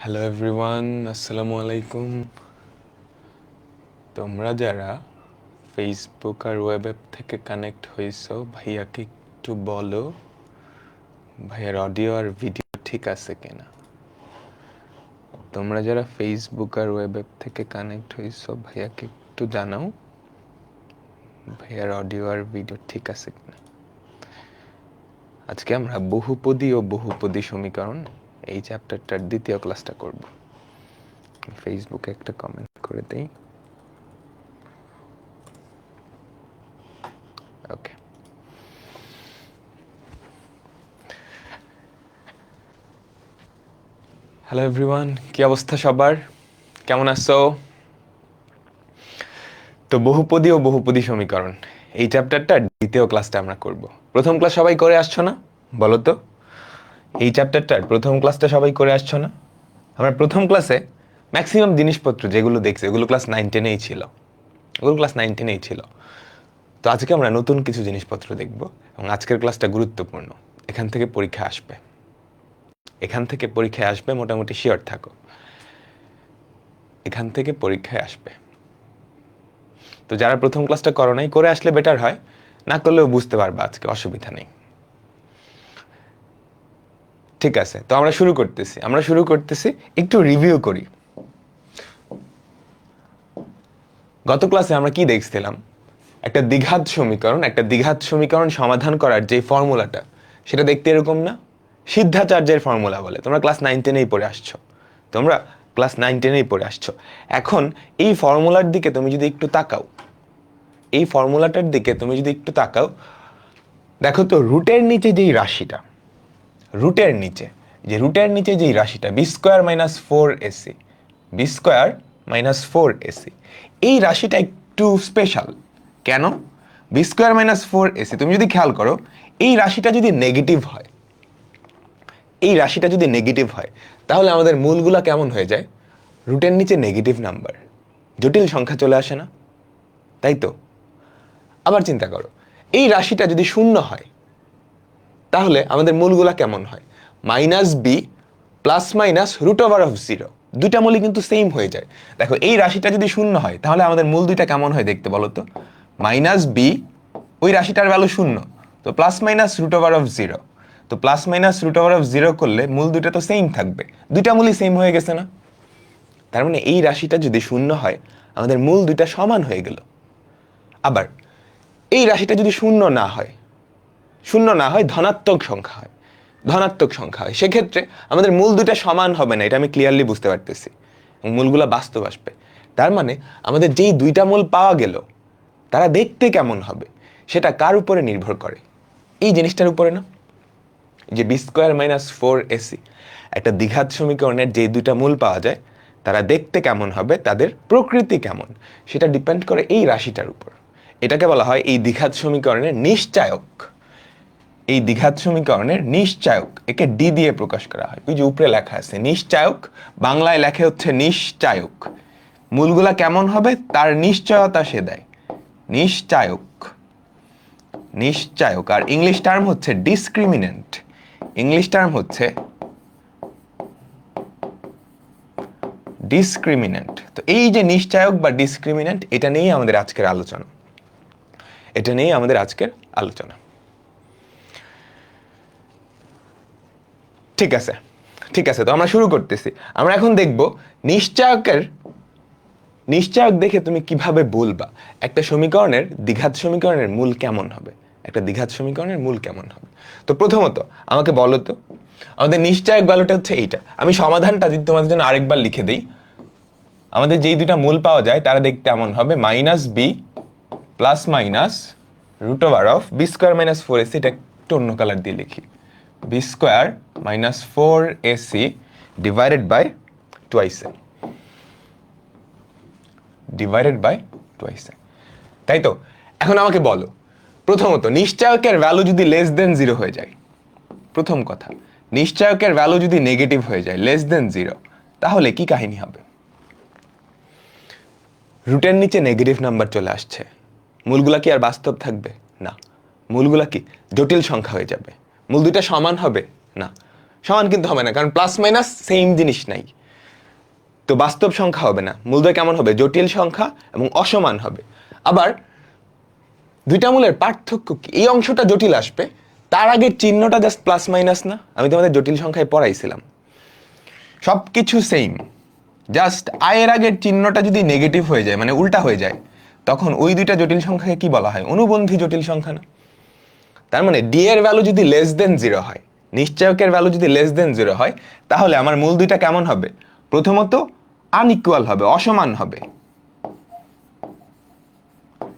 Hello everyone, আসসালামু আলাইকুম। তোমরা যারা ফেসবুক আর ওয়েব অ্যাপ থেকে কানেক্ট হয়েছো, ভাইয়াকে একটু বলো ভাইয়ার অডিও আর ভিডিও ঠিক আছে কিনা। তোমরা যারা ফেসবুক আর ওয়েব অ্যাপ থেকে কানেক্ট হয়েছো, ভাইয়াকে একটু জানাও ভাইয়ার অডিও আর ভিডিও ঠিক আছে কিনা। আজকে আমরা বহুপদী ও বহুপদী সমীকরণ এই চ্যাপ্টারটার দ্বিতীয় ক্লাসটা করব। ফেসবুকে একটা কমেন্ট করে দেই। ওকে, হ্যালো এভরিওয়ান, কি অবস্থা সবার, কেমন আছো? তো বহুপদী ও বহুপদী সমীকরণ এই চ্যাপ্টারটার দ্বিতীয় ক্লাসটা আমরা করব। প্রথম ক্লাস সবাই করে আসছো না, বলো তো? এই চ্যাপ্টারটার প্রথম ক্লাসটা সবাই করে আসছো না? আমরা প্রথম ক্লাসে ম্যাক্সিমাম জিনিসপত্র যেগুলো দেখছি ওগুলো ক্লাস 9-10-এই ছিল, ওগুলো ক্লাস 9-10-এই ছিল। তো আজকে আমরা নতুন কিছু জিনিসপত্র দেখব এবং আজকের ক্লাসটা গুরুত্বপূর্ণ। এখান থেকে পরীক্ষা আসবে, এখান থেকে পরীক্ষায় আসবে, মোটামুটি শিওর থাকো এখান থেকে পরীক্ষায় আসবে। তো যারা প্রথম ক্লাসটা করো নাই, করে আসলে বেটার হয়, না করলেও বুঝতে পারবা আজকে, অসুবিধা নেই। ঠিক আছে, তো আমরা শুরু করতেছি একটু রিভিউ করি। গত ক্লাসে আমরা কি দেখছিলাম? একটা দ্বিঘাত সমীকরণ সমাধান করার যে ফর্মুলাটা, সেটা দেখতে এরকম না? সিদ্ধাচার্যের ফর্মুলা বলে। তোমরা ক্লাস 9-10-এই পড়ে আসছো, এখন এই ফর্মুলার দিকে তুমি যদি একটু তাকাও, এই ফর্মুলাটার দিকে তুমি যদি একটু তাকাও, দেখো তো রুটের নিচে যেই রাশিটা, রুটের নিচে যেই রাশিটা b square minus 4ac, B square minus 4ac, এই রাশিটা একটু স্পেশাল। কেন? বি স্কোয়ার মাইনাস 4ac তুমি যদি খেয়াল করো, এই রাশিটা যদি নেগেটিভ হয়, এই রাশিটা যদি নেগেটিভ হয়, তাহলে আমাদের মূলগুলা কেমন হয়ে যায়? রুটের নিচে নেগেটিভ নাম্বার, জটিল সংখ্যা চলে আসে না? তাই তো। আবার চিন্তা করো, এই রাশিটা যদি শূন্য হয়, তাহলে আমাদের মূলগুলা কেমন হয়? Minus B plus minus root over of 0, দুইটা মূলই কিন্তু সেম হয়ে যায়। দেখো, এই রাশিটা যদি শূন্য হয়, তাহলে আমাদের মূল দুইটা কেমন হয় দেখতে বলো তো? মাইনাস বি, ওই রাশিটার ভ্যালু শূন্য, তো plus minus root over of 0, তো plus minus root over of 0 করলে মূল দুইটা তো সেম থাকবে, দুইটা মূলই সেম হয়ে গেছে না? তার মানে এই রাশিটা যদি শূন্য হয়, আমাদের মূল দুইটা সমান হয়ে গেল। আবার এই রাশিটা যদি শূন্য না হয়, ধনাত্মক সংখ্যা হয়, সেক্ষেত্রে আমাদের মূল দুইটা সমান হবে না, এটা আমি ক্লিয়ারলি বুঝতে পারতেছি, এবং মূলগুলো বাস্তব আসবে। তার মানে আমাদের যেই দুইটা মূল পাওয়া গেল, তারা দেখতে কেমন হবে সেটা কার উপরে নির্ভর করে? এই জিনিসটার উপরে না? যে বি স্কোয়ার মাইনাস 4ac, একটা দ্বিঘাত সমীকরণের যে দুইটা মূল পাওয়া যায়, তারা দেখতে কেমন হবে, তাদের প্রকৃতি কেমন, সেটা ডিপেন্ড করে এই রাশিটার উপর। এটাকে বলা হয় এই দ্বিঘাত সমীকরণের নিশ্চায়ক। এই দ্বিঘাত সমীকরণের নিশ্চায়ক, একে ডি দিয়ে প্রকাশ করা হয়। ওই যে উপরে লেখা আছে নিশ্চায়ক, বাংলায় লেখে হচ্ছে নিশ্চায়ক। মূলগুলা কেমন হবে তার নিশ্চয়তা সে দেয়। নিশ্চায়ক, নিশ্চায়ক। আর ইংলিশ টার্ম হচ্ছে ডিসক্রিমিনেন্ট, ইংলিশ টার্ম হচ্ছে ডিসক্রিমিনেন্ট। তো এই যে নিশ্চায়ক বা ডিসক্রিমিনেন্ট, এটা নিয়েই আমাদের আজকের আলোচনা। ঠিক আছে, তো আমরা শুরু করতেছি। আমরা এখন দেখব নিশ্চায়ক দেখে তুমি কিভাবে বলবা একটা সমীকরণের দ্বিঘাত সমীকরণের মূল কেমন হবে, তো প্রথমত আমাকে বলো তো, আমাদের নিশ্চায়ক ভ্যালুটা হচ্ছে এইটা। আমি সমাধানটা যদি তোমাদের জন্য আরেকবার লিখে দিই, আমাদের যেই দুইটা মূল পাওয়া যায় তারা দেখতে এমন হবে minus B plus minus root over of B square minus 4ac, এটা একটু অন্য কালার দিয়ে লিখি, B square minus 4ac divided by twice A, তাই তো। এখন আমাকে বলো, প্রথমত নিশ্চায়কের ভ্যালু যদি লেস দেন 0 হয়ে যায়, প্রথম কথা, নিশ্চায়কের ভ্যালু যদি নেগেটিভ হয়ে যায়, লেস দেন 0, তাহলে কি কাহিনী হবে? রুটের নিচে নেগেটিভ নাম্বার চলে আসছে, মূলগুলা কি আর বাস্তব থাকবে? না, মূলগুলা কি জটিল সংখ্যা হয়ে যাবে। মূল দুইটা সমান হবে না, সমান কিন্তু হবে না, কারণ প্লাস মাইনাস সেম জিনিস নাই। তো বাস্তব সংখ্যা হবে না, মূলদ্বয় কেমন হবে? জটিল সংখ্যা এবং অসমান হবে। আবার দুইটা মূলের পার্থক্য কি? এই অংশটা জটিল আসবে, তার আগের চিহ্নটা জাস্ট প্লাস মাইনাস না? আমি তোমাদের জটিল সংখ্যায় পড়াইছিলাম, সবকিছু সেম, জাস্ট আয়ের আগের চিহ্নটা যদি নেগেটিভ হয়ে যায়, মানে উল্টা হয়ে যায়, তখন ওই দুইটা জটিল সংখ্যাকে কি বলা হয়? অনুবন্ধী জটিল সংখ্যা না? তার মানে ডি এর ভ্যালু যদি লেস দেন 0 হয়, নিশ্চয়কের ভ্যালু যদি লেস দেন 0 হয়, তাহলে আমার মূল দুইটা কেমন হবে? প্রথমত আনইকুয়াল হবে, অসমান হবে,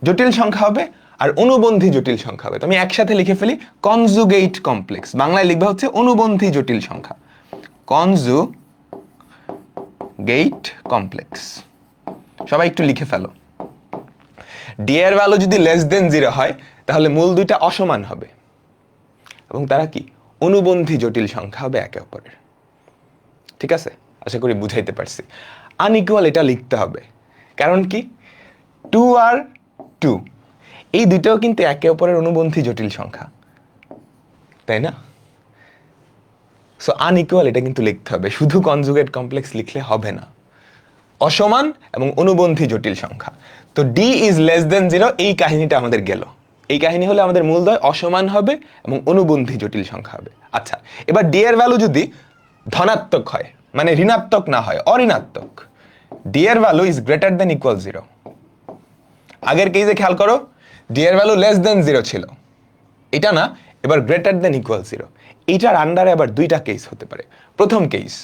জটিল সংখ্যা হবে, আর অনুবন্ধী জটিল সংখ্যা হবে। তো আমি একসাথে লিখে ফেলি, কনজুগেট কমপ্লেক্স, বাংলায় লিখবা হচ্ছে অনুবন্ধী জটিল সংখ্যা, কনজুগেট কমপ্লেক্স। সবাই একটু লিখে ফেলো। ডি এর ভ্যালু যদি লেস দেন 0 হয়, তাহলে মূল দুইটা অসমান হবে এবং তারা কি? অনুবন্ধী জটিল সংখ্যা হবে একে অপরের। ঠিক আছে, আশা করি বুঝাইতে পারছি। আনইকুয়াল এটা লিখতে হবে, কারণ কি? 2 আর 2 এই দুইটাও কিন্তু একে অপরের অনুবন্ধী জটিল সংখ্যা, তাই না? সো আনইকুয়াল এটা কিন্তু লিখতে হবে, শুধু কনজুগেট কমপ্লেক্স লিখলে হবে না। অসমান এবং অনুবন্ধী জটিল সংখ্যা। তো ডি ইজ লেস দেন 0, এই কাহিনীটা আমাদের গেল। এই কাহিনী হলে আমাদের মূলদ্বয় অসমান হবে এবং অনুবন্ধী জটিল সংখ্যা হবে। আচ্ছা, এবার ডি এর ভ্যালু যদি ধনাত্মক হয়, মানে ঋণাত্মক না হয়, অঋণাত্মক, ডি এর value is greater than equal 0। আগের কেসে খেয়াল করো, ডি এর ভ্যালু লেস দেন 0 ছিল, এটা না, এবার গ্রেটার দেন ইকুয়াল 0। এইটার আন্ডারে আবার দুইটা কেস হতে পারে। প্রথম কেস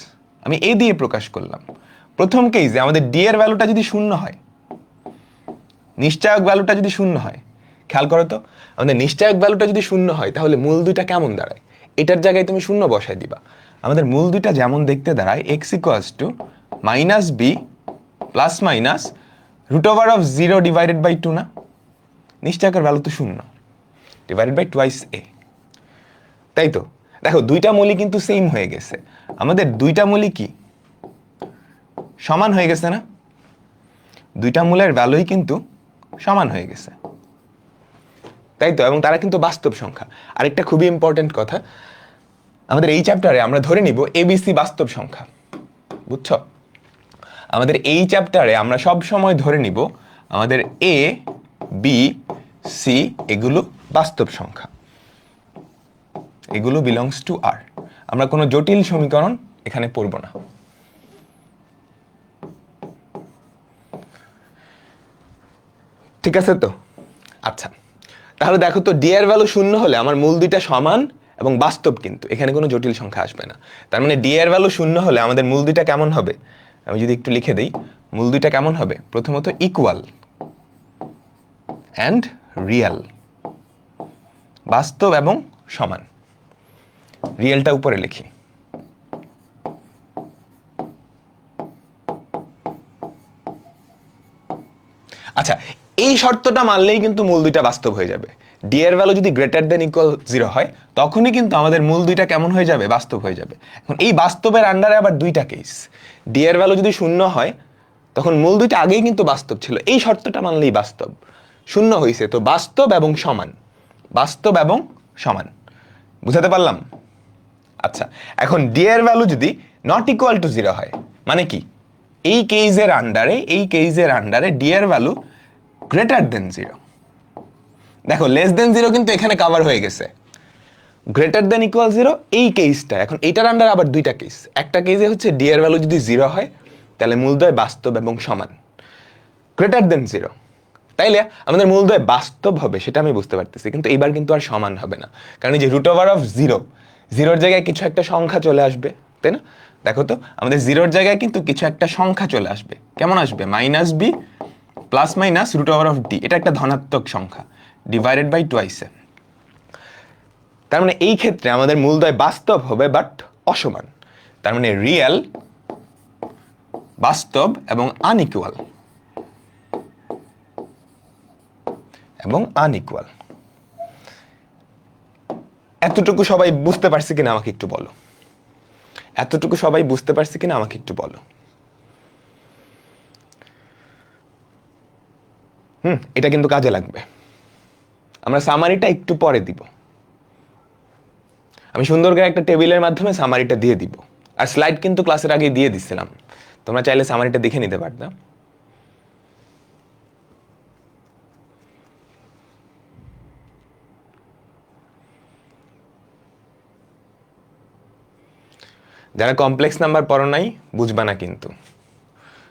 আমি এই দিয়ে প্রকাশ করলাম। প্রথম কেসে আমাদের ডি এর ভ্যালুটা যদি 0 হয়, নিশ্চয়ক ভ্যালুটা যদি 0 হয়, খেয়াল করো তো, আমাদের নিশ্চয়ক ভ্যালুটা যদি 0 হয়, তাহলে মূল দুইটা কেমন দাঁড়ায়? এটার জায়গায় তুমি 0 বসায় দিবা। আমাদের মূল দুইটা যেমন দেখতে দাঁড়ায়, x equals to minus B plus minus root over of 0 divided by 2 না? নিশ্চয়কের ভ্যালু তো 0 ডিভাইডেড বাই টুয়াইস এ, তাই তো? দেখো দুইটা মূলই কিন্তু সেম হয়ে গেছে, আমাদের দুইটা মূলই কি সমান হয়ে গেছে না? দুইটা মূলের ভ্যালুই কিন্তু সমান হয়ে গেছে, তাই তো? এবং তারা কিন্তু বাস্তব সংখ্যা। আরেকটা খুবই ইম্পর্টেন্ট কথা, আমাদের এই চ্যাপ্টারে আমরা ধরে নিব এবিসি বাস্তব সংখ্যা, বুঝছো? আমাদের এই চ্যাপ্টারে আমরা সব সময় ধরে নিব আমাদের এ বি সি এগুলো বাস্তব সংখ্যা, এগুলো বিলংস টু আর। আমরা কোনো জটিল সমীকরণ এখানে পড়ব না। ঠিক আছে তো? আচ্ছা, তাহলে দেখো তো, ডি এর ভ্যালু 0 হলে আমার মূল দুইটা সমান এবং বাস্তব, কিন্তু এখানে কোনো জটিল সংখ্যা আসবে না। তার মানে ডি এর ভ্যালু 0 হলে আমাদের মূল দুইটা কেমন হবে? আমি যদি একটু লিখে দেই, মূল দুইটা কেমন হবে? প্রথমত ইকুয়াল অ্যান্ড রিয়েল, বাস্তব এবং সমান। রিয়েলটা উপরে লিখি। আচ্ছা, এই শর্তটা মানলেই কিন্তু মূল দুইটা বাস্তব হয়ে যাবে। ডি এর ভ্যালু যদি গ্রেটার দেন ইকুয়াল 0 হয়, তখনই কিন্তু আমাদের মূল দুইটা কেমন হয়ে যাবে? বাস্তব হয়ে যাবে। এখন এই বাস্তবের আন্ডারে আবার দুইটা কেস, ডি এর ভ্যালু যদি 0 হয়, তখন মূল দুইটা আগেই কিন্তু বাস্তব ছিল, এই শর্তটা মানলেই বাস্তব। 0 হয়েছে তো বাস্তব এবং সমান, বাস্তব এবং সমান। বুঝাতে পারলাম? আচ্ছা, এখন ডি এর ভ্যালু যদি নট ইকুয়াল টু 0 হয়, মানে কি? এই কেসের আন্ডারে ডি এর ভ্যালু গ্রেটার দেন 0। দেখো লেস দেন 0 কিন্তু এখানে কভার হয়ে গেছে, গ্রেটার দেন ইকুয়াল 0 এই কেসটা। এখন এটার আন্ডারে আবার দুইটা কেস, একটা কেসে হচ্ছে ডি এর ভ্যালু যদি 0 হয়, তাহলে মূলদ্বয় বাস্তব এবং সমান, গ্রেটার দেন 0, তাইলে আমাদের মূলদ্বয় বাস্তব হবে, সেটা আমি বুঝতে পারতেছি, কিন্তু এবার কিন্তু আর সমান হবে না, কারণ এই যে রুট ওভার অফ 0 জায়গায় কিছু একটা সংখ্যা চলে আসবে, তাই না? দেখো তো, আমাদের 0 জায়গায় কিন্তু কিছু একটা সংখ্যা চলে আসবে। কেমন আসবে? Minus B plus minus root over of D, এটা একটা ধনাত্মক সংখ্যা, ডিভাইডেড বাই টুয়াইস এ। তার মানে এই ক্ষেত্রে আমাদের মূলদ্বয় বাস্তব হবে বাট অসমান। তার মানে রিয়েল, বাস্তব এবং আনইকুয়াল, এতটুকু সবাই বুঝতে পারছে কিনা আমাকে একটু বলো? এতটুকু সবাই বুঝতে পারছে কিনা আমাকে একটু বলো? এটা কিন্তু কাজে লাগবে। আমরা সামারিটা একটু পরে দিব, আমি সুন্দর করে একটা টেবিলের মাধ্যমে সামারিটা দিয়ে দিব, আর স্লাইড কিন্তু ক্লাসের আগে দিয়ে দিছিলাম, তোমরা চাইলে সামারিটা দেখে নিতে পারতা। যারা কমপ্লেক্স নাম্বার পড়ো নাই বুঝবা না কিন্তু।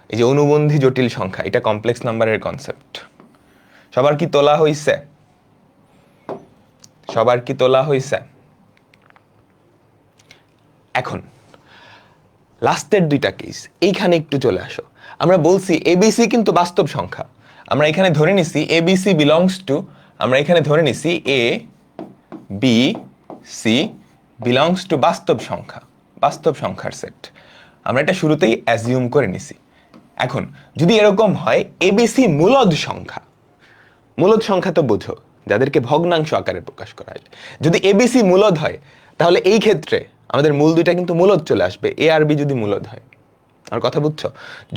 এই যে অনুবন্ধী জটিল সংখ্যা, এটা কমপ্লেক্স নাম্বারের কনসেপ্ট। সবার কি তোলা হইছে? সবার কি তোলা হইছে? এখন লাস্টের দুইটা কেস, এইখানে একটু চলে আসো। আমরা বলছি এবিসি কিন্তু বাস্তব সংখ্যা। আমরা এখানে ধরে নিছি এবিসি বিলংস টু, আমরা এখানে ধরে নিছি এ বি সি বিলংস টু বাস্তব সংখ্যা, বাস্তব সংখ্যার সেট। আমরা এটা শুরুতেই অ্যাজিউম করে নিছি। এখন যদি এরকম হয় এবিসি মূলদ সংখ্যা, মূলদ সংখ্যা তো বোঝো যাদেরকে ভগ্নাংশ আকারে প্রকাশ করা হয়, যদি এবিসি মূলদ হয় তাহলে এই ক্ষেত্রে আমাদের মূল দুইটা কিন্তু মূলদ চলে আসবে। এ আর বি যদি মূলদ হয়, আমার কথা বুঝছো?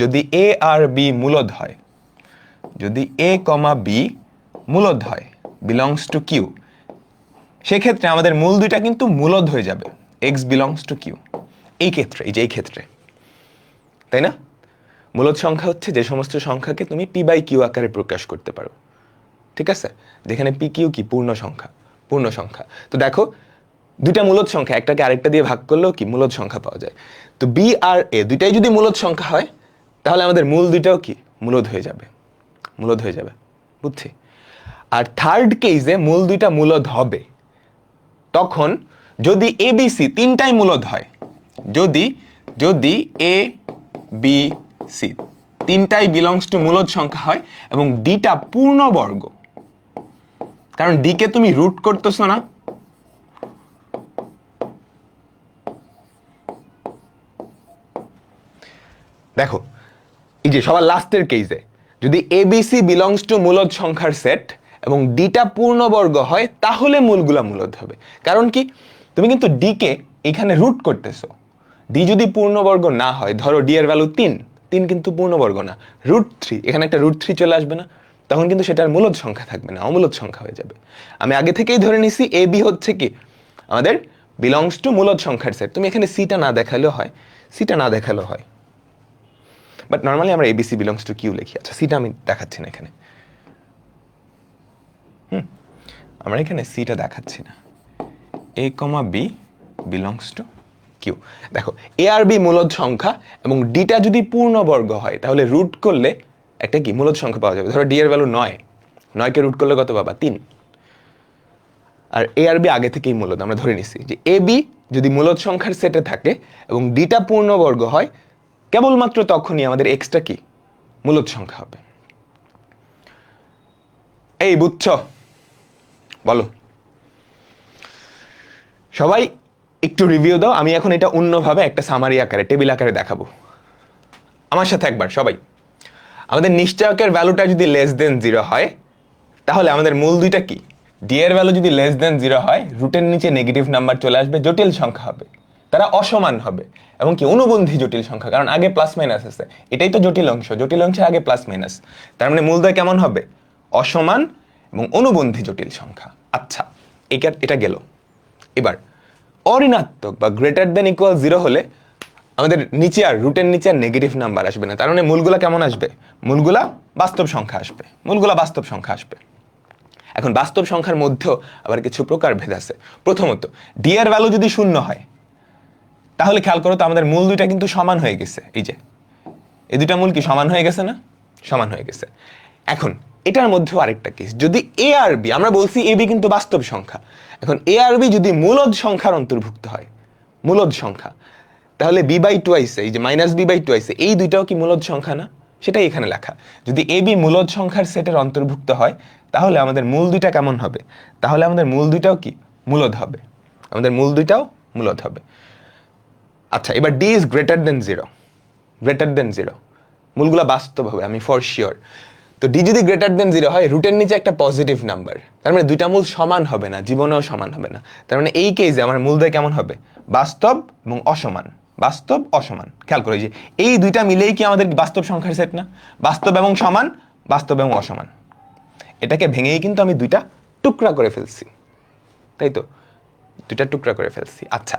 যদি এ আর বি মূলদ হয়, যদি এ কমা বি মূলদ হয় বিলংস টু কিউ, সেক্ষেত্রে আমাদের মূল দুইটা কিন্তু মূলদ হয়ে যাবে, এক্স বিলংস টু কিউ। এই ক্ষেত্রে, এই যে এই ক্ষেত্রে, তাই না? মূলদ সংখ্যা হচ্ছে যে সমস্ত সংখ্যাকে তুমি পি বাই কিউ আকারে প্রকাশ করতে পারো, ঠিক আছে? যেখানে পি কিউ কি পূর্ণ সংখ্যা, পূর্ণ সংখ্যা। তো দেখো দুইটা মূলদ সংখ্যা, একটাকে আরেকটা দিয়ে ভাগ করলেও কি মূলদ সংখ্যা পাওয়া যায়। তো বি আর এ দুইটাই যদি মূলদ সংখ্যা হয় তাহলে আমাদের মূল দুইটাও কি মূলদ হয়ে যাবে, মূলদ হয়ে যাবে, বুঝছি? আর থার্ড কেসে মূল দুইটা মূলদ হবে তখন যদি এ বি সি তিনটাই মূলদ হয়, যদি যদি এ বি সি তিনটাই বিলংস টু মূলদ সংখ্যা হয় এবং ডিটা পূর্ণবর্গ, কারণ ডি কে তুমি রুট করতেছো না, দেখো এই যে সবার লাস্টের কেসে যদি এবিসি বিলংস টু মূলদ সংখ্যার সেট এবং ডিটা পূর্ণবর্গ হয় তাহলে মূলগুলা মূলদ হবে। কারণ কি, তুমি কিন্তু ডি কে এখানে রুট করতেছো। ডি যদি পূর্ণবর্গ না হয়, ধরো ডি এর ভ্যালু 3, 3 কিন্তু পূর্ণবর্গ না, √3, এখানে একটা √3 চলে আসবে না, তখন কিন্তু সেটার মূলদ সংখ্যা থাকবে না, অমূলদ সংখ্যা হয়ে যাবে। আমি আগে থেকেই ধরে নিছি এ বি হচ্ছে কি আমাদের বিলংস টু মূলদ সংখ্যার সেট। তুমি এখানে সিটা না দেখালেও হয়, সিটা না দেখালেও হয়, বাট নর্মালি আমরা এবিসি বিলংস টু কিউ লিখি। আচ্ছা সিটা আমি দেখাচ্ছি না এখানে, আমরা এখানে সিটা দেখাচ্ছি না, এ কমা বি বিলংস টু কিউ। দেখো এ আর বি মূলদ সংখ্যা এবং ডিটা যদি পূর্ণবর্গ হয় তাহলে রুট করলে একটা কি মূলদ সংখ্যা পাওয়া যাবে। ধরো ডি এর ভ্যালু 9, 9কে রুট করলে কত পাবা? 3। আর এ আর বি আগে থেকেই মূলদ, আমরা ধরে নিছি যে এ বি যদি মূলদ সংখ্যার সেটে থাকে এবং ডিটা পূর্ণবর্গ হয় কেবলমাত্র তখনই আমাদের এক্সটা কি মূলদ সংখ্যা হবে। এই বুঝছো? বলো সবাই একটু রিভিউ দাও। আমি এখন এটা অন্যভাবে একটা সামারি আকারে টেবিল আকারে দেখাবো। আমার সাথে একবার সবাই, আমাদের নিশ্চয়কের ভ্যালুটা যদি লেস দেন 0 হয় তাহলে আমাদের মূল দুইটা কি, ডি এর ভ্যালু যদি লেস দেন 0 হয় রুটের নিচে নেগেটিভ নাম্বার চলে আসবে, জটিল সংখ্যা হবে, তারা অসমান হবে এবং কি অনুবন্ধী জটিল সংখ্যা, কারণ আগে প্লাস মাইনাস আছে, এটাই তো জটিল অংশ, জটিল অংশের আগে প্লাস মাইনাস, তার মানে মূলদ্বয় কেমন হবে? অসমান এবং অনুবন্ধী জটিল সংখ্যা। আচ্ছা এটা গেল। এবার অঋণাত্মক বা গ্রেটার দেন ইকুয়াল 0 হলে আমাদের নিচে আর রুটের নিচে আর নেগেটিভ নাম্বার আসবে না, তার মানে মূলগুলা কেমন আসবে? মূলগুলা বাস্তব সংখ্যা আসবে, মূলগুলা বাস্তব সংখ্যা আসবে। এখন বাস্তব সংখ্যার মধ্যেও আবার কিছু প্রকার ভেদ আছে। প্রথমত ডি এর ভ্যালু যদি 0 হয় তাহলে খেয়াল করো তো আমাদের মূল দুইটা কিন্তু সমান হয়ে গেছে, এই যে এই দুইটা মূল কি সমান হয়ে গেছে না? সমান হয়ে গেছে। এখন এটার মধ্যেও আরেকটা কেস, যদি এ আর বি, আমরা বলছি এ বি কিন্তু বাস্তব সংখ্যা, এখন এ আর বি যদি মূলদ সংখ্যার অন্তর্ভুক্ত হয়, মূলদ সংখ্যা, তাহলে বি বাই টুয়াইস, এই যে মাইনাস বি বাই টুয়াইস, এই দুইটাও কি মূলদ সংখ্যা না? সেটাই এখানে লেখা। যদি এ বি মূলদ সংখ্যার সেটের অন্তর্ভুক্ত হয় তাহলে আমাদের মূল দুইটা কেমন হবে? তাহলে আমাদের মূল দুইটাও কি মূলদ হবে, আমাদের মূল দুইটাও মূলদ হবে। আচ্ছা এবার D is greater than 0, greater than 0, মূলগুলা বাস্তব হবে, আমি ফর শিওর। তো ডি যদি গ্রেটার দেন 0 হয়, রুটের নিচে একটা পজিটিভ নাম্বার, তার মানে দুইটা মূল সমান হবে না, জীবনেও সমান হবে না, তার মানে এই কেসে আমার মূলদ্বয় কেমন হবে? বাস্তব এবং অসমান, বাস্তব অসমান। খেয়াল করে যে এই দুইটা মিলেই কি আমাদের বাস্তব সংখ্যার সেট না? বাস্তব এবং সমান, বাস্তব এবং অসমান, এটাকে ভেঙেই কিন্তু আমি দুইটা টুকরা করে ফেলছি, তাই তো? দুইটা টুকরা করে ফেলছি। আচ্ছা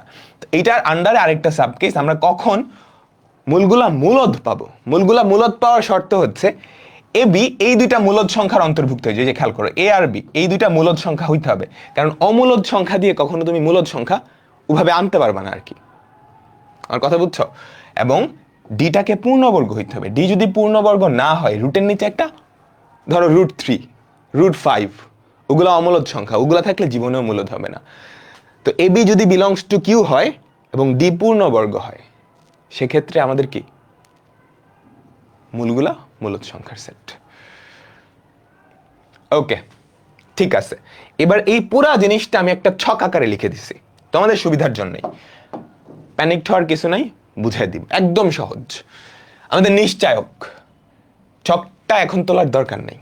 এইটার আন্ডারে আরেকটা সাব কেস, আমরা কখন মূলগুলা মূলদ পাবো। মূলগুলা মূলদ পাওয়ার শর্ত হচ্ছে এ বি এই দুইটা মূলদ সংখ্যার অন্তর্ভুক্ত হয়ে যায়। যে খেয়াল করো, এ আর বি এই দুইটা মূলদ সংখ্যা হইতে হবে, কারণ অমূলদ সংখ্যা দিয়ে কখনো তুমি মূলদ সংখ্যা ওভাবে আনতে পারবে না আর কি। আমার কথা বুঝছো? এবং ডিটাকে পূর্ণবর্গ হইতে হবে। ডি যদি পূর্ণবর্গ না হয়, রুটের নিচে একটা ধরো √3, √5, ওগুলো অমূলদ সংখ্যা, ওগুলো থাকলে জীবনেও মূলদ হবে না। তো এ বি যদি বিলংস টু কিউ হয় এবং ডি পূর্ণবর্গ হয়, সেক্ষেত্রে আমাদের কি মূলগুলা মূলদ সংখ্যার সেট। ওকে, ঠিক আছে। এবার এই পুরা জিনিসটা আমি একটা ছক আকারে লিখে দিছি তোমাদের সুবিধার জন্যই, প্যানিক হওয়ার কিছু নাই, বুঝাই দিব, একদম সহজ। আমাদের নিশ্চায়ক ছকটা এখন তোলার দরকার নেই,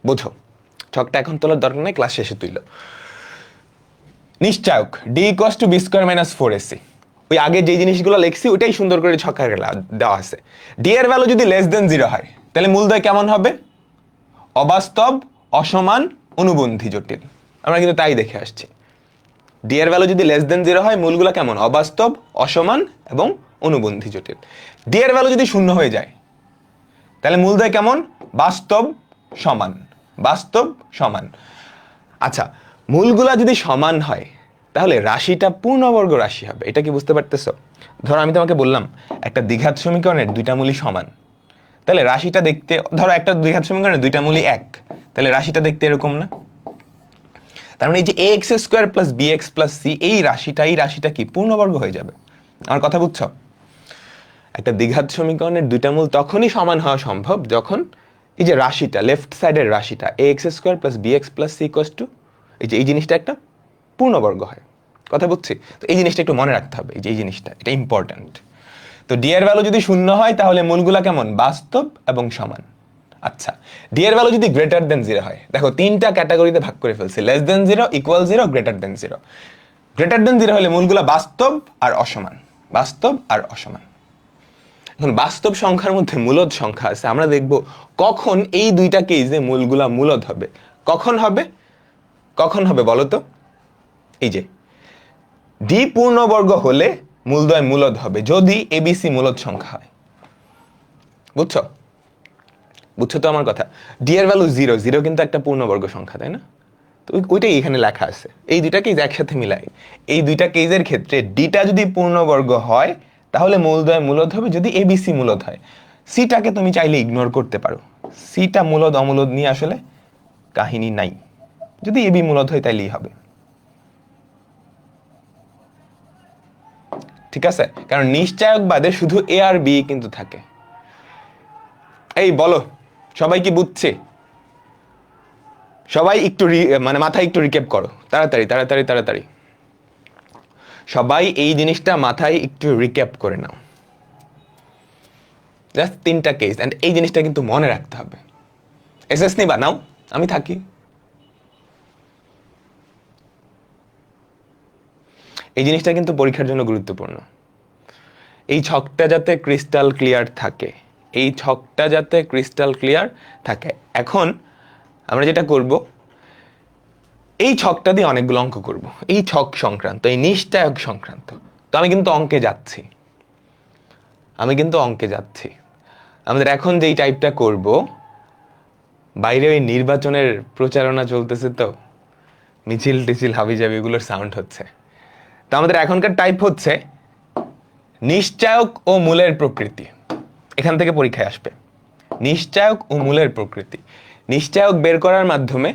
বোঝো, ছকটা এখন তোলার দরকার নেই, ক্লাস শেষে তুইল। নিশ্চায়ক D equals to B square minus 4ac, ওই আগে যে জিনিসগুলো লিখছি ওইটাই সুন্দর করে ছক আকারে দেওয়া আছে। ডি এর ভ্যালু যদি লেস দেন 0 হয়, তাহলে মূলদ্বয় কেমন হবে? অবাস্তব, অসমান, অনুবন্ধী, জটিল। আমরা কিন্তু তাই দেখে আসছি। ডি এর ভ্যালু যদি লেস দেন 0 হয়, মূলগুলো কেমন? অবাস্তব, অসমান এবং অনুবন্ধী, জটিল। ডি এর ভ্যালু যদি 0 হয়ে যায়, তাহলে মূলদ্বয় কেমন? বাস্তব, সমান, বাস্তব, সমান। আচ্ছা, মূলগুলা যদি সমান হয়, তাহলে রাশিটা পূর্ণবর্গ রাশি হবে। এটা কি বুঝতে পারতেছো? ধরো আমি তোমাকে বললাম একটা দ্বিঘাত সমীকরণের দুইটা মূলই সমান, তাহলে রাশিটা দেখতে, ধরো একটা দ্বিঘাত সমীকরণের দুইটা মূলই 1, তাহলে রাশিটা দেখতে এরকম না? তার মানে এই যে ax² + bx + c, এই রাশিটা কি পূর্ণবর্গ হয়ে যাবে? আমার কথা বুঝছো? একটা দ্বিঘাত সমীকরণের দুইটা মূল তখনই সমান হওয়া সম্ভব যখন এই যে রাশিটা, লেফট সাইডের রাশিটা ax² + bx + c এই জিনিসটা একটা পূর্ণবর্গ হয়। কথা বুঝছি? তো এই জিনিসটা একটু মনে রাখতে হবে, এই জিনিসটা, এটা ইম্পর্ট্যান্ট। তো ডি এর ভ্যালু যদি 0 হয়, তাহলে মূলগুলা কেমন? বাস্তব এবং সমান। আচ্ছা, ডি এর ভ্যালু যদি গ্রেটার দেন 0 হয়, দেখো তিনটা ক্যাটাগরিতে ভাগ করে ফেলছি, less than 0, equal 0, greater than 0। Greater than 0 হলে মূলগুলা বাস্তব আর অসমান, বাস্তব আর অসমান। এখন বাস্তব সংখ্যার মধ্যে মূলদ সংখ্যা আছে, আমরা দেখব কখন এই দুইটা কেসে মূলগুলা মূলদ হবে। কখন হবে? কখন হবে বলো তো? এই যে ডি পূর্ণবর্গ হলে মূলদ্বয় মূলদ হবে যদি এবিসি মূলদ সংখ্যা হয়। বুঝছো? বুঝছো তো আমার কথা? ডি এর ভ্যালু 0, 0 কিন্তু একটা পূর্ণবর্গ সংখ্যা, তাই না? তো ওইটাই এখানে লেখা আছে। এই দুইটা কেস একসাথে মিলাই, এই দুইটা কেসের ক্ষেত্রে ডিটা যদি পূর্ণবর্গ হয়, তাহলে মূলদ্বয় মূলদ হবে যদি এবিসি মূলদ হয়। সিটাকে তুমি চাইলে ইগনোর করতে পারো, সিটা মূলদ অমূলদ নিয়ে আসলে কাহিনী নাই। যদি এবি মূলদ হয় তাইলেই হবে। ঠিক আছে? কারণ নিশ্চায়ক বাদে শুধু এ আর বি কিন্তু থাকে। এই বলো, সবাই কি বুঝছে? সবাই একটু মানে মাথায় একটু রিক্যাপ করো, তাড়াতাড়ি তাড়াতাড়ি তাড়াতাড়ি। সবাই এই জিনিসটা মাথায় একটু রিক্যাপ করে নাও। জাস্ট 3টা কেস, এন্ড এই জিনিসটা কিন্তু মনে রাখতে হবে। এসএস নিবা নাও, আমি থাকি। এই জিনিসটা কিন্তু পরীক্ষার জন্য গুরুত্বপূর্ণ। এই ছকটা যাতে ক্রিস্টাল ক্লিয়ার থাকে, এই ছকটা যাতে ক্রিস্টাল ক্লিয়ার থাকে। এখন আমরা যেটা করব, এই ছকটা দিয়ে অনেকগুলো অঙ্ক করব, এই ছক সংক্রান্ত, এই নিশ্চায়ক সংক্রান্ত। তো আমি কিন্তু অঙ্কে যাচ্ছি, আমাদের এখন যেই টাইপটা করব, বাইরে ওই নির্বাচনের প্রচারণা চলতেছে, তো মিছিল টিছিল হাবিজাবি এগুলোর সাউন্ড হচ্ছে। তো আমাদের এখনকার টাইপ হচ্ছে নিশ্চায়ক ও মূলের প্রকৃতি। এখান থেকে পরীক্ষায় আসবে নিশ্চায়ক ও মূলের প্রকৃতি। নিশ্চায়ক বের করার মাধ্যমে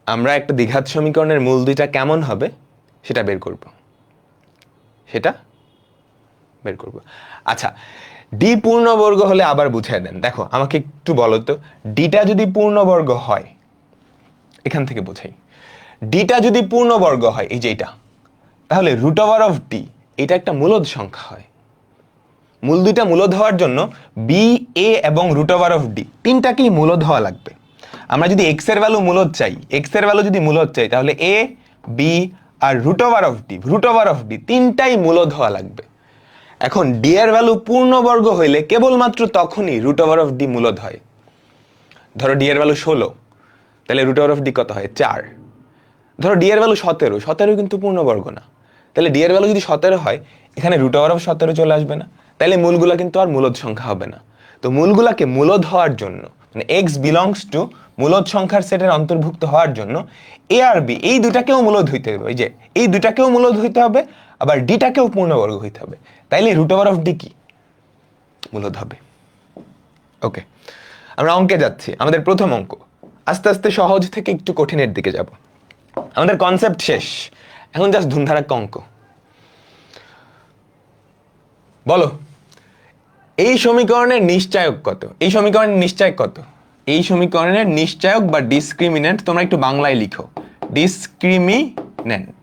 আমরা একটা দ্বিঘাত সমীকরণের মূল দুইটা কেমন হবে সেটা বের করব। আচ্ছা, ডি পূর্ণবর্গ হলে আবার বুঝিয়ে দেন। দেখো আমাকে একটু বলো তো, ডিটা যদি পূর্ণবর্গ হয়, এখান থেকে বোঝাই, ডিটা যদি পূর্ণবর্গ হয়, এই যে এটা, তাহলে √d এটা একটা মূলদ সংখ্যা হয়। মূল দুইটা মূলদ হওয়ার জন্য বি, এ এবং √d তিনটাকেই মূলদ হওয়া লাগবে। আমরা যদি x এর ভ্যালু মূলদ চাই, তাহলে a, b আর √d তিনটাই মূলদ হওয়া লাগবে। এখন d এর ভ্যালু পূর্ণবর্গ হইলে কেবলমাত্র তখনই √d মূলদ হয়। ধরো d এর ভ্যালু 16, তাহলে √d কত হয়? 4। ধরো d এর ভ্যালু 17 কিন্তু পূর্ণবর্গ না, তাহলে d এর ভ্যালু যদি 17 হয়, এখানে √17 চলে আসবে না? তাইলে মূলগুলা কিন্তু আর মূলদ সংখ্যা হবে না। তো মূলগুলাকে মূলদ হওয়ার জন্য, মানে এক্স বিলংস টু মূলদ সংখ্যার সেটের অন্তর্ভুক্ত হওয়ার জন্য এ আর বি এই দুটাকেও মূলদ হইতে হবে। ওই যে এই দুটাকেও মূলদ হইতে হবে, আবার ডিটাকেও পূর্ণবর্গ হইতে হবে, তাইলে রুট ওভার অফ ডি কি মূলদ হবে। ওকে, আমরা অঙ্কে যাচ্ছি। আমাদের প্রথম অঙ্ক, আস্তে আস্তে সহজ থেকে একটু কঠিনের দিকে যাব। আমাদের কনসেপ্ট শেষ, এখন জাস্ট ধুমধারাক্কা অঙ্ক। বলো এই সমীকরণের নিশ্চায়ক কত? এই সমীকরণের নিশ্চায়ক কত? এই সমীকরণের নিশ্চায়ক বা ডিসক্রিমিনেন্ট তোমরা একটু বাংলায় লিখো। Discriminant,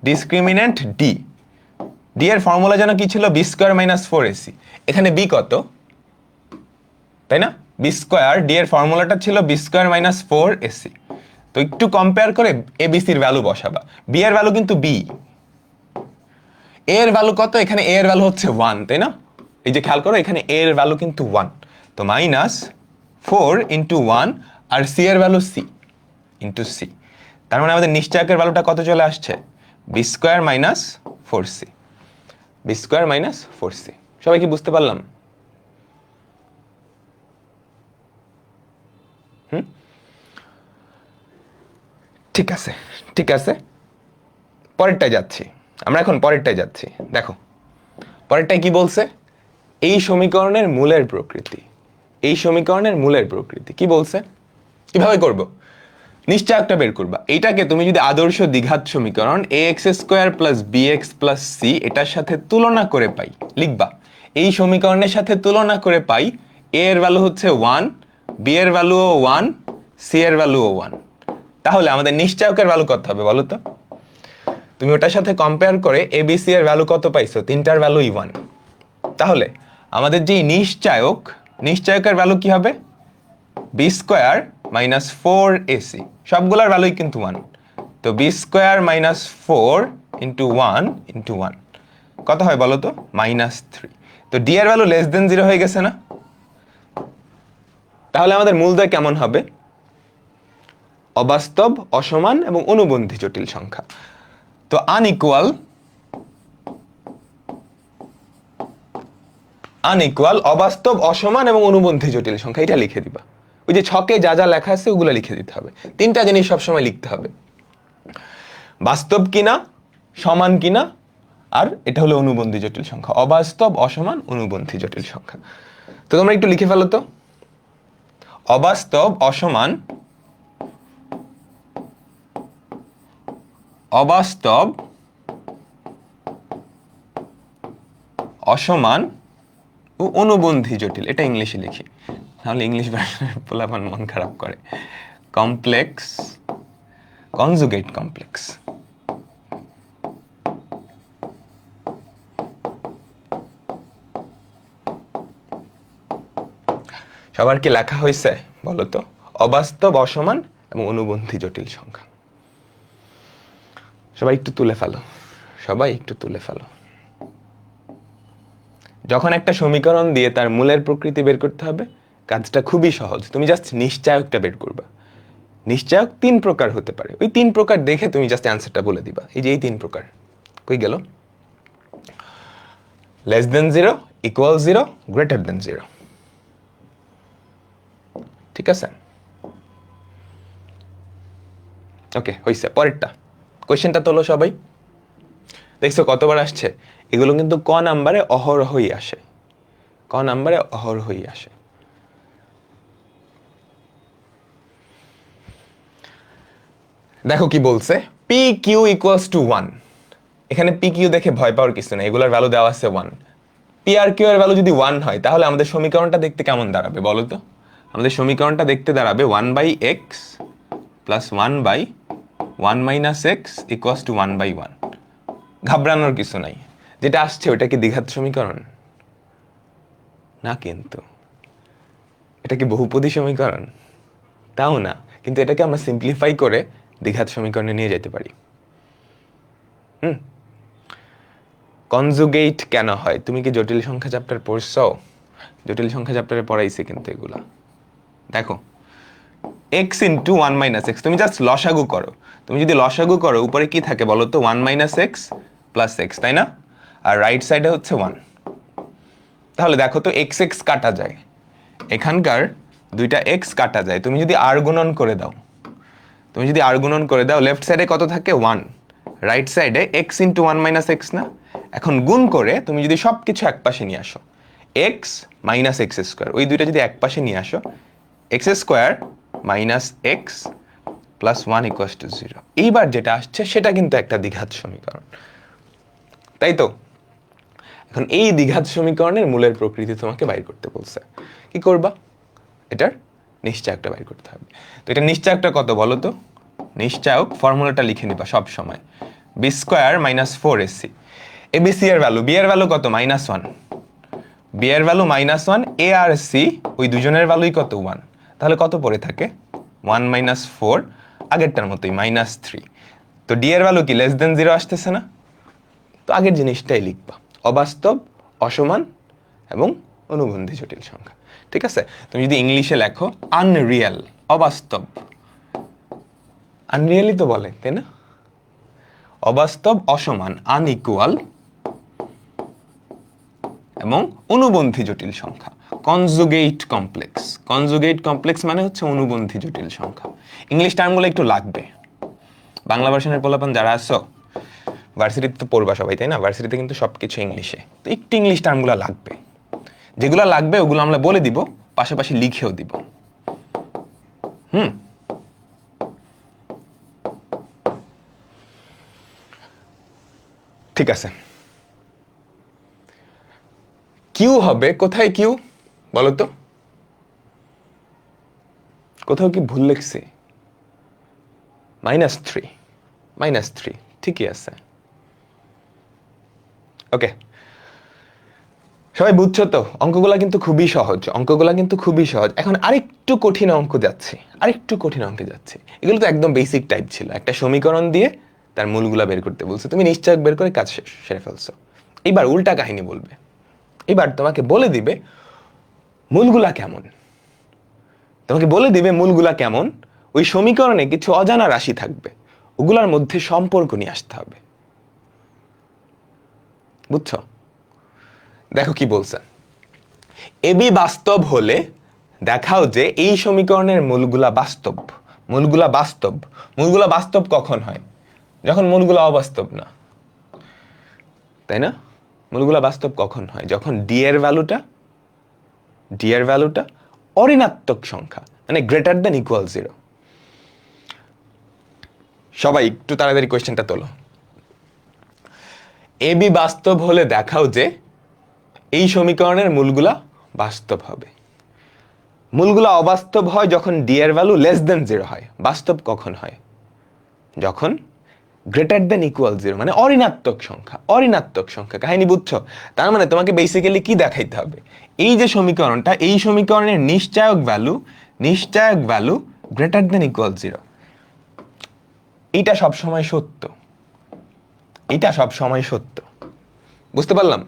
discriminant D. ডি এর ফর্মুলা যেন কি ছিল? B square minus 4ac। এখানে বি কত, তাই না? বি স্কোয়ার, ডি এর ফর্মুলাটা ছিল বি স্কোয়ার মাইনাস 4ac। তো একটু কম্পেয়ার করে এবিসির ভ্যালু বসাবা। বি এর ভ্যালু কিন্তু বি, এ এর ভ্যালু কত? এখানে এ এর ভ্যালু হচ্ছে 1, তাই না? এই যে খেয়াল করো, এখানে এ এর ভ্যালু কিন্তু 1, তো মাইনাস 4 ইন্টু 1, আর সি এর ভ্যালু সি ইন্টু সি। তার মানে আমাদের নিশ্চয়কের ভ্যালুটা কত চলে আসছে? B square minus 4c, b square minus 4c। সবাই কি বুঝতে পারলাম? ঠিক আছে, ঠিক আছে, পরেরটায় যাচ্ছি আমরা। এখন পরেরটায় যাচ্ছি। দেখো পরেরটায় কি বলছে? এই সমীকরণের মূলের প্রকৃতি, এই সমীকরণের মূলের প্রকৃতি কি বলছে? কিভাবে করব? নিশ্চয়কটা বের করবা। এইটাকে তুমি যদি আদর্শ দ্বিঘাত সমীকরণ A X square plus B X plus C এটার সাথে তুলনা করে পাই, লিখবা এই সমীকরণের সাথে তুলনা করে পাই এ এর ভ্যালু হচ্ছে 1, বি এর ভ্যালুও 1, সি এর ভ্যালুও 1। তাহলে আমাদের নিশ্চয়কের ভ্যালু কত হবে বলো তো? তুমি ওটার সাথে কম্পেয়ার করে এ বি সি এর ভ্যালু কত পাইছো? তিনটার ভ্যালুই 1। তাহলে আমাদের যে নিশ্চয়ক, নিশ্চয়কের ভ্যালু কি হবে? বি স্কোয়ার মাইনাস 4ac, সবগুলোর ভ্যালুই কিন্তু 1। তো b square minus 4 into 1 into 1 কত হয় বলো তো? -3। তো ডি এর ভ্যালু লেস দেন 0 হয়ে গেছে না? তাহলে আমাদের মূলদ্বয় কেমন হবে? অবাস্তব, অসমান এবং অনুবন্ধী জটিল সংখ্যা। তো আনইকুয়াল, আনইকুয়াল, অবাস্তব, অসমান এবং অনুবন্ধী জটিল সংখ্যা, এটা লিখে দিবা। ওই যে ছকে যা যা লেখা আছে ওগুলো লিখে দিতে হবে। তিনটা জিনিস সবসময় লিখতে হবে, বাস্তব কিনা, সমান কিনা, আর এটা হলো অনুবন্ধী জটিল সংখ্যা। অবাস্তব, অসমান, অনুবন্ধী জটিল সংখ্যা। তো তোমরা একটু লিখে ফেলো তো, অবাস্তব, অসমান, অবাস্তব, অসমান ও অনুবন্ধী জটিল। এটা ইংলিশে লিখি, নাহলে ইংলিশ ভার্সনের পোলাপান মন খারাপ করে। Complex, conjugate complex. সবার কি লেখা হয়েছে বলো তো? অবাস্তব, অসমান এবং অনুবন্ধী জটিল সংখ্যা। সবাই একটু তুলে ফেলো, সবাই একটু তুলে ফেলো। যখন একটা সমীকরণ দিয়ে তার মূলের প্রকৃতি বের করতে হবে, কাজটা খুবই সহজ। তুমি জাস্ট নিশ্চয়কটা বের করবা। নিশ্চয়ক 3 প্রকার হতে পারে, ওই 3 প্রকার দেখে তুমি জাস্ট অ্যান্সারটা বলে দিবা। এই যে এই 3 প্রকার কই গেল? Less than 0, equal 0, greater than 0। ঠিক আছে, ওকে, হইছে। পরেরটা কোয়েশ্চেনটা তোলো সবাই। দেখছো কতবার আসছে? এগুলো কিন্তু ক নাম্বারে অহরহই আসে, ক নাম্বারে অহরহই আসে। দেখো কি বলছে, পি কিউ ইকুয়ালস টু 1। এখানে পি কিউ দেখে ভয় পাওয়ার কিছু নেই, এগুলোর ভ্যালু দেওয়া আছে 1। পি আর কিউ এর ভ্যালু যদি 1 হয় তাহলে আমাদের সমীকরণটা দেখতে কেমন দাঁড়াবে বলো তো? আমাদের সমীকরণটা দেখতে দাঁড়াবে 1/x plus 1/1 minus x equals to 1/1। ঘাবড়ানোর কিছু নাই, যেটা আসছে ওটা কি দ্বিঘাত সমীকরণ না, কিন্তু এটা কি বহুপদী সমীকরণ? তাও না, কিন্তু এটাকে আমরা সিম্পলিফাই করে দ্বিঘাত সমীকরণে নিয়ে যেতে পারি। কনজুগেট কেন হয়? তুমি কি জটিল সংখ্যা চ্যাপ্টার পড়ছো? জটিল সংখ্যা চ্যাপ্টারে পড়াইছে কিন্তু এগুলা। দেখো x ইন্টু 1 মাইনাস এক্স, তুমি জাস্ট লসাগু করো। তুমি যদি লসাগু করো উপরে কি থাকে বলো তো? 1 মাইনাস এক্স প্লাস এক্স, তাই না? আর রাইট সাইডে হচ্ছে 1। তাহলে দেখো তো এক্স এক্স কাটা যায়, এখানকার দুইটা এক্স কাটা যায়। তুমি যদি আর গুণন করে দাও, লেফট সাইডে কত থাকে 1, রাইট সাইডে এক্স ইন্টু 1 মাইনাস এক্স না। এখন গুণ করে তুমি যদি সব কিছু এক পাশে নিয়ে আসো, এক্স মাইনাস এক্স স্কোয়ার, ওই দুইটা যদি এক পাশে নিয়ে আসো, x square minus x plus 1 equals to 0। এইবার যেটা আসছে সেটা কিন্তু একটা দ্বিঘাত সমীকরণ, তাই তো? এখন এই দ্বিঘাত সমীকরণের মূলের প্রকৃতি তোমাকে বাইর করতে বলছে। কি করবা? এটার নিশ্চায়কটা বাইর করতে হবে। তো এটা নিশ্চায়কটা কত বলো তো? নিশ্চায়ক ফর্মুলাটা লিখে নিবা সব সময়, বি স্কোয়ার মাইনাস 4ac। এ বি সি এর ভ্যালু, বি এর ভ্যালু কত? -1, বি এর ভ্যালু -1, এ আর সি ওই দুজনের ভ্যালুই কত? 1। তাহলে কত পড়ে থাকে? 1 মাইনাস 4, আগেরটার মতোই -3। তো ডি এর ভ্যালু কি লেস দেন 0 আসতেছে না? তো আগের জিনিসটাই লিখবা, অবাস্তব, অসমান এবং অনুবন্ধী জটিল সংখ্যা। ঠিক আছে? তুমি যদি ইংলিশে লেখো আনরিয়াল, অবাস্তব, আনরিয়ালই তো বলে, তাই না? অবাস্তব, অসমান, আনইকুয়াল এবং অনুবন্ধী জটিল সংখ্যা, কনজুগেট কমপ্লেক্স। কনজুগেট কমপ্লেক্স মানে হচ্ছে অনুবন্ধী জটিল সংখ্যা। ইংলিশ টার্মগুলো একটু লাগবে। বাংলা ভার্সনের পোলাপান যারা আছো, ভার্সিটিতে তো পড়বা সবাই, তাই না? ভার্সিটিতে কিন্তু সবকিছু ইংলিশে, তো একটু ইংলিশ টার্মগুলো লাগবে। যেগুলো লাগবে ওগুলো আমরা বলে দিব, পাশাপাশি লিখেও দিব। ঠিক আছে। কিউ হবে কোথায়? কিউ বলো তো, কোথাও কি ভুল লিখছি? -3, ঠিকই আছে। ওকে, সবাই বুঝছো তো? অঙ্কগুলা কিন্তু খুবই সহজ, এখন আরেকটু কঠিন অঙ্ক যাচ্ছে, এগুলো তো একদম বেসিক টাইপ ছিল। একটা সমীকরণ দিয়ে তার মূলগুলা বের করতে বলছে, তুমি নিশ্চয়ক বের করে কাজ সেরে ফেলছো। এবার উল্টা কাহিনী বলবে, এবার তোমাকে বলে দিবে মূলগুলা কেমন, ওই সমীকরণে কিছু অজানা রাশি থাকবে, ওগুলার মধ্যে সম্পর্ক নিয়ে আসতে হবে। বুঝছো? দেখো কি বলছে, এবি বাস্তব হলে দেখাও যে এই সমীকরণের মূলগুলা বাস্তব কখন হয়? যখন মূলগুলা অবাস্তব না, তাই না? মূলগুলা বাস্তব কখন হয়? যখন ডি এর ভ্যালুটা অঋণাত্মক সংখ্যা, মানে গ্রেটার দেন ইকুয়াল 0। সবাই একটু তাড়াতাড়ি কোয়েশ্চেনটা তোলো। এবি বাস্তব হলে দেখাও যে এই সমীকরণের মূলগুলা বাস্তব হবে। মূলগুলা অবাস্তব হয় যখন ডি এর ভ্যালু লেস দেন 0 হয়। বাস্তব কখন হয়? যখন গ্রেটার দেন ইকুয়াল 0, মানে অঋণাত্মক সংখ্যা। কাহিনী বুঝছো? তার মানে তোমাকে বেসিক্যালি কি দেখাইতে হবে, এই যে সমীকরণটা, এই সমীকরণের নিশ্চায়ক ভ্যালু গ্রেটার দেন ইকুয়াল 0। এইটা সব সময় সত্য। বুঝতে পারলাম?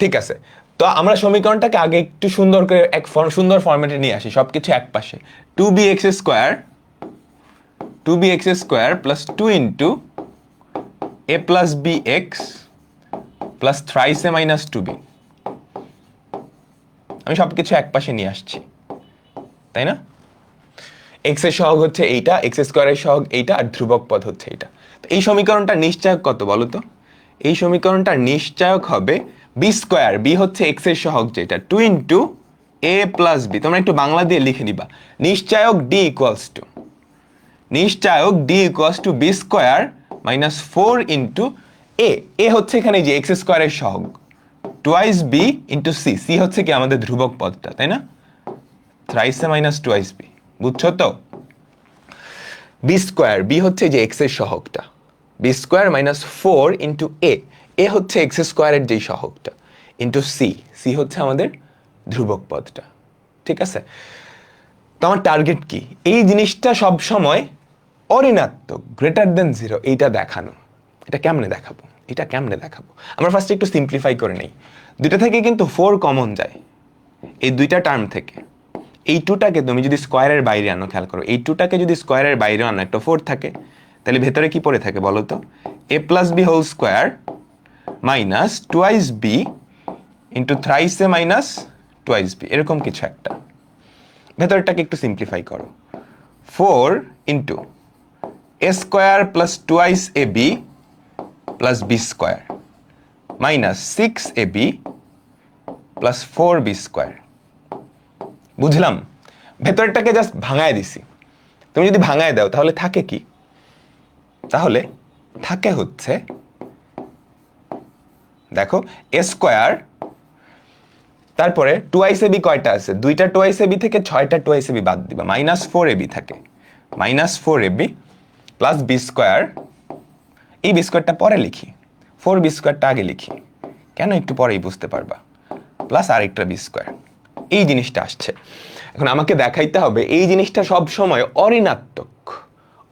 ঠিক আছে, তো আমরা সমীকরণটাকে আগে একটু সুন্দর করে সুন্দর ফরম্যাটে নিয়ে আসি, সবকিছু এক পাশে। 2bx square plus 2 into a plus bx plus thrice a minus 2b, আমি সবকিছু এক পাশে নিয়ে আসছি, তাই না? এক্স এর সহগ হচ্ছে এইটা, এক্স স্কোয়ারের সহগ এইটা, আর ধ্রুবক পদ হচ্ছে এইটা। তো এই সমীকরণটার নিশ্চায়ক কত বলো তো? এই সমীকরণটার নিশ্চায়ক হবে বি স্কোয়ার, বি হচ্ছে এক্স এর সহগ যেটা, 2 ইন্টু এ প্লাস বি। তোমরা একটু বাংলা দিয়ে লিখে নিবা, নিশ্চায়ক D equals to B square minus 4 into A হচ্ছে এখানে যে এক্স স্কোয়ারের সহগ, টুয়াইস বি ইন্টু সি হচ্ছে কি আমাদের ধ্রুবক পদটা, তাই না? Thrice A minus twice B, বুঝছো তো? বি স্কোয়ার, বি হচ্ছে যে এক্স এর সহগটা, B square minus 4 into A হচ্ছে এক্স স্কোয়ারের যেই সহগটা, ইন্টু সি হচ্ছে আমাদের ধ্রুবক পদটা। ঠিক আছে? তো আমার টার্গেট কি? এই জিনিসটা সব সময় অঋণাত্মক, গ্রেটার দেন 0, এইটা দেখানো। এটা কেমনে দেখাবো? আমরা ফার্স্টে একটু সিম্পলিফাই করে নেই। দুইটা থেকে কিন্তু 4 কমন যায়, এই দুইটা টার্ম থেকে। এই 2টাকে তুমি যদি স্কোয়ারের বাইরে আনো, খেয়াল করো, এই 2টাকে যদি স্কোয়ারের বাইরে আনো, একটা 4 থাকে, তাহলে ভেতরে কি পড়ে থাকে বলো তো? a plus B whole square minus twice B into thrice A minus twice B, এরকম কিছু একটা। ভেতরটাকে একটু সিম্পলিফাই করো। 4 into A square plus twice A B plus B square minus 6ab plus 4b square. বুঝলাম? ভেতরটাকে জাস্ট ভাঙায় দিছি। তুমি যদি ভাঙায় দাও তাহলে থাকে কি? তাহলে থাকে হচ্ছে, দেখো এ স্কোয়ার, তারপরে টুয়াইস এবি কয়টা আছে? দুইটা টুয়াইস এবি থেকে 6টা টুয়াইস এবি বাদ দিবা, মাইনাস 4ab থাকে, minus 4ab plus B square. এই বি স্কোয়ারটা পরে লিখি, 4b স্কোয়ারটা আগে লিখি, কেন একটু পরেই বুঝতে পারবা। প্লাস আরেকটা বি স্কোয়ার, এই জিনিসটা আসছে। এখন আমাকে দেখাইতে হবে এই জিনিসটা সব সময় অঋণাত্মক।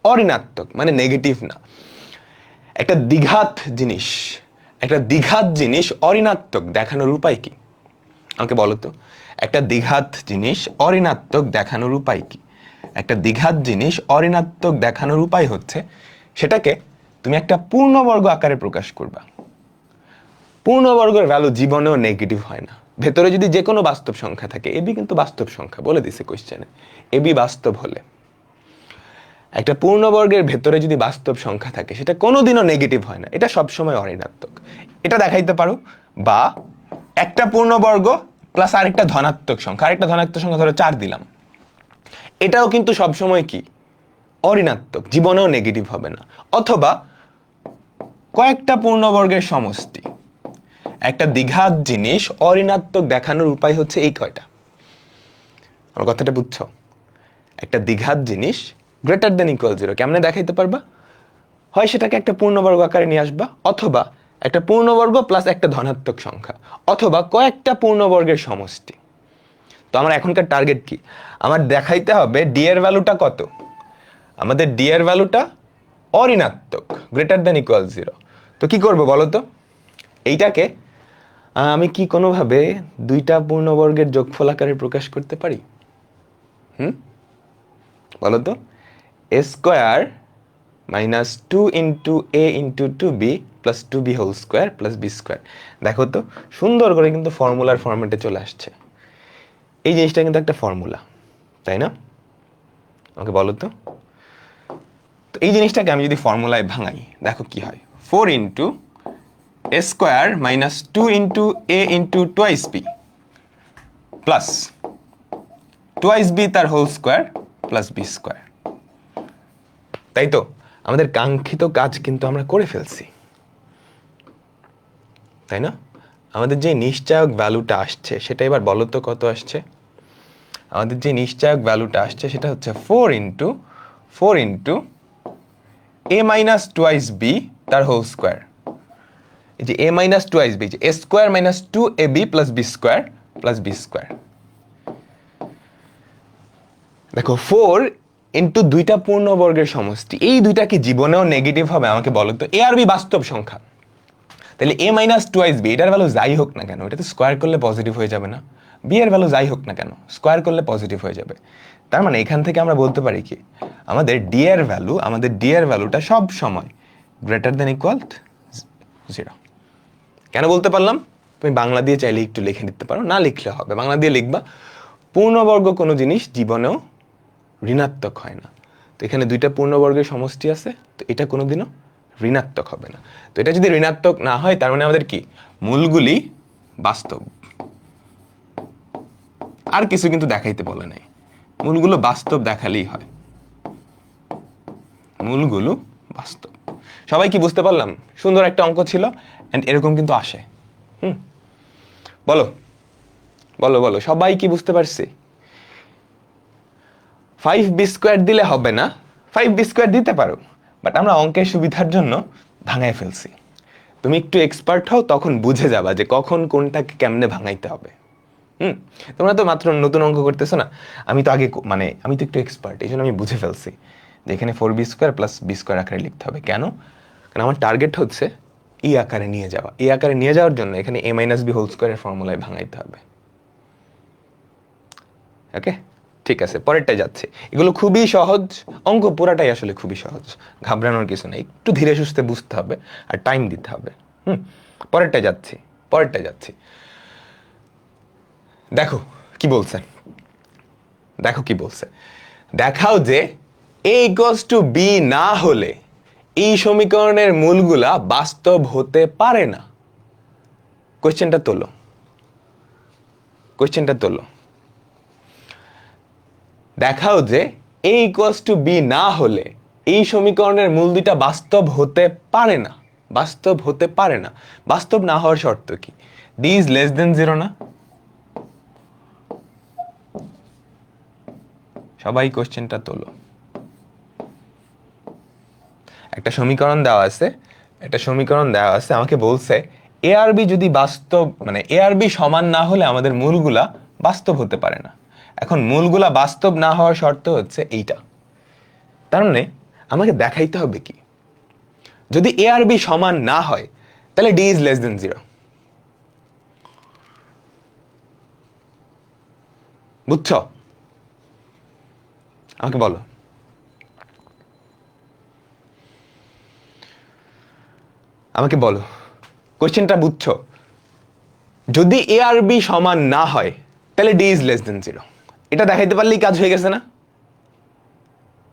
অঋণাত্মক মানে নেগেটিভ না। একটা দ্বিঘাত জিনিস, একটা দ্বিঘাত জিনিস অঋণাত্মক দেখানোর উপায় কি? আমাকে বলো তো, একটা দ্বিঘাত জিনিস অঋণাত্মক দেখানোর উপায় কি? একটা দ্বিঘাত জিনিস অঋণাত্মক দেখানোর উপায় হচ্ছে সেটাকে তুমি একটা পূর্ণবর্গ আকারে প্রকাশ করবা। পূর্ণবর্গের ভ্যালু জীবনেও নেগেটিভ হয় না। ভেতরে যদি যে কোনো বাস্তব সংখ্যা থাকে, এবি কিন্তু বাস্তব সংখ্যা বলে দিছে কোশ্চেনে, এবি বাস্তব হলে একটা পূর্ণবর্গের ভেতরে যদি বাস্তব সংখ্যা থাকে সেটা কোনোদিনও নেগেটিভ হয় না, এটা সবসময় অঋণাত্মক। এটা দেখাইতে পারো। বা একটা পূর্ণবর্গ প্লাস আরেকটা ধনাত্মক সংখ্যা, আরেকটা ধনাত্মক সংখ্যা ধরো 4 দিলাম, এটাও কিন্তু সবসময় কি? অঋণাত্মক, জীবনেও নেগেটিভ হবে না। অথবা কয়েকটা পূর্ণবর্গের সমষ্টি। একটা দ্বিঘাত জিনিস অঋণাত্মক দেখানোর উপায় হচ্ছে এই কয়টা। আমার কথাটা বুঝছো? একটা দ্বিঘাত জিনিস গ্রেটার দেন ইকুয়াল 0 কেমনে দেখাইতে পারবা? হয় সেটাকে একটা পূর্ণবর্গ আকারে নিয়ে আসবা, অথবা একটা পূর্ণবর্গ প্লাস একটা ধনাত্মক সংখ্যা, অথবা কয়েকটা পূর্ণবর্গের সমষ্টি। তো আমার এখনকার টার্গেট কি? আমার দেখাইতে হবে ডি এর ভ্যালুটা কত। আমাদের ডি এর ভ্যালুটা অঋণাত্মক, গ্রেটার দেন ইকুয়াল 0। তো কি করবো বলো তো? এইটাকে আমি কি কোনোভাবে দুইটা পূর্ণবর্গের যোগফল আকারে প্রকাশ করতে পারি? বলো তো? A square minus 2 into A into 2b plus 2b whole square plus B square. দেখো তো সুন্দর করে কিন্তু ফর্মুলার ফরম্যাটে চলে আসছে। এই জিনিসটা কিন্তু একটা ফর্মুলা, তাই না? আমাকে বলো তো, এই জিনিসটাকে আমি যদি ফর্মুলায় ভাঙাই, দেখো কি হয়। 4 into A square minus 2 into A into twice B plus twice B তার whole square plus B square. তাই তো আমাদের কাঙ্ক্ষিত কাজ কিন্তু আমরা করে ফেলছি, তাই না? আমাদের যে নিশ্চয়ক ভ্যালুটা আসছে সেটা এবার বলো তো কত আসছে? আমাদের যে নিশ্চয়ক ভ্যালুটা আসছে সেটা হচ্ছে 4 into A minus twice B তার হোল স্কোয়ার। এই যে A minus twice B, A square minus 2ab plus B square plus B square. দেখো 4 ইন্টু দুইটা পূর্ণবর্গের সমষ্টি, এই দুইটা কি জীবনেও নেগেটিভ হবে? আমাকে বলো তো। এ আর বি বাস্তব সংখ্যা, তাহলে এ মাইনাস টুয়াইস বি এটার ভ্যালু যাই হোক না কেন, এটা তো স্কোয়ার করলে পজিটিভ হয়ে যাবে না? বি এর ভ্যালু যাই হোক না কেন, স্কোয়ার করলে পজিটিভ হয়ে যাবে। তার মানে এখান থেকে আমরা বলতে পারি কি, আমাদের ডি এর ভ্যালু, আমাদের ডি এর ভ্যালুটা সব সময় গ্রেটার দেন ইকুয়াল 0। কেন বলতে পারলাম? তুমি বাংলা দিয়ে চাইলে একটু লিখে নিতে পারো, না লিখলে হবে, বাংলা দিয়ে লিখবা। পূর্ণবর্গ কোনো জিনিস জীবনেও ঋণাত্মক হয় না। তো এখানে দুইটা পূর্ণবর্গের সমষ্টি আছে, তো এটা কোনোদিনও ঋণাত্মক হবে না। তো এটা যদি ঋণাত্মক না হয় তার মানে আমাদের কি, মূলগুলি বাস্তব। আর কিছু কিন্তু দেখাইতে বলে নাই, মূলগুলো বাস্তব দেখালেই হয়, মূলগুলো বাস্তব। সবাই কি বুঝতে পারলাম? সুন্দর একটা অঙ্ক ছিল, এন্ড এরকম কিন্তু আসে। বলো বলো বলো, সবাই কি বুঝতে পারছি? 5b স্কোয়ার দিলে হবে না, 5b স্কোয়ার দিতে পারো, বাট আমরা অঙ্কের সুবিধার জন্য ভাঙায় ফেলছি। তুমি একটু এক্সপার্ট হও, তখন বুঝে যাবা যে কখন কোনটাকে কেমনে ভাঙাইতে হবে। তোমরা তো মাত্র নতুন অঙ্ক করতেছো না, আমি তো আগে আমি তো একটু এক্সপার্ট, এই জন্য আমি বুঝে ফেলছি যে এখানে 4b square plus B square আকারে লিখতে হবে। কেন? কারণ আমার টার্গেট হচ্ছে এই আকারে নিয়ে যাওয়া। এই আকারে নিয়ে যাওয়ার জন্য এখানে a মাইনাস বি হোল স্কোয়ারের ফর্মুলায় ভাঙাইতে হবে। ওকে, ঠিক আছে, পরেরটাই যাচ্ছে। এগুলো খুবই সহজ অঙ্ক, পুরাটাই আসলে খুবই সহজ, ঘাবড়ানোর কিছু নেই। একটু ধীরে সুস্থে বুঝতে হবে আর টাইম দিতে হবে। পরেরটা যাচ্ছি। দেখো কি বলছে, দেখাও যে a ইকুয়ালস টু b না হলে এই সমীকরণের মূলগুলা বাস্তব হতে পারে না। কোশ্চেনটা তোলো। দেখাও যে a ইকুয়ালস টু b না হলে এই সমীকরণের মূল দুইটা বাস্তব হতে পারে না। বাস্তব না হওয়ার শর্ত কি? d ইজ লেস দেন 0 না? সবাই কোশ্চেনটা তোলো। একটা সমীকরণ দেওয়া আছে, আমাকে বলছে a আর b যদি বাস্তব, মানে a আর b সমান না হলে আমাদের মূলগুলা বাস্তব হতে পারে না। এখন মূলগুলা বাস্তব না হওয়ার শর্ত হচ্ছে এইটা। তার মানে আমাকে দেখাইতে হবে কি, যদি a আর b সমান না হয় তাহলে d ইজ লেস দেন 0। বুঝছো? আমাকে বলো। কোশ্চেনটা বুঝছো? যদি a আর b সমান না হয় তাহলে d ইজ লেস দেন 0। এটা দেখাইতে পারলেই কাজ হয়ে গেছে না?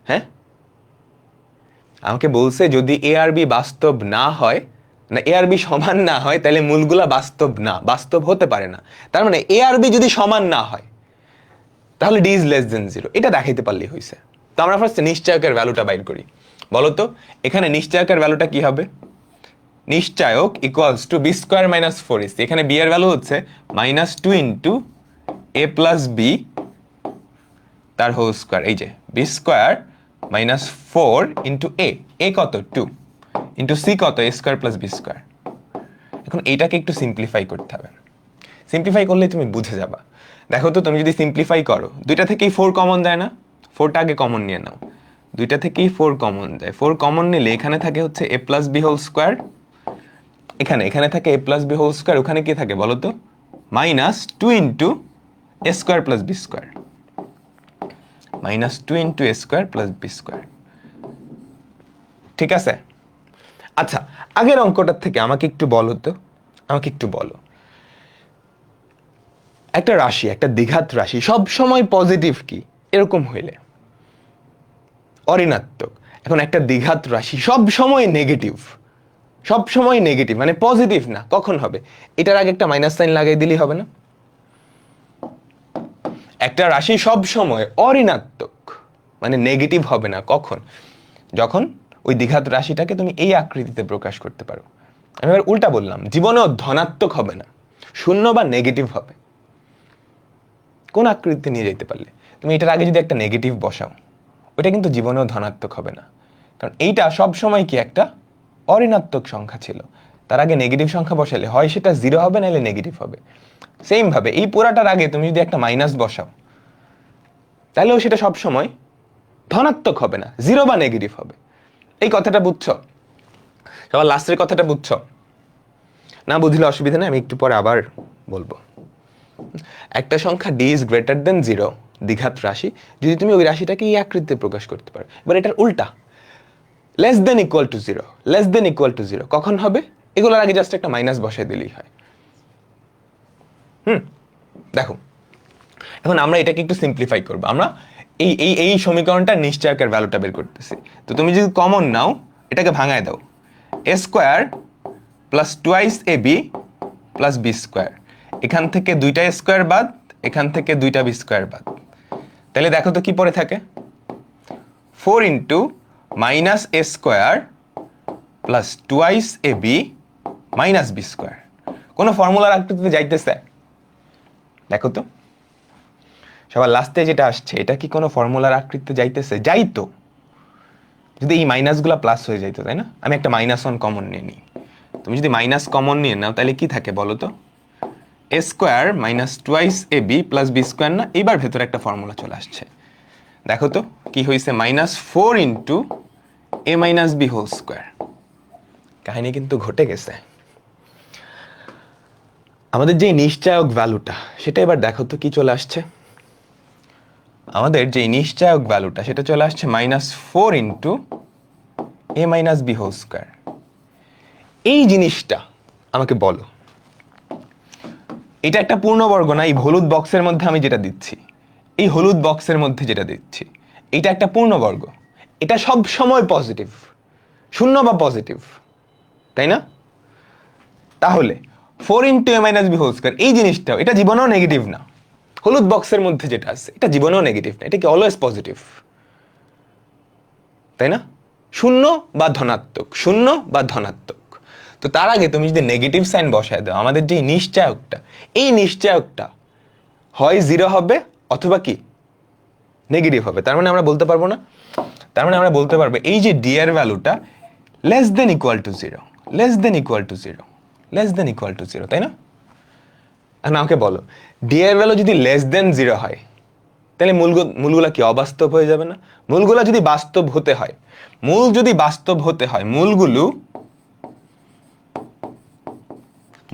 হ্যাঁ, আমাকে বলছে যদি a আর b বাস্তব না হয়, না a আর b সমান না হয়, তাহলে মূলগুলা বাস্তব হতে পারে না। তার মানে a আর b যদি সমান না হয় তাহলে d ইজ লেস দেন 0। এটা দেখাইতে পারলেই হয়েছে। তো আমরা ফার্স্ট নিশ্চয়কের ভ্যালুটা বাইর করি। বলো তো এখানে নিশ্চয়কের ভ্যালুটা কি হবে? নিশ্চয়ক equals to B square minus 4ac। এখানে b এর ভ্যালু হচ্ছে -2 ইন্টু a প্লাস b তার হোল স্কোয়ার। এই যে বি স্কোয়ার -4 ইন্টু a কত 2 ইন্টু c কত a square plus B square. এখন এইটাকে একটু সিম্পলিফাই করতে হবে। সিম্পলিফাই করলে তুমি বুঝে যাবা। দেখো তো, তুমি যদি সিম্পলিফাই করো, দুইটা থেকেই 4 কমন যায় না? 4টা আগে কমন নিয়ে নাও। দুইটা থেকেই 4 কমন যায়। 4 কমন নিলে এখানে থাকে হচ্ছে a plus B whole square, এখানে থাকে a plus B whole square, ওখানে কি থাকে বলো তো? -2 into a square plus B square, -2 into a square plus B square. ঠিক আছে? আচ্ছা, আগের অঙ্কটার থেকে আমাকে একটু বলো, একটা রাশি, একটা দ্বিঘাত রাশি সব সময় পজিটিভ কি এরকম হইলে অঋণাত্মক। এখন একটা দ্বিঘাত রাশি সব সময় নেগেটিভ, মানে পজিটিভ না, কখন হবে? এটার আগে একটা মাইনাস সাইন লাগাই দিলেই হবে না? একটা রাশি সব সময় অঋণাত্মক মানে নেগেটিভ হবে না, কখন? যখন ওই দ্বিঘাত রাশিটাকে তুমি এই আকৃতিতে প্রকাশ করতে পারো। আমি এবার উল্টা বললাম, জীবনেও ধনাত্মক হবে না, শূন্য বা নেগেটিভ হবে। কোন আকৃতিতে নিয়ে যেতে পারলে তুমি এটার আগে যদি একটা নেগেটিভ বসাও, ওটা কিন্তু জীবনেও ধনাত্মক হবে না, কারণ এইটা সব সময় কি একটা অঋণাত্মক সংখ্যা ছিল। তার আগে নেগেটিভ সংখ্যা বসালে হয় সেটা 0 হবে, নাহলে নেগেটিভ হবে। সেম ভাবে এই পুরাটার আগে তুমি যদি একটা মাইনাস বসাও, তাহলেও সেটা সব সময় ধনাত্মক হবে না, 0 বা নেগেটিভ হবে। এই কথাটা বুঝছো? সবার লাস্টের কথাটা বুঝছো? না বুঝলে অসুবিধা নেই, আমি একটু পরে আবার বলবো। একটা সংখ্যা d ইজ গ্রেটার দেন 0, দ্বিঘাত রাশি, যদি তুমি ওই রাশিটাকে এই আকৃতিতে প্রকাশ করতে পারো। এবার এটার উল্টা, লেস দেন ইকুয়াল টু 0, কখন হবে? এগুলোর আগে জাস্ট একটা মাইনাস বসাই দিলেই হয়। দেখো, এখন আমরা এটাকে একটু সিম্পলিফাই করবো। আমরা এই সমীকরণটা নিশ্চয়কের ভ্যালুটা বের করতেছি। তো তুমি যদি কমন নাও, এটাকে ভাঙায় দাও, a square plus twice A B plus B square. এখান থেকে দুইটা স্কোয়ার বাদ, এখান থেকে দুইটা বি স্কোয়ার বাদ, তাহলে দেখো তো কি পড়ে থাকে? 4 into minus A square plus twice A B minus B square. কোনো ফর্মুলার আকৃতিতে যাইতেছে? দেখো তো, সবার লাস্টে যেটা আসছে, এটা কি কোনো ফর্মুলার আকৃতিতে যাইতেছে? যাইতো যদি এই মাইনাসগুলো প্লাস হয়ে যাইতো, তাই না? আমি একটা -1 কমন নিয়ে নিই। তুমি যদি মাইনাস কমন নিয়ে নাও, তাহলে কি থাকে বলো তো? A square minus twice A B plus B square না? এইবার ভেতরে একটা ফর্মুলা চলে আসছে। দেখো তো কি হয়েছে? -4 into A minus B whole square. কাহিনী কিন্তু ঘটে গেছে। আমাদের যে নিশ্চয়ক ভ্যালুটা, সেটা এবার দেখো তো কি চলে আসছে। আমাদের যে নিশ্চয়ক ভ্যালুটা, সেটা চলে আসছে -4 into A minus B whole square. এই জিনিসটা আমাকে বলো, এটা একটা পূর্ণবর্গ না? এই হলুদ বক্সের মধ্যে আমি যেটা দিচ্ছি, এই হলুদ বক্সের মধ্যে যেটা দিচ্ছি, এটা একটা পূর্ণবর্গ। এটা সব সময় পজিটিভ, শূন্য বা পজিটিভ, তাই না? তাহলে 4 × a - b² এই জিনিসটাও, এটা জীবনেও নেগেটিভ না। হলুদ বক্সের মধ্যে যেটা আছে এটা জীবনেও নেগেটিভ না, এটা কি অলওয়েজ পজিটিভ, তাই না? শূন্য বা ধনাত্মক, শূন্য বা ধনাত্মক। তো তার আগে তুমি যদি নেগেটিভ সাইন বসায় দাও, আমাদের যে নিশ্চয়কটা, এই নিশ্চয়কটা হয় 0 হবে অথবা কি নেগেটিভ হবে। তার মানে আমরা বলতে পারবো না, তার মানে আমরা বলতে পারবো এই যে ডি এর ভ্যালুটা less than equal to 0, less than equal to 0, less than equal to 0, তাই না? এখন আমাকে বলো, ডি এর ভ্যালু যদি লেস দেন 0 হয়, তাহলে মূলগুলা কি অবাস্তব হয়ে যাবে না? মূলগুলা যদি বাস্তব হতে হয়, মূল যদি বাস্তব হতে হয়,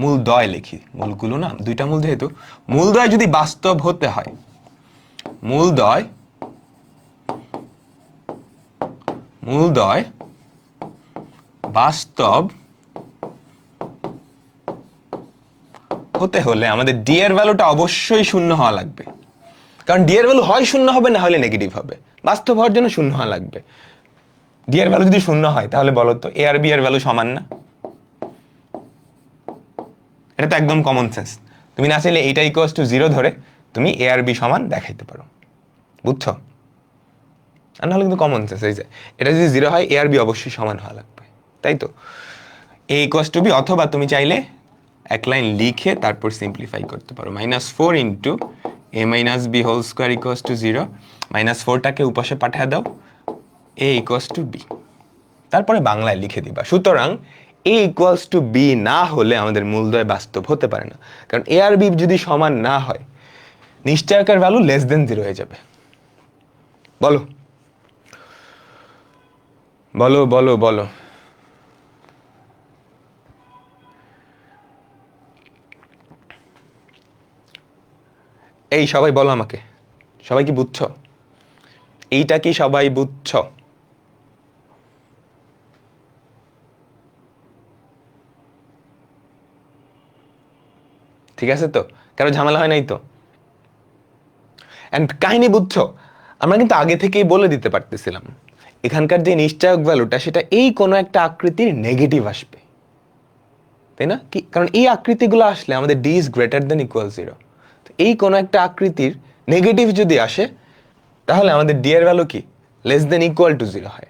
মূলদ্বয় লিখি, মূলগুলো না, দুইটা মূল যেহেতু, মূলদ্বয় যদি বাস্তব হতে হয়, মূলদ্বয় বাস্তব হতে হলে আমাদের ডি এর ভ্যালুটা অবশ্যই শূন্য হওয়া লাগবে। কারণ ডি এর ভ্যালু হয় শূন্য হবে, না হলে নেগেটিভ হবে। বাস্তব হওয়ার জন্য শূন্য হওয়া লাগবে। ডি এর ভ্যালু যদি শূন্য হয়, তাহলে বলো তো এ আর বি এর ভ্যালু সমান না? এটা তো একদম কমন সেন্স। তুমি না চাইলে এইটা ইকুয়ালস টু 0 ধরে তুমি এ আর বি সমান দেখাইতে পারো, বুঝছো? আর নাহলে কিন্তু কমন সেন্স, এই যে এটা যদি 0 হয়, এ আর বি অবশ্যই সমান হওয়া লাগবে, তাই তো? এ ইকুয়ালস টু বি, অথবা তুমি চাইলে এক লাইন লিখে তারপর সিম্পলিফাই করতে পারো। -4 × a - b² ইকুয়ালস টু 0, -4টাকে উপাশে পাঠিয়ে দাও, a ইকুয়ালস টু b, তারপরে বাংলায় লিখে দিবা। সুতরাং a ইকুয়ালস টু b না হলে আমাদের মূলদ্বয় বাস্তব হতে পারে না। কারণ a আর b যদি সমান না হয়, নিশ্চয়কের ভ্যালু লেস দেন 0 হয়ে যাবে। বলো বলো বলো বলো। এই সবাই বলো আমাকে, সবাই কি বুঝছো? এইটা কি সবাই বুঝছো? ঠিক আছে তো? কারো ঝামেলা হয় নাই তো? এন্ড কাহিনী বুঝছো? আমরা কিন্তু আগে থেকেই বলে দিতে পারতেছিলাম, এখানকার যে নিশ্চয়ক ভ্যালুটা, সেটা এই কোনো একটা আকৃতির নেগেটিভ আসবে, তাই না? কি কারণ এই আকৃতিগুলো আসলে আমাদের D is greater than equal 0। এই কোনো একটা আকৃতির নেগেটিভ যদি আসে, তাহলে আমাদের ডি এর ভ্যালু কি লেস দেন ইকুয়াল টু 0 হয়,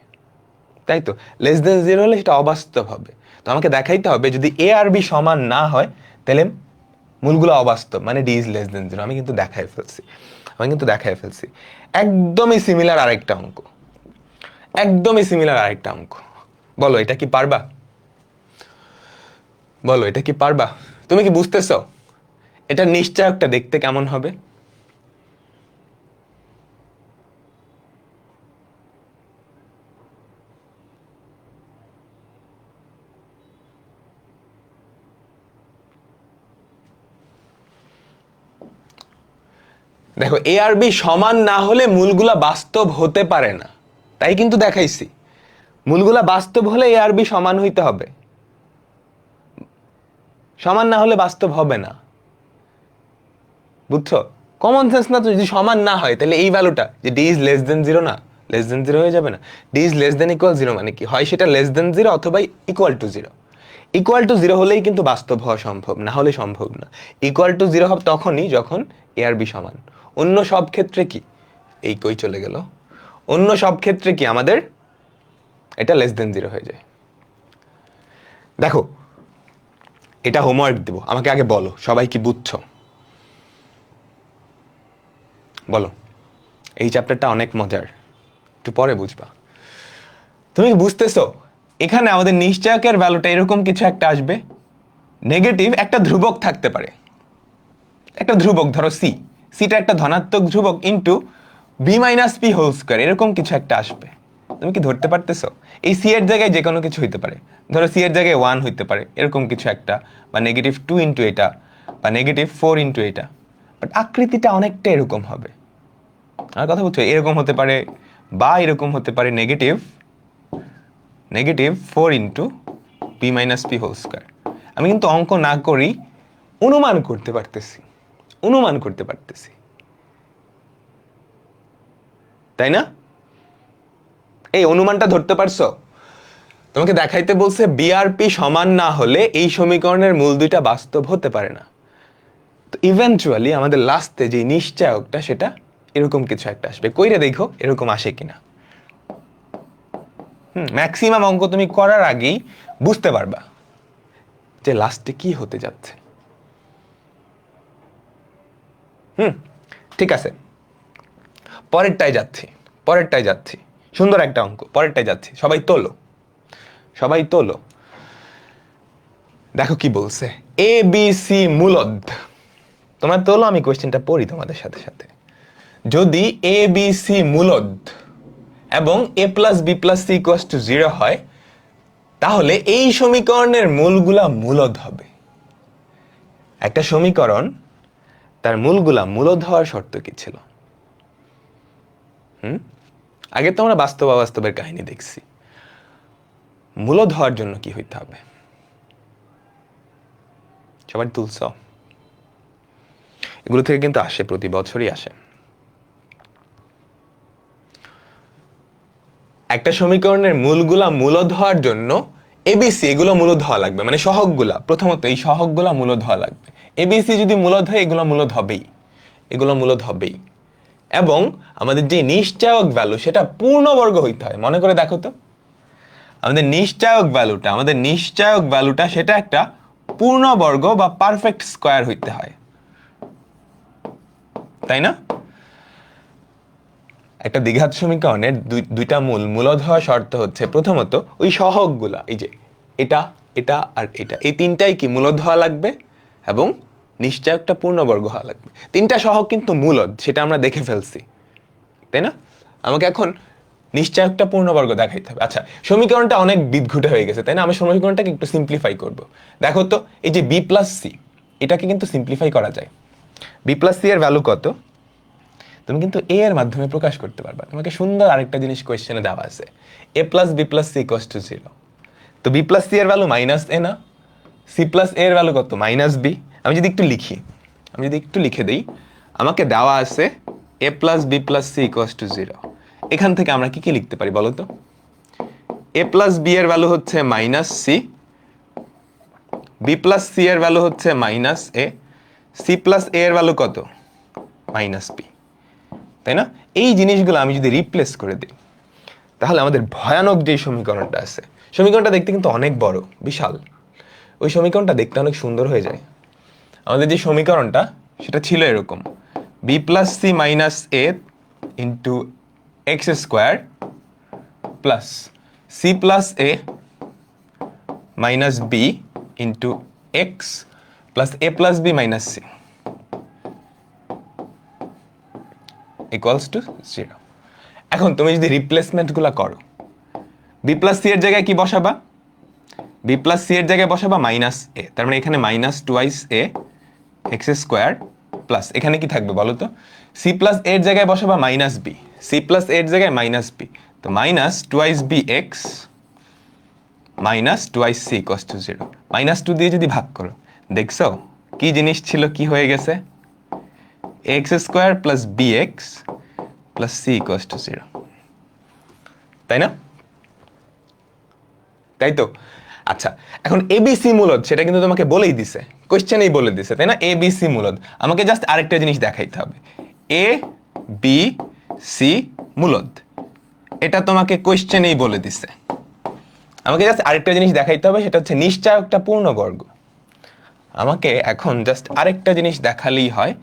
তাই তো? লেস দেন 0 হলে সেটা অবাস্তব হবে। তো আমাকে দেখাইতে হবে যদি এ আর বি সমান না হয়, তাহলে মূলগুলো অবাস্তব, মানে ডি ইজ লেস দেন 0। আমি কিন্তু দেখাই ফেলছি। একদমই সিমিলার আরেকটা অঙ্ক, একদমই সিমিলার আরেকটা অঙ্ক। বলো এটা কি পারবা? বলো এটা কি পারবা? তুমি কি বুঝতেছো এটা নিশ্চয়কটা দেখতে কেমন হবে? দেখো, এ আর বি সমান না হলে মূলগুলা বাস্তব হতে পারে না, তাই কিন্তু দেখাইছি। মূলগুলা বাস্তব হলে এ আর বি সমান হইতে হবে, সমান না হলে বাস্তব হবে না, বুঝছো? কমন সেন্স না? তো যদি সমান না হয়, তাহলে এই ভ্যালুটা যে ডি ইজ লেস দেন 0 না, লেস দেন 0 হয়ে যাবে না? D is less than equal 0 মানে কি হয়, সেটা লেস দেন 0 অথবা ইকুয়াল টু 0। ইকুয়াল টু 0 হলেই কিন্তু বাস্তব হওয়া সম্ভব, না হলে সম্ভব না। ইকুয়াল টু 0 হবে তখনই যখন এ আর বি সমান। অন্য সব ক্ষেত্রে কি, এই কই চলে গেল, অন্য সব ক্ষেত্রে কি আমাদের এটা লেস দেন 0 হয়ে যায়। দেখো, এটা হোমওয়ার্ক দেবো, আমাকে আগে বলো সবাই কি বুঝছো? বলো, এই চ্যাপ্টারটা অনেক মজার, একটু পরে বুঝবা। তুমি কি বুঝতেছো? এখানে আমাদের নিশ্চয়কের ভ্যালুটা এরকম কিছু একটা আসবে, নেগেটিভ একটা ধ্রুবক থাকতে পারে, একটা ধ্রুবক, ধরো সি, সিটা একটা ধনাত্মক ধ্রুবক ইন্টু b - p² এরকম কিছু একটা আসবে। তুমি কি ধরতে পারতেছো? এই সি এর জায়গায় যে কোনো কিছু হইতে পারে, ধরো সি এর জায়গায় 1 হইতে পারে, এরকম কিছু একটা, বা -2 ইন্টু এটা, বা -4 ইন্টু এটা। বাট আকৃতিটা অনেকটা এরকম হবে। আমার কথা বুঝছো? এরকম হতে পারে, বা এরকম হতে পারে, -4 ইন্টু b - p² আমি কিন্তু অঙ্ক না করি অনুমান করতে পারতেছি, তাই না? এই অনুমানটা ধরতে পারছো? তোমাকে দেখাইতে বলছে বিআরপি সমান না হলে এই সমীকরণের মূল দুইটা বাস্তব হতে পারে না। তো ইভেন্চুয়ালি আমাদের লাস্টে যে নিশ্চয়কটা সেটা এরকম কিছু একটা আসবে। কইরে দেখো এরকম আসে কিনা। ম্যাক্সিমাম অঙ্ক তুমি করার আগেই বুঝতে পারবা যে লাস্টে কি হতে যাচ্ছে। ঠিক আছে, পরেরটায় যাচ্ছি। সুন্দর একটা অঙ্ক, পরেরটায় যাচ্ছি। সবাই তোলো। দেখো কি বলছে, এ বি সি মূলদ। তোমরা তোলো, আমি কোয়েশ্চেনটা পড়ি তোমাদের সাথে সাথে। যদি এ বি সি মূলদ এবং A plus B plus C equals to 0 হয়, তাহলে এই সমীকরণের মূলগুলা মূলদ হবে। একটা সমীকরণ তার মূলগুলা মূলদ হওয়ার শর্ত কি ছিল? আগে তো আমরা বাস্তব অবাস্তবের কাহিনী দেখছি। মূলদ হওয়ার জন্য কি হইতে হবে? সবাই তুলছ? এগুলো থেকে কিন্তু আসে, প্রতি বছরই আসে। একটা সমীকরণের মূলগুলা মূলদ হওয়ার জন্য এবিসি এগুলো মূলদ হওয়া লাগবে, মানে সহগগুলা। প্রথমত এই সহগগুলা মূলদ হওয়া লাগবে। এবিসি যদি মূলদ হয় এগুলো মূলদ হবেই। এবং আমাদের যে নিশ্চয়ক ভ্যালু সেটা পূর্ণবর্গ হইতে হয়। মনে করে দেখো তো, আমাদের নিশ্চয়ক ভ্যালুটা সেটা একটা পূর্ণবর্গ বা পারফেক্ট স্কয়ার হইতে হয়, তাই না? একটা দ্বিঘাত সমীকরণের দুইটা মূলদ হওয়া শর্ত হচ্ছে প্রথমত ওই সহগগুলা, এই যে এটা আর এটা, এই তিনটাই কি মূলদ হওয়া লাগবে এবং নিশ্চয়কটা পূর্ণবর্গ হওয়া লাগবে। তিনটা সহগ কিন্তু মূলদ, সেটা আমরা দেখে ফেলছি, তাই না? আমাকে এখন নিশ্চয়কটা পূর্ণবর্গ দেখাইতে হবে। আচ্ছা, সমীকরণটা অনেক বিদঘুটে হয়ে গেছে, তাই না? আমি সমীকরণটাকে একটু সিম্পলিফাই করব। দেখো তো, এই যে বি প্লাস সি, এটাকে কিন্তু সিম্পলিফাই করা যায়। বি প্লাস সি এর ভ্যালু কত? তুমি কিন্তু এ এর মাধ্যমে প্রকাশ করতে পারবা। তোমাকে সুন্দর আরেকটা জিনিস কোয়েশ্চেনে দেওয়া আছে, A plus B plus C equals to 0। তো বি প্লাস সি এর ভ্যালু মাইনাস এ না? সি প্লাস এ এর ভ্যালু কত? Minus B. আমি যদি একটু লিখে দিই, আমাকে দেওয়া আছে A plus B plus C equals to 0। এখান থেকে আমরা কি লিখতে পারি বলো তো? এ প্লাস বি এর ভ্যালু হচ্ছে minus C, B plus C এর ভ্যালু হচ্ছে minus A, C plus A এর ভ্যালু কত? মাইনাস বি, তাই না? এই জিনিসগুলো আমি যদি রিপ্লেস করে দিই, তাহলে আমাদের ভয়ানক যে সমীকরণটা আছে, সমীকরণটা দেখতে কিন্তু অনেক বড়, বিশাল। ওই সমীকরণটা দেখতে অনেক সুন্দর হয়ে যায়। আমাদের যে সমীকরণটা সেটা ছিল এরকম, B plus C minus A into X square plus C plus A minus B into X plus A plus B minus C equals to 0। এখন তুমি যদি রিপ্লেসমেন্টগুলো করো, বি প্লাস সি এর জায়গায় কি বসাবা? বি প্লাস সি এর জায়গায় বসাবা মাইনাস এ, তার মানে এখানে minus twice A X square plus এখানে কি থাকবে বলো তো? সি প্লাস এর জায়গায় বসাবা মাইনাস বি, সি প্লাস এর জায়গায় মাইনাস বি, তো minus twice B X minus twice C equals to 0। Minus 2 দিয়ে যদি ভাগ করো, দেখছো কি জিনিস ছিল, কি হয়ে গেছে? X square plus B X plus C equals to 0, তাই না? তাই তো? আচ্ছা, এখন এবিসি মূলদ সেটা কিন্তু তোমাকে বলেই দিছে, কোশ্চেনেই বলে দিছে, তাই না? এবিসি মূলদ। আমাকে জাস্ট আরেকটা জিনিস দেখাইতে হবে, এ বি সি মূলদ, এটা তোমাকে কোশ্চেনেই বলে দিছে। আমাকে জাস্ট আরেকটা জিনিস দেখাইতে হবে, সেটা হচ্ছে নিশ্চয়কটা পূর্ণবর্গ। আমাকে এখন জাস্ট আরেকটা জিনিস দেখালেই হয়।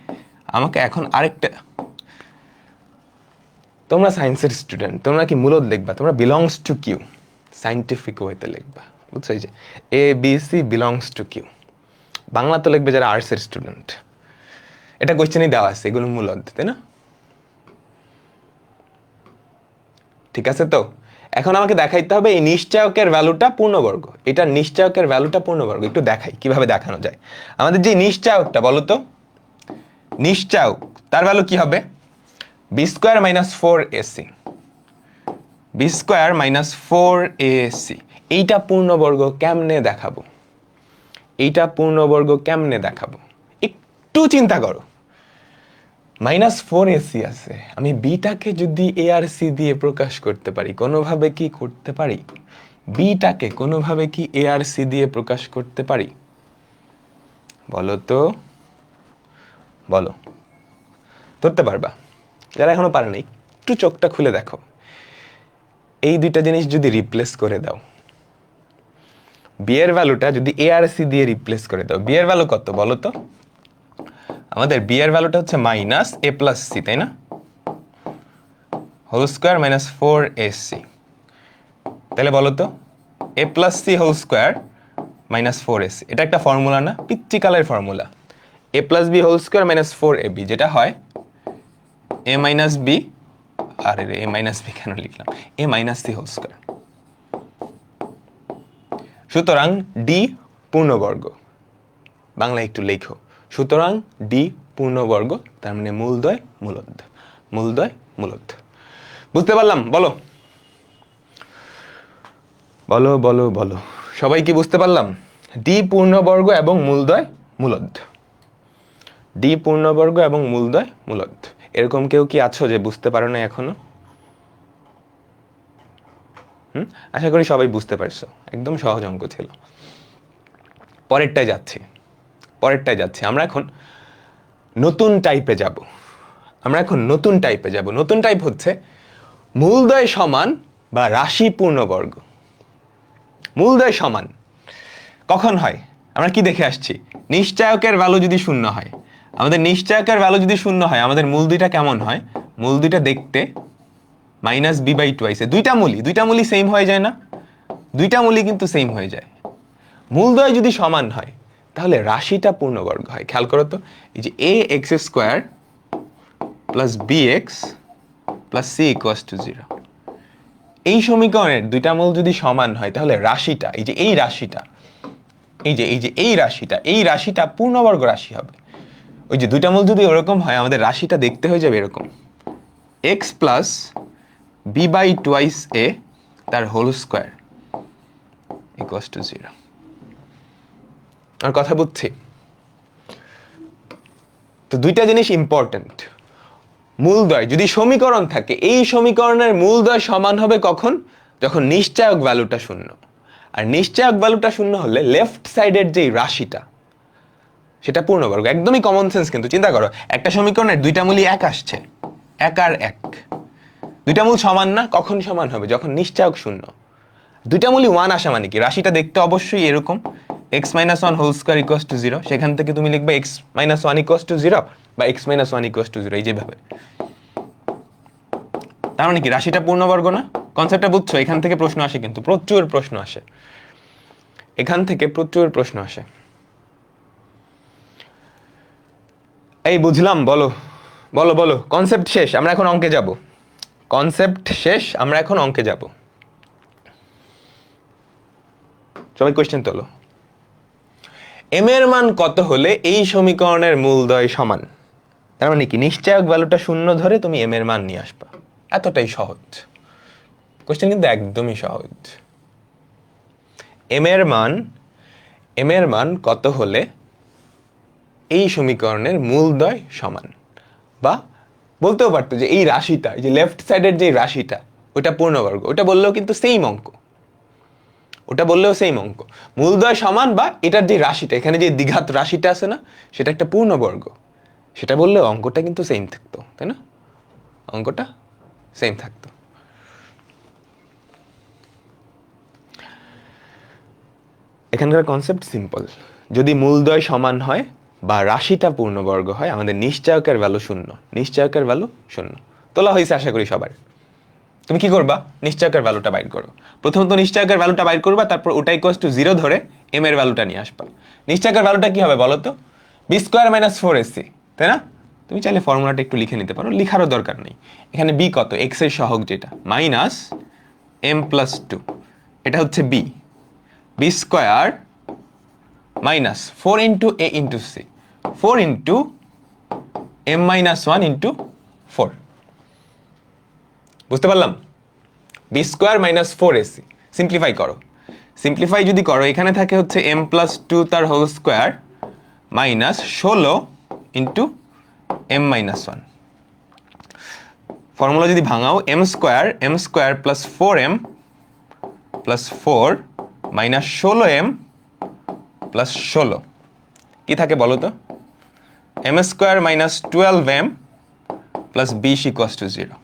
আমাকে এখন আরেকটা, তোমরা সায়েন্সের স্টুডেন্ট, তোমরা কি মূলদ লিখবা? তোমরা বিলংস টু কিউ সাইন্টিফিক ওয়েতে লিখবা, বুঝছো? এই যে A B C belongs to Q, বাংলা তো লিখবে যারা আর্টসের স্টুডেন্ট। এটা কোশ্চেনই দেওয়া আছে, এগুলো মূলদ, তাই না? ঠিক আছে তো? এখন আমাকে দেখাইতে হবে এই নিশ্চয়কের ভ্যালুটা পূর্ণবর্গ, এটা নিশ্চয়কের ভ্যালুটা পূর্ণবর্গ। একটু দেখাই কিভাবে দেখানো যায়। আমাদের যে নিশ্চয়কটা বলো তো, নিশ্চয়ক তার ভ্যালু কি হবে? B square minus 4ac, B square minus 4ac। এইটা পূর্ণবর্গ কেমনে দেখাবো? এইটা পূর্ণবর্গ কেমনে দেখাবো, একটু চিন্তা করো। -4ac আছে, আমি বিটাকে যদি এ আর সি দিয়ে প্রকাশ করতে পারি, কোনোভাবে কি করতে পারি? বিটাকে কোনোভাবে কি এ আর সি দিয়ে প্রকাশ করতে পারি? বলো তো, বলো। ধরতে পারবা? যারা এখনো পারে নাই, একটু চোখটা খুলে দেখো। এই দুইটা জিনিস যদি রিপ্লেস করে দাও, বি এর ভ্যালুটা যদি এ আর সি দিয়ে রিপ্লেস করে দাও, বি এর ভ্যালু কত বলো তো? আমাদের বি এর ভ্যালুটা হচ্ছে -a+c, তাই না? Whole square -4ac। তাহলে বলো তো, a+c হোল স্কোয়ার -4ac, এটা একটা ফর্মুলা না? পিচ্চি কালের formula. a+b whole square -4ab, যেটা হয় a - b, আরে রে, a - b কেন লিখলাম, a - c হোল স্কোয়ার। সুতরাং ডি পূর্ণবর্গ, বাংলায় একটু লেখো। সুতরাং ডি পূর্ণবর্গ, তার মানে মূলদ্বয় মূলদ, মূলদ্বয় মূলদ। বুঝতে পারলাম? বলো বলো বলো বলো, সবাই কি বুঝতে পারলাম? ডি পূর্ণবর্গ এবং মূলদ্বয় মূলদ, ডি পূর্ণবর্গ এবং মূলদ্বয় মূলদ। এরকম কেউ কি আছো যে বুঝতে পারো না এখনো? আশা করি সবাই বুঝতে পারছো, একদম সহজ অঙ্ক ছিল। পরেরটায় যাচ্ছি, পরেরটায় যাচ্ছি। আমরা এখন নতুন টাইপে যাব, আমরা এখন নতুন টাইপে যাব। নতুন টাইপ হচ্ছে মূলদ্বয় সমান বা রাশি পূর্ণবর্গ। মূলদ্বয় সমান কখন হয়? আমরা কি দেখে আসছি? নিশ্চয়কের ভ্যালু যদি শূন্য হয়, আমাদের নিশ্চয়কের ভ্যালু যদি শূন্য হয়, আমাদের মূল দুইটা কেমন হয়? মূল দুইটা দেখতে -b/2, দুইটা মূলই সেম হয়ে যায় না? দুইটা মূলই কিন্তু সেম হয়ে যায়। মূলদ্বয় যদি সমান হয়, তাহলে রাশিটা পূর্ণবর্গ হয়। খেয়াল করো তো, এই যে ax² + bx + c = 0, এই সমীকরণের দুইটা মূল যদি সমান হয়, তাহলে রাশিটা, এই যে এই রাশিটা, এই রাশিটা পূর্ণবর্গ রাশি হবে। ওই যে দুইটা মূল যদি ওরকম হয়, আমাদের রাশিটা দেখতে হয়ে যাবে এরকম, x + b/2a তার হোল স্কোয়ার = 0। আর কথা বুঝছি? তো দুইটা জিনিস ইম্পর্টেন্ট। মূলদ্বয় যদি সমীকরণ থাকে, এই সমীকরণের মূলদ্বয় সমান হবে কখন? যখন নিশ্চয়ক ভ্যালুটা শূন্য। আর নিশ্চয়ক ভ্যালুটা শূন্য হলে লেফট সাইডের যেই রাশিটা, সেটা পূর্ণবর্গ। একদমই কমন সেন্স। কিন্তু চিন্তা করো, একটা সমীকরণের দুইটা মূলই 1 আসছে, 1 আর 1, দুইটা মূল সমান না? কখন সমান হবে? যখন নিশ্চয়ক শূন্য। দুইটা মূলই 1 আসা মানে কি? রাশিটা দেখতে অবশ্যই এরকম, x - 1 হোল স্কোয়ার = 0। সেখান থেকে তুমি লিখবে x - 1 = 0 বা x - 1 = 0, এই যেভাবে। তার মানে কি রাশিটা পূর্ণবর্গ না? কনসেপ্টটা বুঝছো? এখান থেকে প্রশ্ন আসে, কিন্তু প্রচুর প্রশ্ন আসে, এখান থেকে প্রচুর প্রশ্ন আসে। এই বুঝলাম, বলো বলো বলো। কনসেপ্ট শেষ, আমরা এখন অঙ্কে যাব। কনসেপ্ট শেষ, আমরা এখন অঙ্কে যাব। সবাই কোশ্চেন তোলো। এম এর মান কত হলে এই সমীকরণের মূলদ্বয় সমান? তার মানে কি নিশ্চয়ক ভ্যালুটা শূন্য ধরে তুমি এম এর মান নিয়ে আসবা। এতটাই সহজ কোশ্চেন, কিন্তু একদমই সহজ। এম এর মান কত হলে এই সমীকরণের মূলদ্বয় সমান? বা বলতেও পারতো যে এই রাশিটা, এই যে লেফট সাইডের যে রাশিটা, ওটা পূর্ণবর্গ। ওটা বললেও কিন্তু সেম অঙ্ক, ওটা বললেও সেম অঙ্ক। মূলদ্বয় সমান বা এটার যে রাশিটা, এখানে যে দ্বিঘাত রাশিটা আছে না, সেটা একটা পূর্ণবর্গ, সেটা বললেও অঙ্কটা কিন্তু সেম থাকতো, তাই না? অঙ্কটা সেম থাকতো। এখানকার কনসেপ্ট সিম্পল। যদি মূলদ্বয় সমান হয় বা রাশিটা পূর্ণবর্গ হয়, আমাদের নিশ্চয়কের ভ্যালু শূন্য, নিশ্চয়কের ভ্যালু শূন্য। তোলা হয়েছে আশা করি সবার। তুমি কি করবা? নিশ্চয়কের ভ্যালুটা বাইর করো। প্রথমত নিশ্চয়কের ভ্যালুটা বাইর করবা, তারপর ওটা = 0 ধরে এম এর ভ্যালুটা নিয়ে আসবা। নিশ্চয়কের ভ্যালুটা কি হবে বলো তো? b² - 4ac, তাই না? তুমি চাইলে ফর্মুলাটা একটু লিখে নিতে পারো, লিখারও দরকার নেই। এখানে b কত? x এর সহগ যেটা, -m+2, এটা হচ্ছে b, b² - 4 × a × c, 4 × m - 1 × 4। বুঝতে পারলাম? b² - 4ac, সিম্পলিফাই করো, সিম্পলিফাই যদি করো এখানে থাকে হচ্ছে m+2 তার whole square minus 16 into m-1। Formula যদি ভাঙাও m² plus 4m plus 4 minus 16m plus 16 কি থাকে বলো তো? m² minus 12m plus 20 = 0।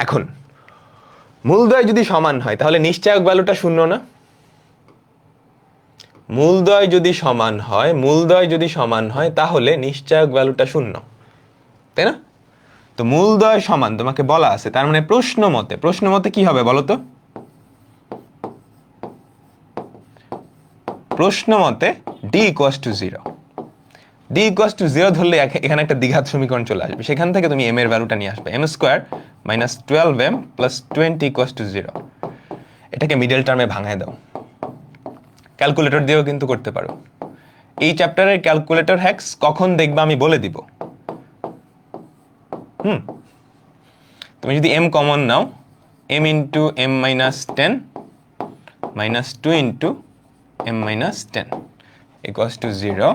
এখন মূলদ্বয় যদি সমান হয় তাহলে নিশ্চায়ক ভ্যালুটা শূন্য না? মূলদ্বয় যদি সমান হয় তাহলে নিশ্চায়ক ভ্যালুটা শূন্য, তাই না? তো মূলদ্বয় সমান তোমাকে বলা আছে, তার মানে প্রশ্ন মতে কি হবে বলো তো? প্রশ্ন মতে d = 0। d = 0 ধরলে এখানে একটা দ্বিঘাত সমীকরণ চলে আসবে, সেখান থেকে তুমি m এর ভ্যালুটা নিয়ে আসবে। m² minus 12m plus 20 = 0। এটাকে মিডল টার্মে ভাঙায় দাও। ক্যালকুলেটর দিয়েও কিন্তু করতে পারো। এই চ্যাপ্টারের ক্যালকুলেটর হ্যাক্স কখন দেখবা আমি বলে দিব। তুমি যদি m কমন নাও, m into m-10 minus 2 into m-10 = 0,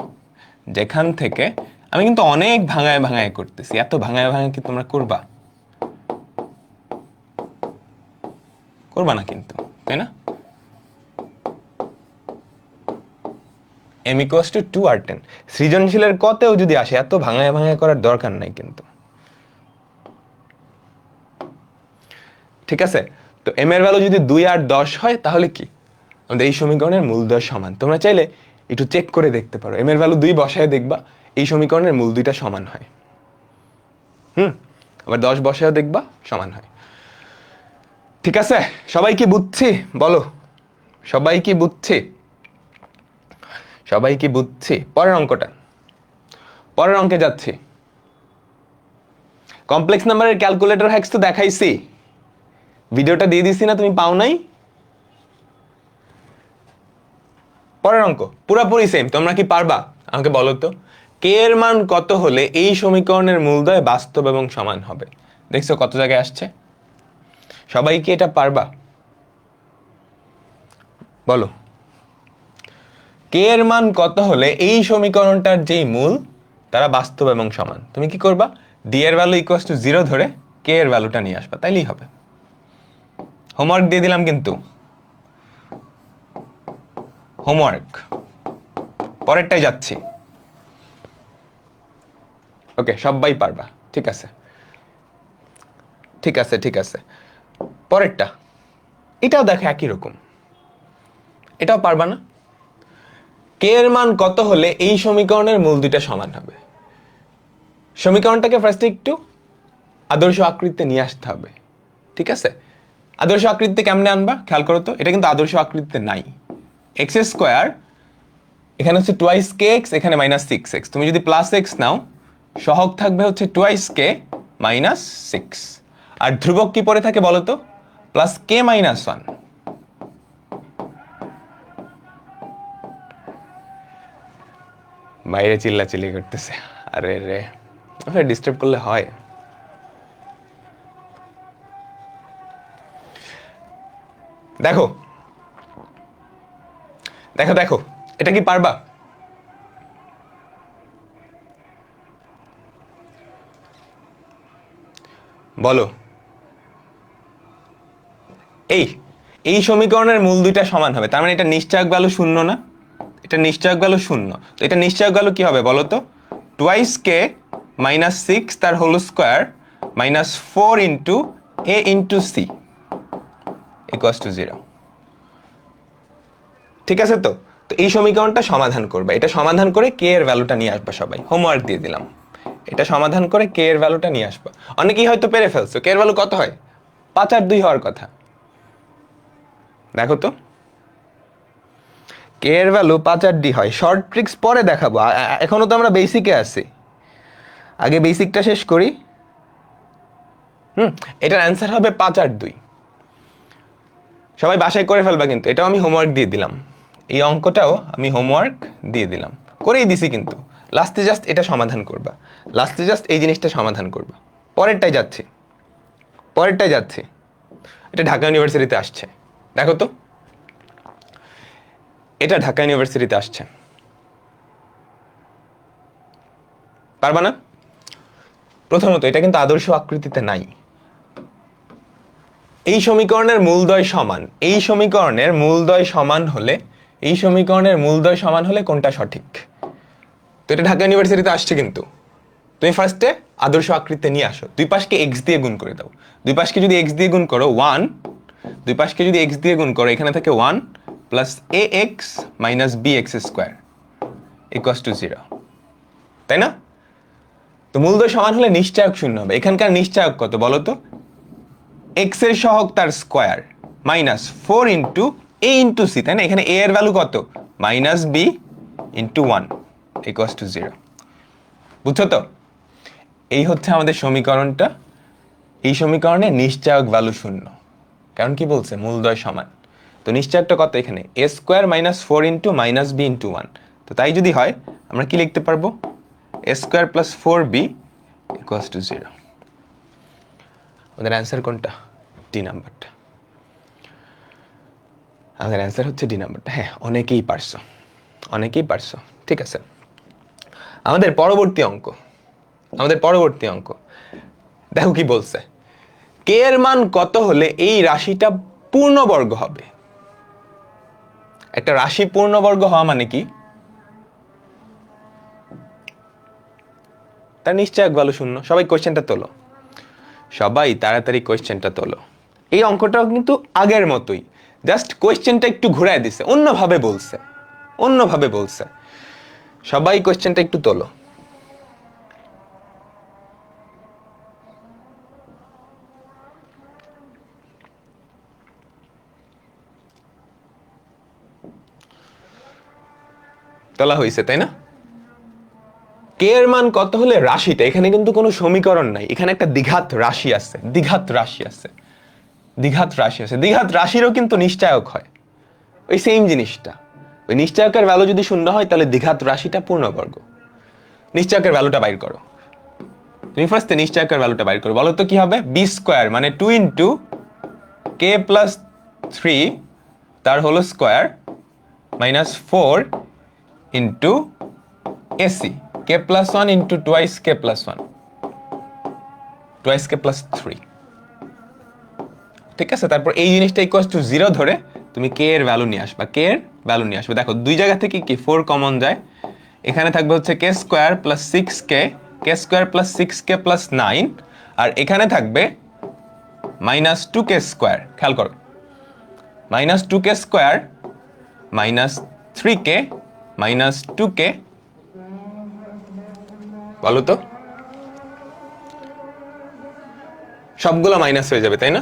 যেখান থেকে আমি কিন্তু অনেক ভাঙায় করতেছি। এত ভাঙায় কি তোমরা করবা না কিন্তু, তাই না? m = 2r10 সৃজনশীলের কতেও যদি আসে এত ভাঙায় করার দরকার নাই কিন্তু, ঠিক আছে? তো m এর ভ্যালু যদি 2 আর 10 হয় তাহলে কি আমাদের এই সমীকরণের মূলদ্বয় সমান। তোমরা চাইলে একটু চেক করে দেখতে পারো, m এর ভ্যালু 2 বসায় দেখবা এই সমীকরণের মূল দুইটা সমান হয়। আবার 10 বসায় দেখবা সমান হয়। ঠিক আছে, সবাই কি বুঝছি বলো? সবাই কি বুঝছি? পরের অঙ্কে যাচ্ছি। কমপ্লেক্স নাম্বারের ক্যালকুলেটর হ্যাক্স তো দেখাইছি, ভিডিওটা দিয়ে দিছি না, তুমি পাও নাই? পরের অঙ্ক পুরোপুরি সেম, তোমরা কি পারবা আমাকে বলো তো? কে এর মান কত হলে এই সমীকরণের মূলদ্বয় বাস্তব এবং সমান হবে? দেখছো কত জায়গায় আসছে? সবাই কি এটা পারবা বলো? কে এর মান কত হলে এই সমীকরণটার যেই মূল তারা বাস্তব এবং সমান? তুমি কি করবা? ডি এর ভ্যালু = 0 ধরে কে এর ভ্যালুটা নিয়ে আসবা, তাইলেই হবে। হোমওয়ার্ক দিয়ে দিলাম কিন্তু, হোমওয়ার্ক। পরেরটাই যাচ্ছি। ওকে, সবাই পারবা, ঠিক আছে। পরেরটা এটাও দেখো একই রকম, এটাও পারবা না? কে এর মান কত হলে এই সমীকরণের মূল দুইটা সমান হবে? সমীকরণটাকে ফার্স্টে একটু আদর্শ আকৃতিতে নিয়ে আসতে হবে, ঠিক আছে? আদর্শ আকৃতিতে কেমনে আনবা খেয়াল করো তো, এটা কিন্তু আদর্শ আকৃতিতে নাই। x² এখানে হচ্ছে 2kx, এখানে -6x। তুমি যদি +x নাও সহগ থাকবে হচ্ছে 2k - 6, আর ধ্রুবক কি পড়ে থাকে বলো তো? +k-1। বাইরে চিল্লাচিল্লি করতেছে, আরে রে ডিস্টার্ব করলে হয়? দেখো এটা কি পারবা? বলো। এই সমীকরণের মূল দুইটা সমান হবে, তার মানে এটা নিশ্চয়ক ভ্যালু শূন্য না? এটা নিশ্চয়ক ভ্যালু শূন্য, তো এটা নিশ্চয়ক ভ্যালু কি হবে বলো তো? 2k - 6 তার whole square minus 4 into a into c = 0। ঠিক আছে, তো এই সমীকরণটা সমাধান করবে, এটা সমাধান করে কে এর ভ্যালুটা নিয়ে আসবা। সবাই হোমওয়ার্ক দিয়ে দিলাম, এটা সমাধান করে কে এর ভ্যালুটা নিয়ে আসবা। অনেকেই হয়তো পেরে ফেলছো, কে এর ভ্যালু কত হয়? 5 আর 2 হওয়ার কথা। দেখো তো কে এর ভ্যালু 5 আর d হয়। শর্ট ট্রিক্স পরে দেখাবো, এখনো তো আমরা বেসিকে আছি, আগে বেসিকটা শেষ করি। এটার অ্যান্সার হবে 5 আর 2। সবাই বাসায় করে ফেলবা কিন্তু, এটাও আমি হোমওয়ার্ক দিয়ে দিলাম, এই অঙ্কটাও আমি হোমওয়ার্ক দিয়ে দিলাম, করেই দিছি কিন্তু। লাস্টে জাস্ট এটা সমাধান করবা, লাস্টে জাস্ট এই জিনিসটা সমাধান করবা। পরেরটাই যাচ্ছি, এটা ঢাকা ইউনিভার্সিটিতে আসছে। দেখো তো এটা ঢাকা ইউনিভার্সিটিতে আসছে, পারবা না? প্রথমত এটা কিন্তু আদর্শ আকৃতিতে নাই। এই সমীকরণের মূলদ্বয় সমান, এই সমীকরণের মূলদ্বয় সমান হলে, এই সমীকরণের মূলদ্বয় সমান হলে কোনটা সঠিক? তো এটা ঢাকা ইউনিভার্সিটিতে আসছে, কিন্তু তুমি ফার্স্টে আদর্শ আকৃতিতে নিয়ে আসো, দুই পাশকে এক্স দিয়ে গুণ করে দাও। দুই পাশকে যদি এক্স দিয়ে গুণ করো 1, দুই পাশকে যদি এক্স দিয়ে গুণ করো, এখানে থাকে 1 plus A X minus B X square equals to 0, তাই না? তো মূলদ্বয় সমান হলে নিশ্চায়ক শূন্য হবে। এখানকার নিশ্চায়ক কত বলো তো? এক্স এর সহগ তার square minus 4 into A into C, তাই না? এখানে এ এর ভ্যালু কত? Minus B into 1 equals to 0। বুঝছো তো? এই হচ্ছে আমাদের সমীকরণটা। এই সমীকরণে নিশ্চায়ক ভ্যালু শূন্য, কারণ কি বলছে? মূলদ্বয় সমান। তো নিশ্চায়কটা কত এখানে? A square minus 4 into minus B into 1। তো তাই যদি হয় আমরা কি লিখতে পারবো? A square plus 4b equals to 0। আমাদের অ্যান্সার কোনটা? ডি নাম্বারটা। আমাদের অ্যান্সার হচ্ছে ডি নাম্বারটা। হ্যাঁ, অনেকেই পারছো, অনেকেই পারছো। ঠিক আছে, আমাদের পরবর্তী অঙ্ক, আমাদের পরবর্তী অঙ্ক দেখো কি বলছে। কে এর মান কত হলে এই রাশিটা পূর্ণবর্গ হবে? একটা রাশি পূর্ণবর্গ হওয়া মানে কি? তার নিশ্চয়ক ভ্যালু শূন্য। সবাই কোশ্চেনটা তোলো, সবাই তাড়াতাড়ি কোশ্চেনটা তোলো। এই অঙ্কটাও কিন্তু আগের মতোই, জাস্ট কোশ্চেনটা একটু ঘুরায় দিছে, অন্যভাবে বলছে, অন্যভাবে বলছে। সবাই কোশ্চেনটা একটু তোলো। তোলা হয়েছে, তাই না? কে এর মান কত হলে রাশিটা, এখানে কিন্তু কোনো সমীকরণ নাই, এখানে একটা দ্বিঘাত রাশি আছে, দ্বিঘাত রাশি আছে, দ্বিঘাত রাশি আছে। দ্বিঘাত রাশিরও কিন্তু নিশ্চায়ক হয়, ওই সেম জিনিসটা। ওই নিশ্চায়কের ভ্যালু যদি শূন্য হয় তাহলে দ্বিঘাত রাশিটা পূর্ণবর্গ। নিশ্চায়কের ভ্যালুটা বাইর করো। তুমি ফার্স্টে নিশ্চায়কের ভ্যালুটা বাইর করো। বলো তো কি হবে? বি স্কোয়ার মানে 2 ইন্টু কে প্লাস 3 তার whole square minus 4 into AC K plus 1 into twice K plus 1 twice K plus 3। ঠিক আছে, তারপর এই জিনিসটা ইকুয়ালস টু 0 ধরে তুমি কে এর ভ্যালু নিয়ে আসবা, কে এর ভ্যালু নিয়ে আসবে। দেখো দুই জায়গা থেকে কি 4 কমন যায়, এখানে থাকবে হচ্ছে কে স্কোয়ার প্লাস 6k, কে স্কোয়ার প্লাস 6k প্লাস 9, আর এখানে থাকবে মাইনাস 2k স্কোয়ার। খেয়াল করো, minus 2k square minus 3k minus 2k। বলো তো, সবগুলো মাইনাস হয়ে যাবে, তাই না?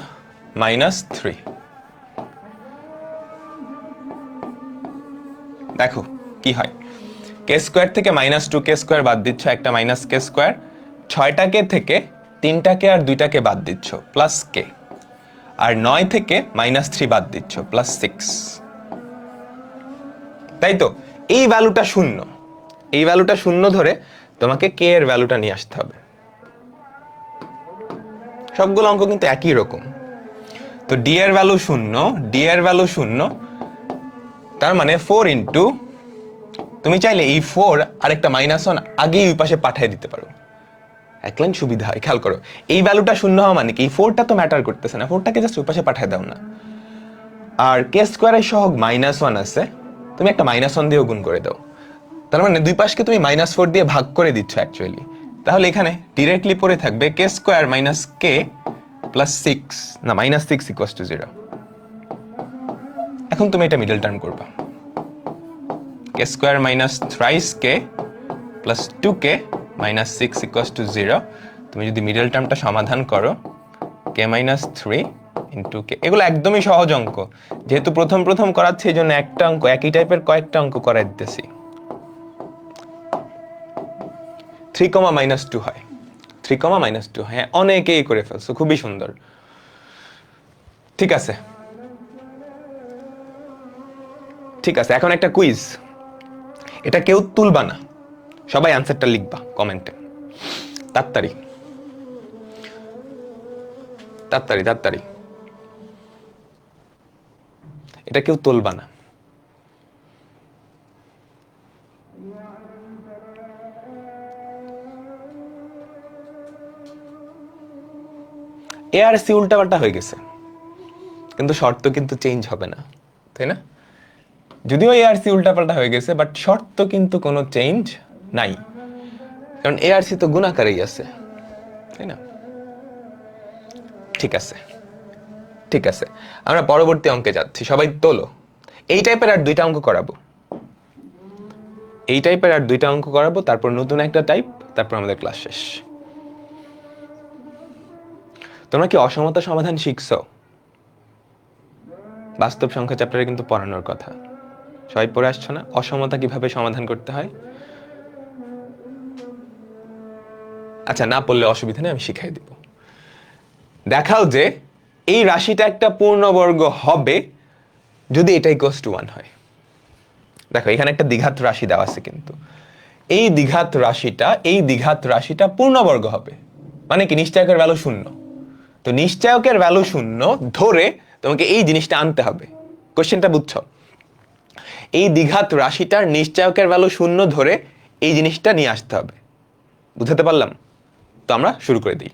মাইনাস 3। দেখো কি হয়, কে স্কোয়ার থেকে মাইনাস 2k স্কোয়ার বাদ দিচ্ছ, একটা মাইনাস কে স্কোয়ার, 6টাকে থেকে 3টাকে আর 2টাকে বাদ দিচ্ছ প্লাস কে, আর 9 থেকে মাইনাস 3 বাদ দিচ্ছ প্লাস 6, তাই তো? এই ভ্যালুটা শূন্য, এই ভ্যালুটা শূন্য ধরে তোমাকে কে এর ভ্যালুটা নিয়ে আসতে হবে। সবগুলো অঙ্ক কিন্তু একই রকম। তো ডি এর ভ্যালু শূন্য, ডি এর ভ্যালু শূন্য, তার মানে 4 ইন্টু, তুমি চাইলে এই 4 আরেকটা মাইনাস 1 আগেই ওই পাশে পাঠিয়ে দিতে পারো, এক লাইন সুবিধা হয়। খেয়াল করো, এই ভ্যালুটা শূন্য হওয়া মানে কি? এই 4টা তো ম্যাটার করতেছে না, 4টাকে জাস্ট ওই পাশে পাঠিয়ে দাও না। আর কে স্কোয়ারের সহগ মাইনাস 1 আছে, তুমি একটা মাইনাস 1 দিয়েও গুণ করে দাও, তার মানে দুই পাশকে তুমি মাইনাস 4 দিয়ে ভাগ করে দিচ্ছ অ্যাকচুয়ালি। তাহলে এখানে ডিরেক্টলি পড়ে থাকবে কে স্কোয়ার মাইনাস কে প্লাস 6, না মাইনাস 6 ইকুয়ালস টু 0। এখন তুমি এটা মিডল টার্ম করবা, K square minus thrice K plus 2k minus 6 equals to 0। তুমি যদি মিডল টার্মটা সমাধান করো, কে মাইনাস 3 ইন্টু কে, এগুলো একদমই সহজ অঙ্ক, যেহেতু প্রথম প্রথম করাচ্ছি এই জন্য একটা অঙ্ক একই টাইপের কয়েকটা অঙ্ক করাই দিতেছি। 3 মাইনাস 2 হয়, 3 মাইনাস 2, হ্যাঁ অনেকেই করে ফেলছো, খুবই সুন্দর। ঠিক আছে, ঠিক আছে, এখন একটা কুইজ, এটা কেউ তুলবা না, সবাই অ্যান্সারটা লিখবা কমেন্টে, তাড়াতাড়ি তাড়াতাড়ি তাড়াতাড়ি, এটা কেউ তুলবা না। এ আর সি উল্টাপাল্টা হয়ে গেছে, কিন্তু শর্ত কিন্তু চেঞ্জ হবে না, তাই না? যদিও এ আর সি উল্টাপাল্টা হয়ে গেছে, বাট শর্ত কিন্তু কোনো চেঞ্জ নাই, কারণ এ আর সি তো গুণাকারেই আছে, তাই না? ঠিক আছে, ঠিক আছে, আমরা পরবর্তী অঙ্কে যাচ্ছি। সবাই তোলো। এই টাইপের আর দুইটা অঙ্ক করাবো, এই টাইপের আর দুইটা অঙ্ক করাবো, তারপর নতুন একটা টাইপ, তারপর আমাদের ক্লাস শেষ। তোমরা কি অসমতা সমাধান শিখছো? বাস্তব সংখ্যা চ্যাপ্টারে কিন্তু পড়ানোর কথা, সবাই পড়ে আসছো না? অসমতা কিভাবে সমাধান করতে হয়। আচ্ছা, না পড়লে অসুবিধা নেই, আমি শিখাই দিব। দেখাও যে এই রাশিটা একটা পূর্ণবর্গ হবে যদি এটা ইকুয়ালস টু 1 হয়। দেখো এখানে একটা দ্বিঘাত রাশি দেওয়া আছে, কিন্তু এই দ্বিঘাত রাশিটা পূর্ণবর্গ হবে মানে কি? নিশ্চয়কের ভ্যালু 0। তো নিশ্চয়কের ভ্যালু 0 ধরে তোমাকে এই জিনিসটা আনতে হবে। কোশ্চেনটা বুঝছো? এই দ্বিঘাত রাশিটার নিশ্চয়কের ভ্যালু 0 ধরে এই জিনিসটা নিয়ে আসতে হবে। বুঝাতে পারলাম? তো আমরা শুরু করে দিই।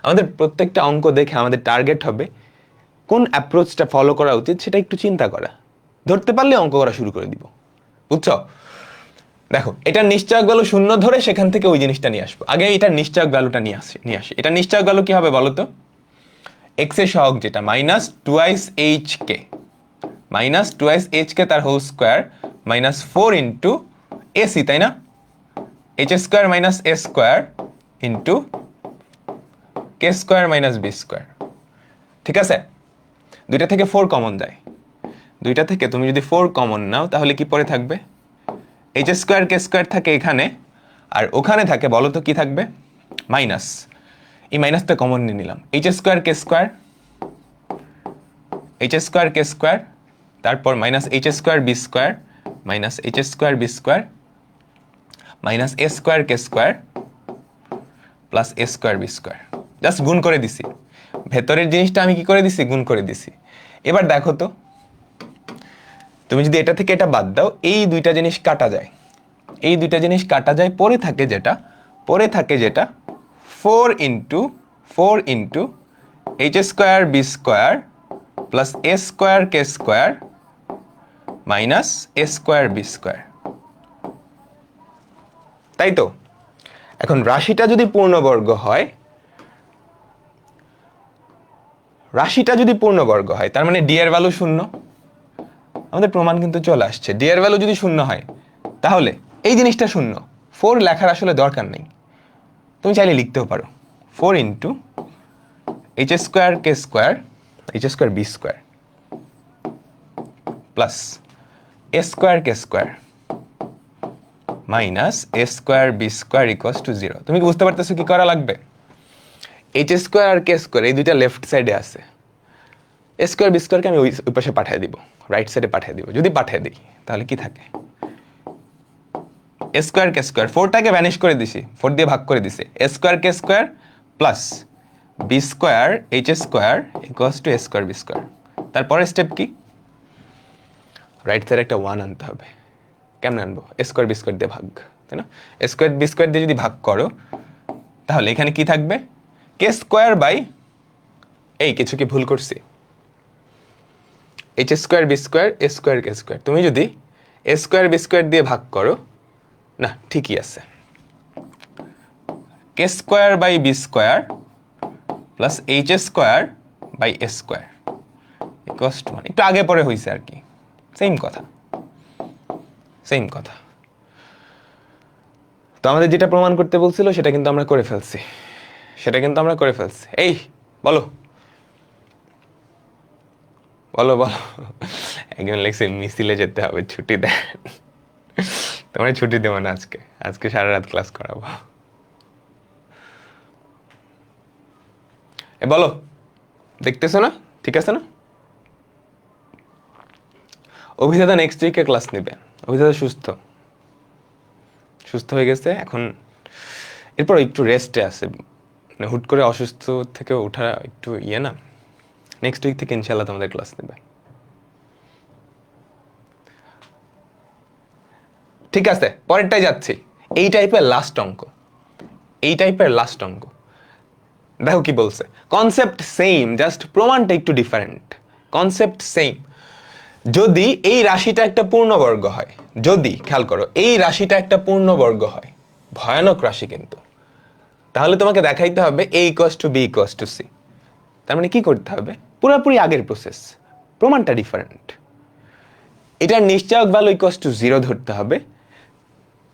আমাদের প্রত্যেকটা অঙ্ক দেখে আমাদের টার্গেট হবে কোন অ্যাপ্রোচটা ফলো করা উচিত সেটা একটু চিন্তা করা। ধরতে পারলে অঙ্ক করা শুরু করে দিব। বুঝছো? দেখো, এটার নিশ্চয়ক ভ্যালু 0 ধরে সেখান থেকে ওই জিনিসটা নিয়ে আসবো। আগে এটার নিশ্চয়ক ভ্যালুটা নিয়ে আসি। এটার নিশ্চয়ক ভ্যালু কি হবে বলো তো? এক্স এর সহগ যেটা minus twice H K, minus twice H K তার whole square minus 4 into AC, তাই না? H square minus A square into K square minus B square. ঠিক আছে? দুইটা থেকে 4 কমন যায়। দুইটা থেকে তুমি যদি 4 কমন নাও তাহলে কি পরে থাকবে? এইচ স্কোয়ার কে স্কোয়ার থাকে এখানে, আর ওখানে থাকে বলো তো কি থাকবে? মাইনাস। এই মাইনাসটা কমন নিয়ে নিলাম। H square K square, H square K square, তারপর minus H square B square, minus H square B square, minus A square K square plus A square B square. Just গুণ করে দিছি। ভেতরের জিনিসটা আমি কি করে দিছি? গুণ করে দিছি। এবার দেখো তো, তুমি যদি এটা থেকে এটা বাদ দাও, এই দুইটা জিনিস কাটা যায়, এই দুইটা জিনিস কাটা যায়। পরে থাকে যেটা 4 into H square B square plus A square K square minus A square B square. তাই তো? এখন রাশিটা যদি পূর্ণবর্গ হয়, তার মানে ডি এর ভ্যালু 0। আমাদের প্রমাণ কিন্তু চলে আসছে। ডি এর ভ্যালু যদি 0 হয় তাহলে এই জিনিসটা 0। 4 লেখার আসলে দরকার নেই, তুমি চাইলে লিখতেও পারো 4 into H square K square, H square B square plus A square K square minus A square B square equals to 0। তুমি কি বুঝতে পারতেছো কি করা লাগবে? এইচ স্কোয়ার আর কে স্কোয়ার এই দুইটা লেফট সাইডে আছে, এ স্কোয়ার বি স্কোয়ারকে আমি ওই পাশে পাঠিয়ে দিব, রাইট সাইডে পাঠিয়ে দিব। যদি পাঠিয়ে দিই তাহলে কি থাকে? এ স্কোয়ার কে স্কোয়ার, 4টাকে ভ্যানিশ করে দিছি, 4 দিয়ে ভাগ করে দিছি। A square K square plus B square H square equals to A square B square. তারপরের স্টেপ কি? রাইট সাইডে একটা 1 আনতে হবে। কেমন আনবো? এ স্কোয়ার বি স্কোয়ার দিয়ে ভাগ, তাই না? এ স্কোয়ার বি স্কোয়ার দিয়ে যদি ভাগ করো তাহলে এখানে কি থাকবে? কে স্কোয়ার বাই, এই কিছু কি ভুল করছি? H square B square A square K square. তুমি যদি এ স্কোয়ার বি স্কোয়ার দিয়ে ভাগ করো, না ঠিকই আছে, K square by B square plus H square by A square equals to 1। একটু আগে পরে হয়েছে আর কি, সেম কথা। তো আমাদের যেটা প্রমাণ করতে বলছিল সেটা কিন্তু আমরা করে ফেলছি, এই বলো একজন লেখছে মিছিলে যেতে হবে, ছুটি দেন। তোমরা ছুটি দেবো না, আজকে সারা রাত ক্লাস করাবো। বলো, দেখতেছো না? ঠিক আছে না? অভিদাতা নেক্সট উইকে ক্লাস নেবে। অভিদাতা সুস্থ হয়ে গেছে এখন, এরপর একটু রেস্টে আছে, মানে হুট করে অসুস্থ থেকে ওঠা একটু না। নেক্সট উইক থেকে ইনশাল্লাহ তোমাদের ক্লাস নেবে। ঠিক আছে, পরেরটাই যাচ্ছি। এই টাইপের লাস্ট অঙ্ক, দেখো কি বলছে, কনসেপ্ট সেম, জাস্ট প্রমাণটা একটু ডিফারেন্ট। Concept same. যদি এই রাশিটা একটা পূর্ণবর্গ হয়, যদি খেয়াল করো এই রাশিটা একটা পূর্ণবর্গ হয়, ভয়ানক রাশি কিন্তু, তাহলে তোমাকে দেখাইতে হবে a equals to b equals to c। তার মানে কি করতে হবে, পুরোপুরি আগের প্রসেস, প্রমাণটা ডিফারেন্ট। এটার নিশ্চয়ক ভ্যালু ইকুয়ালস টু 0 ধরতে হবে,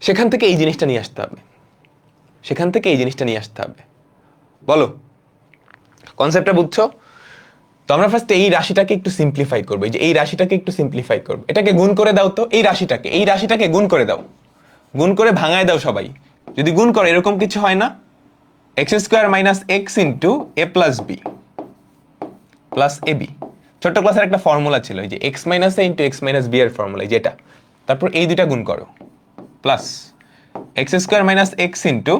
সেখান থেকে এই জিনিসটা নিয়ে আসতে হবে, সেখান থেকে এই জিনিসটা নিয়ে আসতে হবে। বলো কনসেপ্টটা বুঝছো? তো আমরা ফার্স্টে এই রাশিটাকে একটু সিম্পলিফাই করবো, যে এই রাশিটাকে একটু সিম্পলিফাই করবো, এটাকে গুণ করে দাও তো, এই রাশিটাকে গুণ করে দাও, গুণ করে ভাঙায় দাও সবাই। যদি গুণ করো এরকম কিছু হয় না, X square minus X into A plus B plus A B. ছোট্ট ক্লাসের একটা ফর্মুলা ছিল, যে X minus A into X minus B এর ফর্মুলা যেটা, তারপর এই দুইটা গুণ করো, plus X square minus X into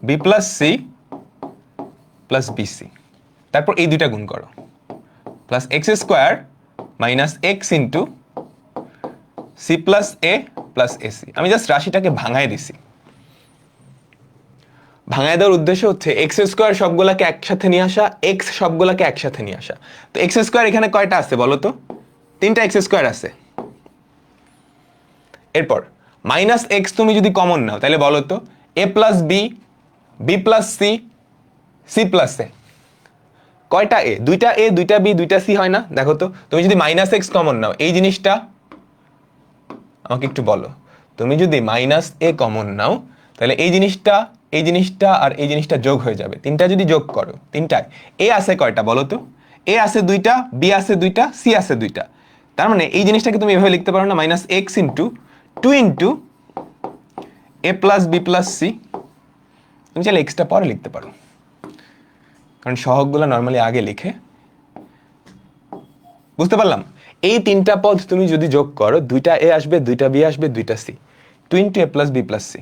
B plus C plus BC, তারপর এই দুইটা গুণ করো, plus X square minus X into C plus A plus AC. আমি জাস্ট রাশিটাকে ভাঙায় দিছি। ভাঙায় দেওয়ার উদ্দেশ্য হচ্ছে এক্স স্কোয়ার সবগুলাকে একসাথে নিয়ে আসা, এক্স সবগুলাকে একসাথে নিয়ে আসা। তো এক্স স্কোয়ার এখানে কয়টা আছে বলো তো? 3টা এক্স স্কোয়ার আছে। এরপর মাইনাস এক্স তুমি যদি কমন নাও তাহলে বলো তো A plus B, B plus C, C plus A. কয়টা এ? 2টা এ, 2টা বি, 2টা সি হয় না? দেখো তো, তুমি যদি মাইনাস এক্স কমন নাও, এই জিনিসটা আমাকে একটু বলো, তুমি যদি মাইনাস এ কমন নাও তাহলে এই জিনিসটা, এই জিনিসটা আর এই জিনিসটা যোগ হয়ে যাবে। 3টা যদি যোগ করো, 3টায় এ আছে কয়টা বলো তো? এ আছে 2টা, বি আছে 2টা, সি আছে 2টা। তার মানে এই জিনিসটাকে তুমি এভাবে লিখতে পারো না, minus X into 2 into A plus B plus C. তুমি চাইলে এক্সটা পরে লিখতে পারো, কারণ সহগগুলো নর্মালি আগে লিখে। বুঝতে পারলাম? এই 3টা পদ তুমি যদি যোগ করো, 2টা এ আসবে, 2টা বি আসবে, 2টা C, 2 into A plus B plus C.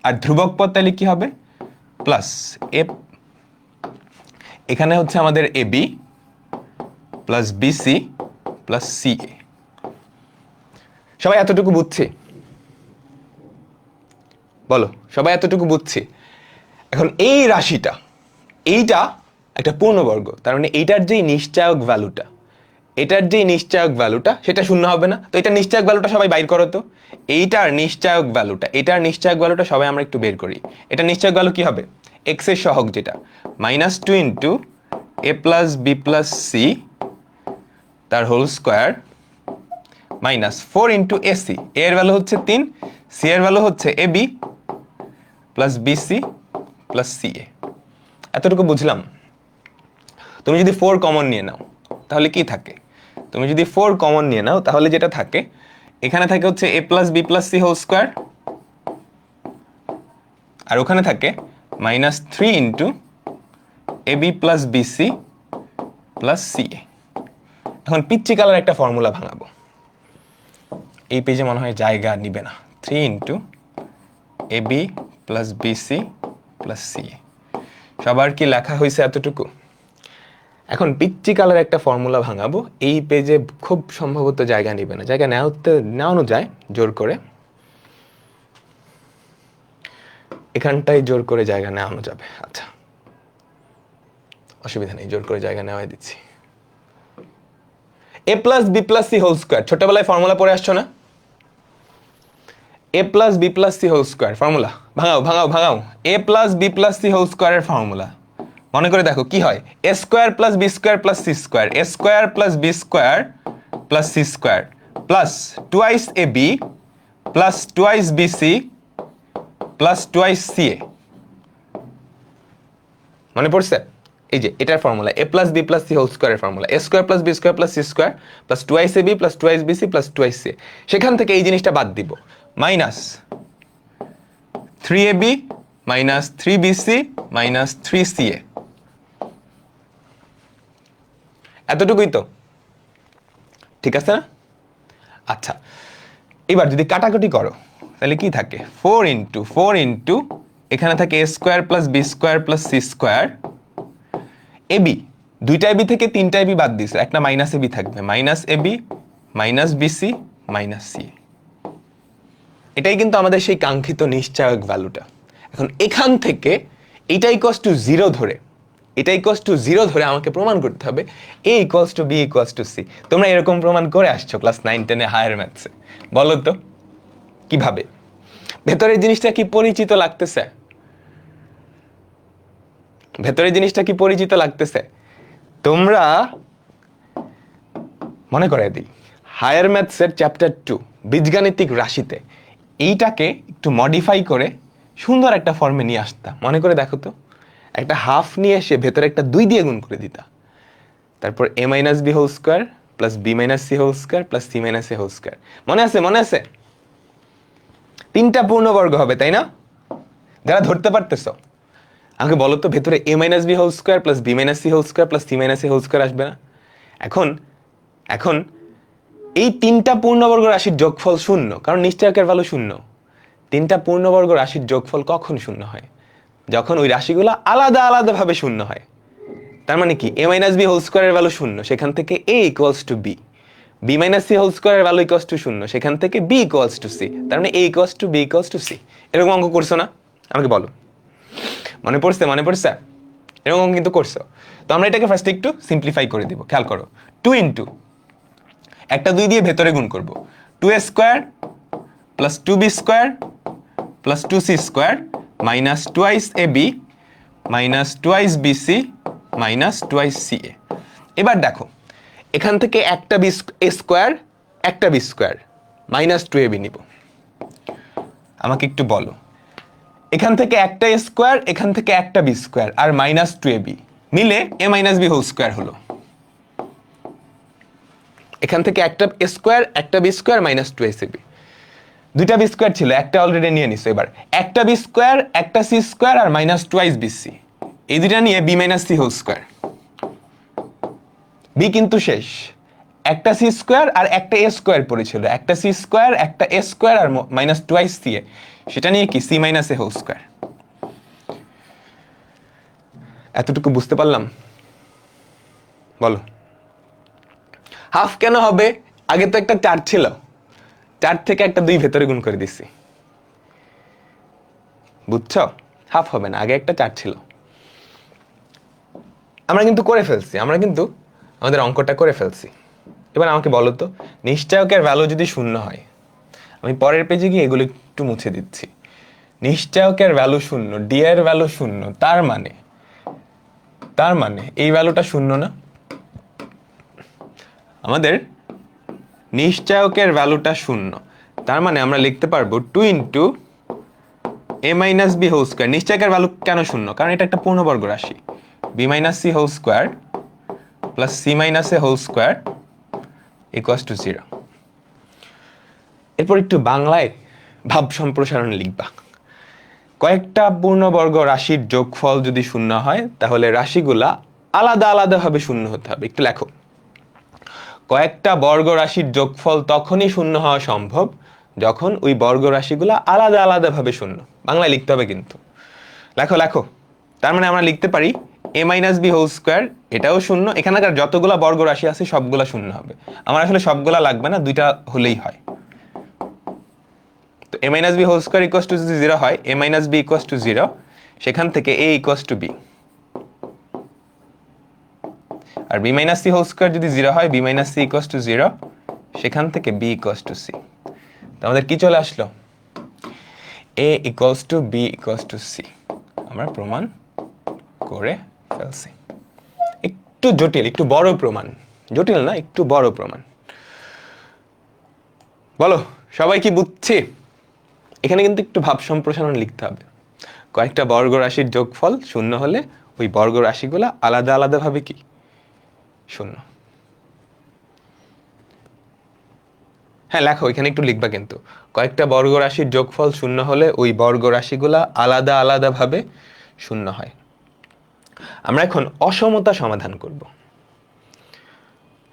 আর ধ্রুবক পদ তাহলে কি হবে? প্লাস এ, এখানে হচ্ছে আমাদের A B plus B C plus C A. সবাই এতটুকু বুঝছে? বলো সবাই এতটুকু বুঝছে? এখন এই রাশিটা, এইটা একটা পূর্ণবর্গ, তার মানে এইটার যেই নিশ্চয়ক ভ্যালুটা, এটার যেই নিশ্চয়ক ভ্যালুটা সেটা শূন্য হবে না। তো এটার নিশ্চয়ক ভ্যালুটা সবাই বাইর করো তো। এইটার নিশ্চয়ক ভ্যালুটা, এটার নিশ্চয়ক ভ্যালুটা সবাই আমরা একটু বের করি। এটার নিশ্চয়ক ভ্যালু কি হবে? এক্স এর সহগ যেটা, minus 2 into A plus B plus C তার whole square minus 4 into AC. এর ভ্যালু হচ্ছে 3, সি এর ভ্যালু হচ্ছে A B plus BC plus C A. এতটুকু বুঝলাম? তুমি যদি 4 কমন নিয়ে নাও তাহলে কি থাকে? তুমি যদি 4 কমন নিয়ে নাও তাহলে যেটা থাকে, এখানে থাকে হচ্ছে A plus B plus C whole square, আর ওখানে থাকে minus 3 into A B plus BC plus C A. এখন পিচ্চি কালার একটা ফর্মুলা ভাঙাবো, এই পেজে মনে হয় জায়গা নিবে না। 3 into A B plus BC plus C A. সবার কি লেখা হয়েছে এতটুকু? এখন পিচ্চি কালার একটা ফর্মুলা ভাঙাবো, এই পেজে খুব সম্ভবত জায়গা নিবে না। জায়গা নেওয়ানো যায় জোর করে, এখানটাই জোর করে জায়গা নেওয়ানো যাবে। আচ্ছা অসুবিধা নেই, জোর করে জায়গা নেওয়াই দিচ্ছি। A plus B plus C whole square, ছোটবেলায় ফর্মুলা পড়ে আসছো না? A plus B plus C whole square formula ভাঙাও ভাঙাও ভাঙাও। A plus B plus C whole স্কোয়ারের ফর্মুলা মনে করে দেখো কি হয়? A square plus B square plus C square, A square plus B square plus C square plus twice A B plus twice B C plus twice C A. মনে পড়ছে? এই যে এটার formula A plus B plus C whole স্কোয়ারের formula, A square plus B square plus C square plus twice A B plus twice B C plus twice C. সেখান থেকে এই জিনিসটা বাদ দিব, minus 3ab minus 3bc minus 3ca। এতটুকুই তো, ঠিক আছে না? আচ্ছা এবার যদি কাটাকুটি করো তাহলে কি থাকে? 4 ইন্টু এখানে থাকে A square plus B square plus C square, AB 2টা এবি থেকে 3টা এবি বাদ দিছে, একটা মাইনাস এবি থাকবে, minus AB minus BC minus C. এটাই কিন্তু আমাদের সেই কাঙ্ক্ষিত নিশ্চয়ক ভ্যালুটা। এখন এখান থেকে এটা ইকুয়ালস টু জিরো ধরে, এটা ইকুয়ালস টু জিরো ধরে আমাকে প্রমাণ করতে হবে A equals to B equals to C. তোমরা এরকম প্রমাণ করে আসছো ক্লাস 9-10-এ হায়ার ম্যাথসে, বলো তো কিভাবে? ভেতরের জিনিসটা কি পরিচিত লাগতেছে? ভেতরের জিনিসটা কি পরিচিত লাগতেছে? তোমরা মনে করে দিই, হায়ার ম্যাথসের চ্যাপ্টার 2 বীজগাণিতিক রাশিতে এইটাকে একটু মডিফাই করে সুন্দর একটা ফর্মে নিয়ে আসতাম। মনে করে দেখো তো, একটা হাফ নিয়ে এসে ভেতরে একটা 2 দিয়ে গুণ করে দিতা, তারপর a minus B whole square plus B minus C whole square plus C minus A whole square. মনে আছে? মনে আছে? 3টা পূর্ণবর্গ হবে, তাই না? যারা ধরতে পারতেছ আমাকে বলো তো, ভেতরে a minus B whole square plus B minus C whole square plus C minus A whole square আসবে না? এখন এখন এই 3টা পূর্ণবর্গ রাশির যোগফল শূন্য, কারণ নিশ্চয়কের ভ্যালু শূন্য। 3টা পূর্ণবর্গ রাশির যোগফল কখন শূন্য হয়? যখন ওই রাশিগুলো আলাদা আলাদা ভাবে শূন্য হয়। তার মানে কি, a মাইনাস বি হোল স্কোয়ারের ভ্যালু শূন্য, সেখান থেকে a equals to B. B minus C whole স্কোয়ারের ভ্যালু ইকুয়ালস টু শূন্য, সেখান থেকে বি ইকুয়ালস টু সি। তার মানে a equals to B equals to C. এরকম অঙ্ক করছো না? আমাকে বলো, মনে পড়ছে? মনে পড়ছে? এরকম অঙ্ক কিন্তু করছো। তো আমরা এটাকে ফার্স্ট একটু সিম্পলিফাই করে দিব। খেয়াল করো, 2 ইন্টু একটা 2 দিয়ে ভেতরে গুণ করব, 2a square plus 2b square plus 2c square minus twice A B minus twice BC minus twice C A. এবার দেখো, এখান থেকে একটা বি স্কোয়ার একটা বি স্কোয়ার মাইনাস 2ab নিব। আমাকে একটু বলো, এখান থেকে একটা স্কোয়ার, এখান থেকে একটা বি স্কোয়ার আর মাইনাস 2ab মিলে a minus B whole square হলো। এখান থেকে একটা স্কোয়ার একটা বি স্কোয়ার মাইনাস 2ac, দুইটা বি স্কোয়ার ছিল, একটা অলরেডি নিয়ে নিছো। এবার একটা বি স্কোয়ার একটা সি স্কোয়ার আর মাইনাস টুয়াইস বিসি, এই দুইটা নিয়ে B minus C whole square. B কিন্তু শেষ, একটা সি স্কোয়ার আর একটা এ স্কোয়ার পড়েছিল, একটা সি স্কোয়ার একটা এ স্কোয়ার আর মাইনাস টুয়াইস সি এ, সেটা নিয়ে কি C minus A whole square. এতটুকু বুঝতে পারলাম? বলো, হাফ কেন হবে? আগে তো একটা 4 ছিল, 4 থেকে একটা 2 ভেতরে গুণ করে দিছি, বুঝছো? হাফ হবে না, আগে একটা 4 ছিল। আমরা কিন্তু করে ফেলছি, আমরা কিন্তু আমাদের অঙ্কটা করে ফেলছি। এবার আমাকে বলো তো, নিশ্চয়কের ভ্যালু যদি শূন্য হয়, আমি পরের পেজে গিয়ে এগুলো একটু মুছে দিচ্ছি। নিশ্চয়কের ভ্যালু শূন্য, ডি এর ভ্যালু শূন্য, তার মানে এই ভ্যালুটা শূন্য না? আমাদের নিশ্চয়কের ভ্যালুটা শূন্য, তার মানে আমরা লিখতে পারবো 2 into a minus B whole square. নিশ্চয়কের ভ্যালু কেন শূন্য? কারণ এটা একটা পূর্ণবর্গ রাশি। B minus C whole square plus C minus A whole square equals to 0। এরপর একটু বাংলায় ভাব সম্প্রসারণ লিখবা। কয়েকটা পূর্ণবর্গ রাশির যোগফল যদি শূন্য হয়, তাহলে রাশিগুলা আলাদা আলাদাভাবে শূন্য হতে হবে। একটু লেখো, কয়েকটা বর্গ রাশির যোগফল তখনই শূন্য হওয়া সম্ভব যখন ওই বর্গ রাশিগুলা আলাদা আলাদাভাবে শূন্য। বাংলায় লিখতে হবে কিন্তু, লেখো লেখো। তার মানে আমরা লিখতে পারি a minus B whole square, এটাও শূন্য। এখানকার যতগুলা বর্গ রাশি আছে সবগুলা শূন্য হবে। আমার আসলে সবগুলা লাগবে না, দুইটা হলেই হয়। তো a minus B whole square equals to যদি 0 হয়, a minus B equals to 0, সেখান থেকে a ইকুয়ালস টু b। আর B minus C whole square যদি 0 হয়, B minus C equals to 0, সেখান থেকে b ইকুয়ালস টু c। তো আমাদের কি চলে আসলো? a equals to b equals to c। আমরা প্রমাণ করে ফেলছি। একটু জটিল, একটু বড় প্রমাণ। জটিল না, একটু বড় প্রমাণ। বলো, সবাই কি বুঝছি? এখানে কিন্তু একটু ভাব সম্প্রসারণ লিখতে হবে। কয়েকটা বর্গ রাশির যোগফল শূন্য হলে ওই বর্গ রাশিগুলা আলাদা আলাদাভাবে কি শূন্য। হ্যাঁ লেখো, এখানে একটু লিখবা কিন্তু, কয়েকটা বর্গ রাশির যোগফল শূন্য হলে ওই বর্গ রাশিগুলা আলাদা আলাদাভাবে শূন্য হয়। আমরা এখন অসমতা সমাধান করব।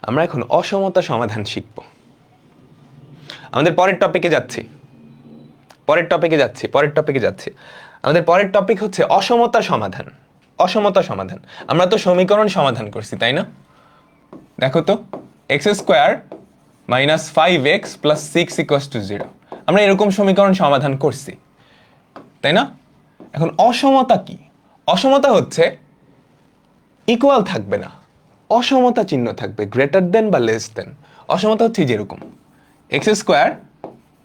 আমরা এখন অসমতা সমাধান শিখব। আমাদের পরের টপিকে যাচ্ছি। আমাদের পরের টপিক হচ্ছে অসমতার সমাধান। অসমতা সমাধান। আমরা তো সমীকরণ সমাধান করছি, তাই না? দেখো তো, x square minus 5x plus 6 equals to 0, আমরা এরকম সমীকরণ সমাধান করছি, তাই না? এখন অসমতা কি? অসমতা হচ্ছে ইকুয়াল থাকবে না, অসমতা চিহ্ন থাকবে, গ্রেটার দেন বা লেস দেন। অসমতা হচ্ছে যেরকম x square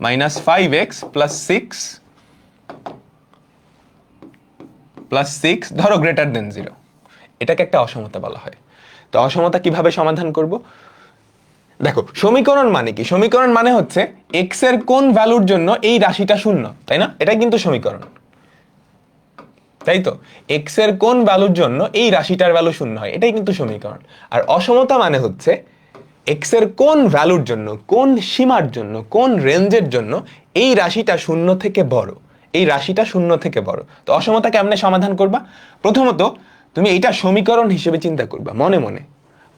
minus 5x plus 6 ধরো গ্রেটার দেন 0, এটাকে একটা অসমতা বলা হয়। তো অসমতা কিভাবে সমাধান করব? দেখো সমীকরণ মানে কি? সমীকরণ মানে হচ্ছে এক্স এর কোন ভ্যালুর জন্য এই রাশিটা শূন্য, তাই না? এটাই কিন্তু সমীকরণ, তাই তো? এক্স এর কোন ভ্যালুর জন্য এই রাশিটার ভ্যালু শূন্য হয়, এটাই কিন্তু সমীকরণ। আর অসমতা মানে হচ্ছে এক্স এর কোন ভ্যালুর জন্য, কোন সীমার জন্য, কোন রেঞ্জের জন্য এই রাশিটা শূন্য থেকে বড়, এই রাশিটা শূন্য থেকে বড়। তো অসমতা কেমনে সমাধান করবা? প্রথমত তুমি এইটা সমীকরণ হিসেবে চিন্তা করবা, মনে মনে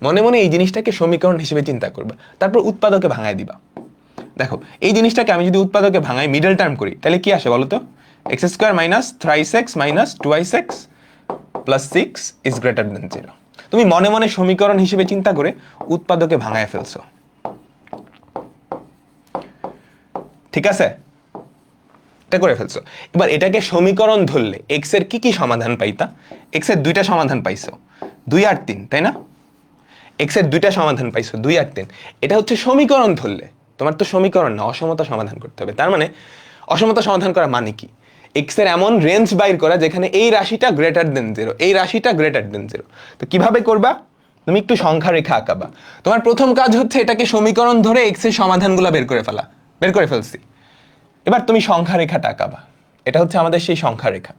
মনে মনে এই জিনিসটাকে সমীকরণ হিসেবে চিন্তা করবা, তারপর উৎপাদকে ভাঙায় দিবা। দেখো এই জিনিসটাকে আমি যদি উৎপাদকে ভাঙাই, মিডল টার্ম করি, তাহলে কি আসে বলো তো? X square minus thrice x minus twice x plus 6 is greater than 0। তুমি মনে মনে সমীকরণ হিসেবে চিন্তা করে উৎপাদকে ভাঙায় ফেলছো, ঠিক আছে? এটা করে ফেলছো। এবার এটাকে সমীকরণ ধরলে এক্স এর কি কি সমাধান পাইতা? এক্স এর দুইটা সমাধান পাইছো, 2 আর 3, তাই না? এক্স এর দুইটা সমাধান পাইছো, 2 আর 3। এটা হচ্ছে সমীকরণ ধরলে, তোমার তো সমীকরণ না, অসমতা সমাধান করতে হবে। তার মানে অসমতা সমাধান করা মানে কি? এক্স এর এমন রেঞ্জ বাইর করা যেখানে এই রাশিটা গ্রেটার দেন 0, এই রাশিটা গ্রেটার দেন 0। তো কিভাবে করবা? তুমি একটু সংখ্যা রেখা আঁকাবা। তোমার প্রথম কাজ হচ্ছে এটাকে সমীকরণ ধরে এক্স এর সমাধানগুলো বের করে ফেলা। বের করে ফেলছি, এবার তুমি সংখ্যা রেখাটা আঁকাবা। এটা হচ্ছে আমাদের সেই সংখ্যা রেখা,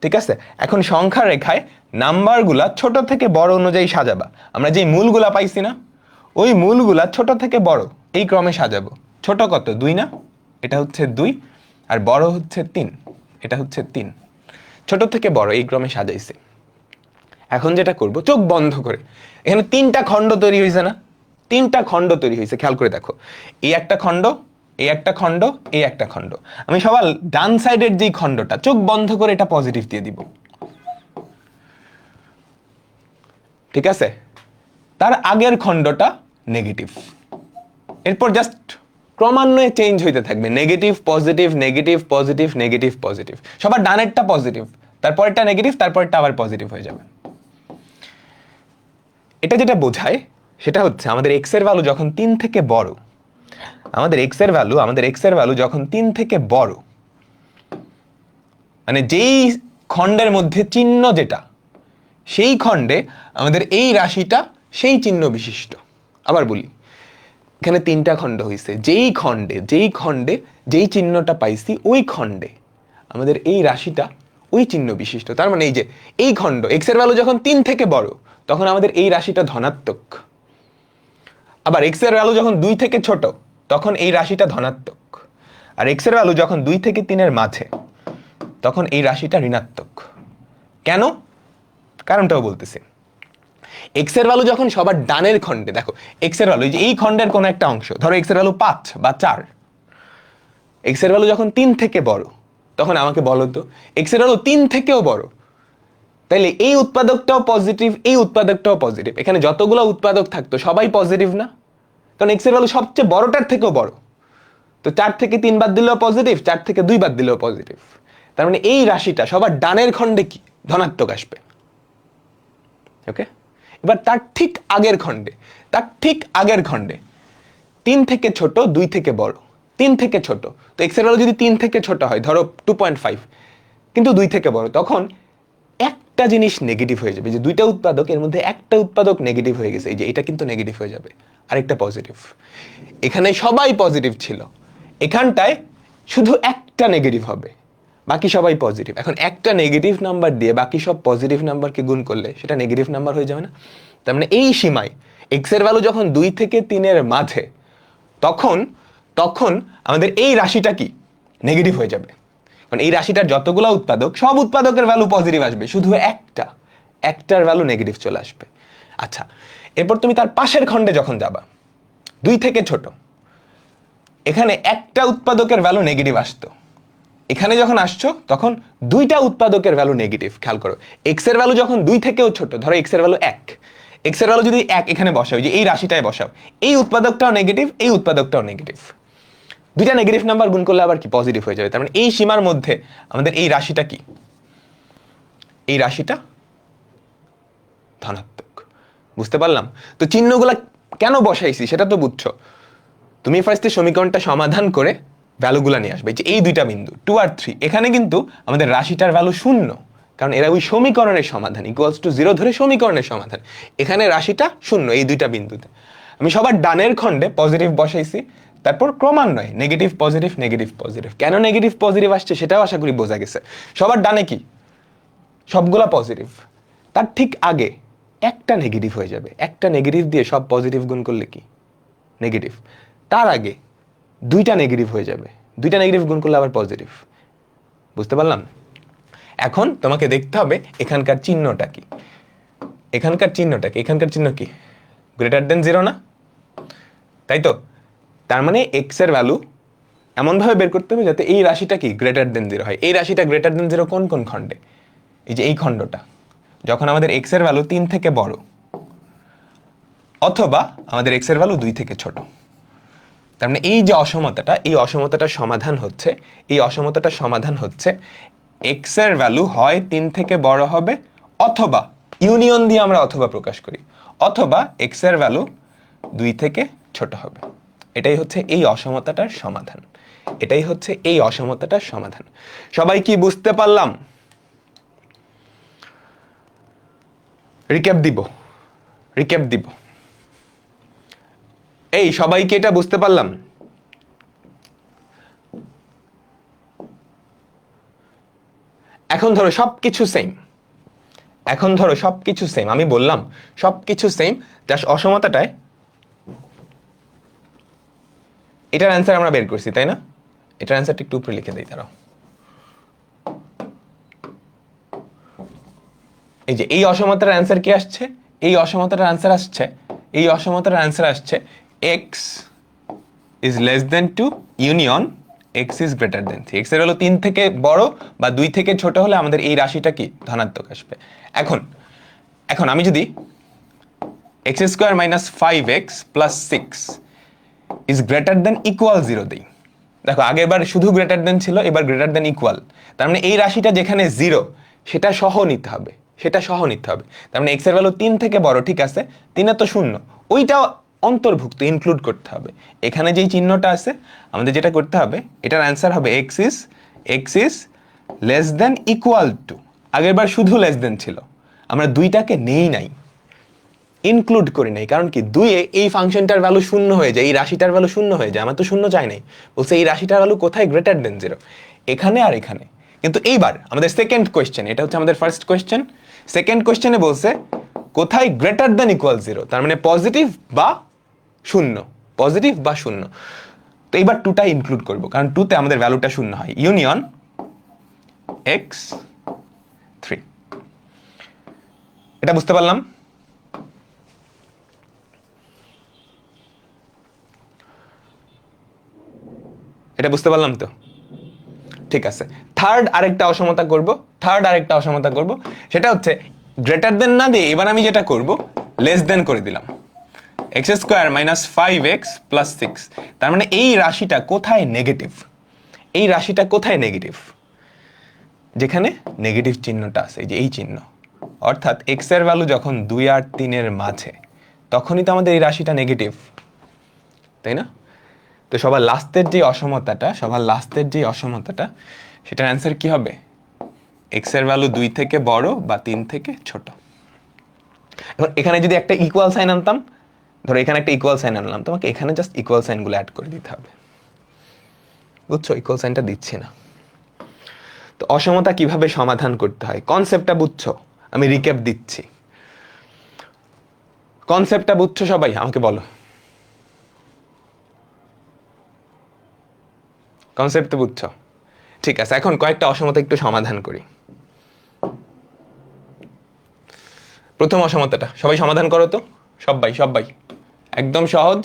ঠিক আছে? এখন সংখ্যা রেখায় নাম্বারগুলা ছোট থেকে বড় অনুযায়ী সাজাবা। আমরা যে মূলগুলা পাইছি না, ওই মূলগুলা ছোট থেকে বড় এই ক্রমে সাজাবো। ছোট কত? 2 না? এটা হচ্ছে 2, আর বড় হচ্ছে 3, এটা হচ্ছে 3। ছোট থেকে বড় এই ক্রমে সাজাইছে। এখন যেটা করব, চোখ বন্ধ করে, এখানে 3টা খণ্ড তৈরি হয়েছে না? 3টা খণ্ড তৈরি হয়েছে, খেয়াল করে দেখো। এই একটা খণ্ড, এই একটা খণ্ড, এই একটা খণ্ড। আমি সবার ডান সাইডের যেই খণ্ডটা, চোখ বন্ধ করে এটা পজিটিভ দিয়ে দিব, ঠিক আছে? তার আগের খণ্ডটা নেগেটিভ। এরপর জাস্ট ক্রমান্বয়ে চেঞ্জ হইতে থাকবে, negative positive, negative positive, negative positive. সবার ডানেরটা পজিটিভ, তারপরটা নেগেটিভ, তারপরটা আবার পজিটিভ হয়ে যাবে। এটা যেটা বোঝায় সেটা হচ্ছে আমাদের এক্স এর ভ্যালু যখন 3 থেকে বড়, আমাদের এক্স এর ভ্যালু যখন 3 থেকে বড়, মানে যেই খণ্ডের মধ্যে চিহ্ন যেটা, সেই খণ্ডে আমাদের এই রাশিটা সেই চিহ্ন বিশিষ্ট। আবার বলি, এখানে 3টা খণ্ড হয়েছে, যেই খণ্ডে যেই চিহ্নটা পাইছি ওই খণ্ডে আমাদের এই রাশিটা ওই চিহ্ন বিশিষ্ট। তার মানে এই যে এই খণ্ড, এক্স এর ভ্যালু যখন 3 থেকে বড়, তখন আমাদের এই রাশিটা ধনাত্মক। আবার এক্স এর ভ্যালু যখন 2 থেকে ছোট, তখন এই রাশিটা ধনাত্মক। আর এক্স এর ভ্যালু যখন 2 থেকে 3-এর মাঝে, তখন এই রাশিটা ঋণাত্মক। কেন? কারণটাও বলতেছি। এক্স এর ভ্যালু যখন সবার ডানের খণ্ডে, দেখো এক্স এর ভ্যালু এই খণ্ডের কোন একটা অংশ, ধরো এক্স এর ভ্যালু 5 বা 4, এক্স এর ভ্যালু যখন 3 থেকে বড়, তখন আমাকে বলো তো এক্স এর ভ্যালু 3 থেকেও বড়, তাইলে এই উৎপাদকটাও পজিটিভ, এই উৎপাদকটাও পজিটিভ। এখানে যতগুলো উৎপাদক থাকতো সবাই পজিটিভ না? কারণ এক্স এর ভ্যালু সবচেয়ে বড়টার থেকেও বড়। তো 4 থেকে 3 বাদ দিলেও পজিটিভ, 4 থেকে 2 বাদ দিলেও পজিটিভ। তার মানে এই রাশিটা সবার ডানের খণ্ডে কি ধনাত্মক আসবে, ওকে? এবার তার ঠিক আগের খণ্ডে 3 থেকে ছোট, 2 থেকে বড়, 3 থেকে ছোট। তো এক্স এর ভ্যালু যদি 3 থেকে ছোট হয়, ধরো 2.5, কিন্তু 2 থেকে বড়, তখন একটা জিনিস নেগেটিভ হয়ে যাবে। যে দুইটা উৎপাদক, এর মধ্যে একটা উৎপাদক নেগেটিভ হয়ে গেছে, এই যে এটা কিন্তু নেগেটিভ হয়ে যাবে, আরেকটা পজিটিভ। এখানে সবাই পজিটিভ ছিল, এখানটায় শুধু একটা নেগেটিভ হবে, বাকি সবাই পজিটিভ। এখন একটা নেগেটিভ নাম্বার দিয়ে বাকি সব পজিটিভ নাম্বারকে গুণ করলে সেটা নেগেটিভ নাম্বার হয়ে যাবে না? তার মানে এই সীমায় এক্স এর ভ্যালু যখন 2 থেকে 3-এর মাঝে, তখন আমাদের এই রাশিটা কি নেগেটিভ হয়ে যাবে। কারণ এই রাশিটার যতগুলো উৎপাদক, সব উৎপাদকের ভ্যালু পজিটিভ আসবে, শুধু একটার ভ্যালু নেগেটিভ চলে আসবে। আচ্ছা, এরপর তুমি তার পাশের খণ্ডে যখন যাবা, 2 থেকে ছোট, এখানে একটা উৎপাদকের ভ্যালু নেগেটিভ আসতো, এখানে যখন আসছো তখন দুইটা উৎপাদকের ভ্যালু নেগেটিভ। খেয়াল করো, এক্স এর ভ্যালু যখন 2 থেকেও ছোট, ধরো এক্স এর ভ্যালু 1, এক্স এর ভ্যালু যদি 1 এখানে বসাও, যে এই রাশিটায় বসাও, এই উৎপাদকটাও নেগেটিভ, এই উৎপাদকটাও নেগেটিভ। দুইটা নেগেটিভ নাম্বার গুণ করলে আবার কি পজিটিভ হয়ে যাবে। তার মানে এই সীমার মধ্যে আমাদের এই রাশিটা কি এই রাশিটা ধনাত্মক। বুঝতে পারলাম? তো চিহ্নগুলা কেন বসাইছি সেটা তো বুঝছো। তুমি ফার্স্টে সমীকরণটা সমাধান করে ভ্যালুগুলা নিয়ে আসবে। যে এই দুইটা বিন্দু 2 আর 3, এখানে কিন্তু আমাদের রাশিটার ভ্যালু 0, কারণ এরা ওই সমীকরণের সমাধান, ইকুয়ালস টু 0 ধরে সমীকরণের সমাধান। এখানে রাশিটা 0 এই দুইটা বিন্দুতে। আমি সবার ডানের খণ্ডে পজিটিভ বসাইছি, তারপর ক্রমান্বয়ে নেগেটিভ পজিটিভ নেগেটিভ পজিটিভ। কেন নেগেটিভ পজিটিভ আসছে সেটাও আশা করি বোঝা গেছে। সবার ডানে কি সবগুলা পজিটিভ, তার ঠিক আগে একটা নেগেটিভ হয়ে যাবে। একটা নেগেটিভ দিয়ে সব পজিটিভ গুণ করলে কি নেগেটিভ, তার আগে দুইটা নেগেটিভ হয়ে যাবে, দুইটা নেগেটিভ গুণ করলে আবার পজিটিভ। বুঝতে পারলাম? এখন তোমাকে দেখতে হবে এখানকার চিহ্নটা কি। এখানকার চিহ্নটা কি? এখানকার চিহ্ন কি? গ্রেটার দেন 0 না? তাই তো? তার মানে এক্স এর ভ্যালু এমনভাবে বের করতে হবে যাতে এই রাশিটা কি গ্রেটার দেন 0 হয়। এই রাশিটা গ্রেটার দেন 0 কোন কোন খণ্ডে? এই যে এই খণ্ডটা, যখন আমাদের এক্স এর ভ্যালু 3 থেকে বড়, অথবা আমাদের এক্স এর ভ্যালু 2 থেকে ছোট। তার মানে এই যে অসমতাটা, এই অসমতাটার সমাধান হচ্ছে, এই অসমতাটার সমাধান হচ্ছে এক্স এর ভ্যালু হয় 3 থেকে বড় হবে, অথবা ইউনিয়ন দিয়ে আমরা অথবা প্রকাশ করি, অথবা এক্স এর ভ্যালু 2 থেকে ছোট হবে। এটাই হচ্ছে এই অসমতাটার সমাধান। এটাই হচ্ছে এই অসমতাটার সমাধান। সবাই কি বুঝতে পারলাম? রিক্যাপ দিব। এই সবাই কি এটা বুঝতে পারলাম? এখন ধরো সবকিছু সেম, আমি বললাম সবকিছু সেম, জাস্ট অসমতাটায় এটার অ্যান্সার আমরা বের করছি, তাই না? এটার অ্যান্সারটা একটু উপরে লিখে দিই দাঁড়াও। এই যে এই অসমতার অ্যান্সার কি আসছে? এই অসমতার অ্যান্সার আসছে x is less than 2 union x is greater than 3। x এর হলো 3 থেকে বড় বা 2 থেকে ছোট হলে আমাদের এই রাশিটা কি ধনাত্মক আসবে। এখন আমি যদি x square minus 5x plus 6 is greater than equal 0 দেই, দেখো আগেরবার শুধু গ্রেটার দেন ছিল, এবার গ্রেটার দেন ইকুয়াল। তার মানে এই রাশিটা যেখানে 0 সেটা সহ নিতে হবে, তার মানে x এর ভ্যালু 3 থেকে বড়, ঠিক আছে, 3 তো 0, ওইটাও অন্তর্ভুক্ত, ইনক্লুড করতে হবে। এখানে যেই চিহ্নটা আছে আমাদের যেটা করতে হবে, এটার অ্যান্সার হবে x is less than equal to, আগেরবার শুধু লেস দেন ছিল, আমরা দুইটাকে নেই নাই, ইনক্লুড করি নাই। কারণ কি 2 এ এই ফাংশনটার ভ্যালু 0 হয়ে যায়, এই রাশিটার ভ্যালু 0 হয়ে যায়। আমার তো 0 চাই নাই, বলছে এই রাশিটার ভ্যালু কোথায় গ্রেটার দেন 0, এখানে আর এখানে। কিন্তু এইবার আমাদের সেকেন্ড কোয়েশ্চেন, এটা হচ্ছে আমাদের ফার্স্ট কোয়েশ্চেন, সেকেন্ড কোয়েশ্চেনে বলছে কোথায় গ্রেটার দেন ইকুয়াল 0, তার মানে পজিটিভ বা 0, তো এইবার 2টা ইনক্লুড করব, কারণ 2 তে আমাদের ভ্যালুটা 0 হয়। ইউনিয়ন x 3, এটা বুঝতে পারলাম? এটা বুঝতে পারলাম তো? ঠিক আছে। থার্ড আরেকটা অসমতা করব, সেটা হচ্ছে গ্রেটার দেন না দিয়ে এবার আমি যেটা করব লেস দেন করে দিলাম, x square minus 5x plus 6। তার মানে এই রাশিটা কোথায় নেগেটিভ, যেখানে নেগেটিভ চিহ্নটা আছে, এই যে এই চিহ্ন, অর্থাৎ x এর ভ্যালু যখন 2 আর 3 এর মাঝে, তখনই তো আমাদের এই রাশিটা নেগেটিভ, তাই না? তো সবার লাস্টের যে অসমতাটা, সেটার অ্যান্সার কি হবে? x এর ভ্যালু 2 থেকে বড় বা 3 থেকে ছোট। এখন এখানে যদি একটা ইকুয়াল সাইন আনতাম, ধরো এখানে একটা ইকুয়াল সাইন আনলাম, তোমাকে এখানে জাস্ট ইকুয়াল সাইনগুলো অ্যাড করে দিতে হবে, বুঝছো? ইকুয়াল সাইনটা দিচ্ছি না। তো অসমতা কিভাবে সমাধান করতে হয় কনসেপ্টটা বুঝছো? আমি রিক্যাপ দিচ্ছি, কনসেপ্টটা বুঝছো সবাই? আমাকে বলো কনসেপ্ট তো বুঝছো? ঠিক আছে, এখন কয়েকটা অসমতা একটু সমাধান করি। প্রথম অসমতাটা সবাই সমাধান করো তো, সবাই একদম সহজ,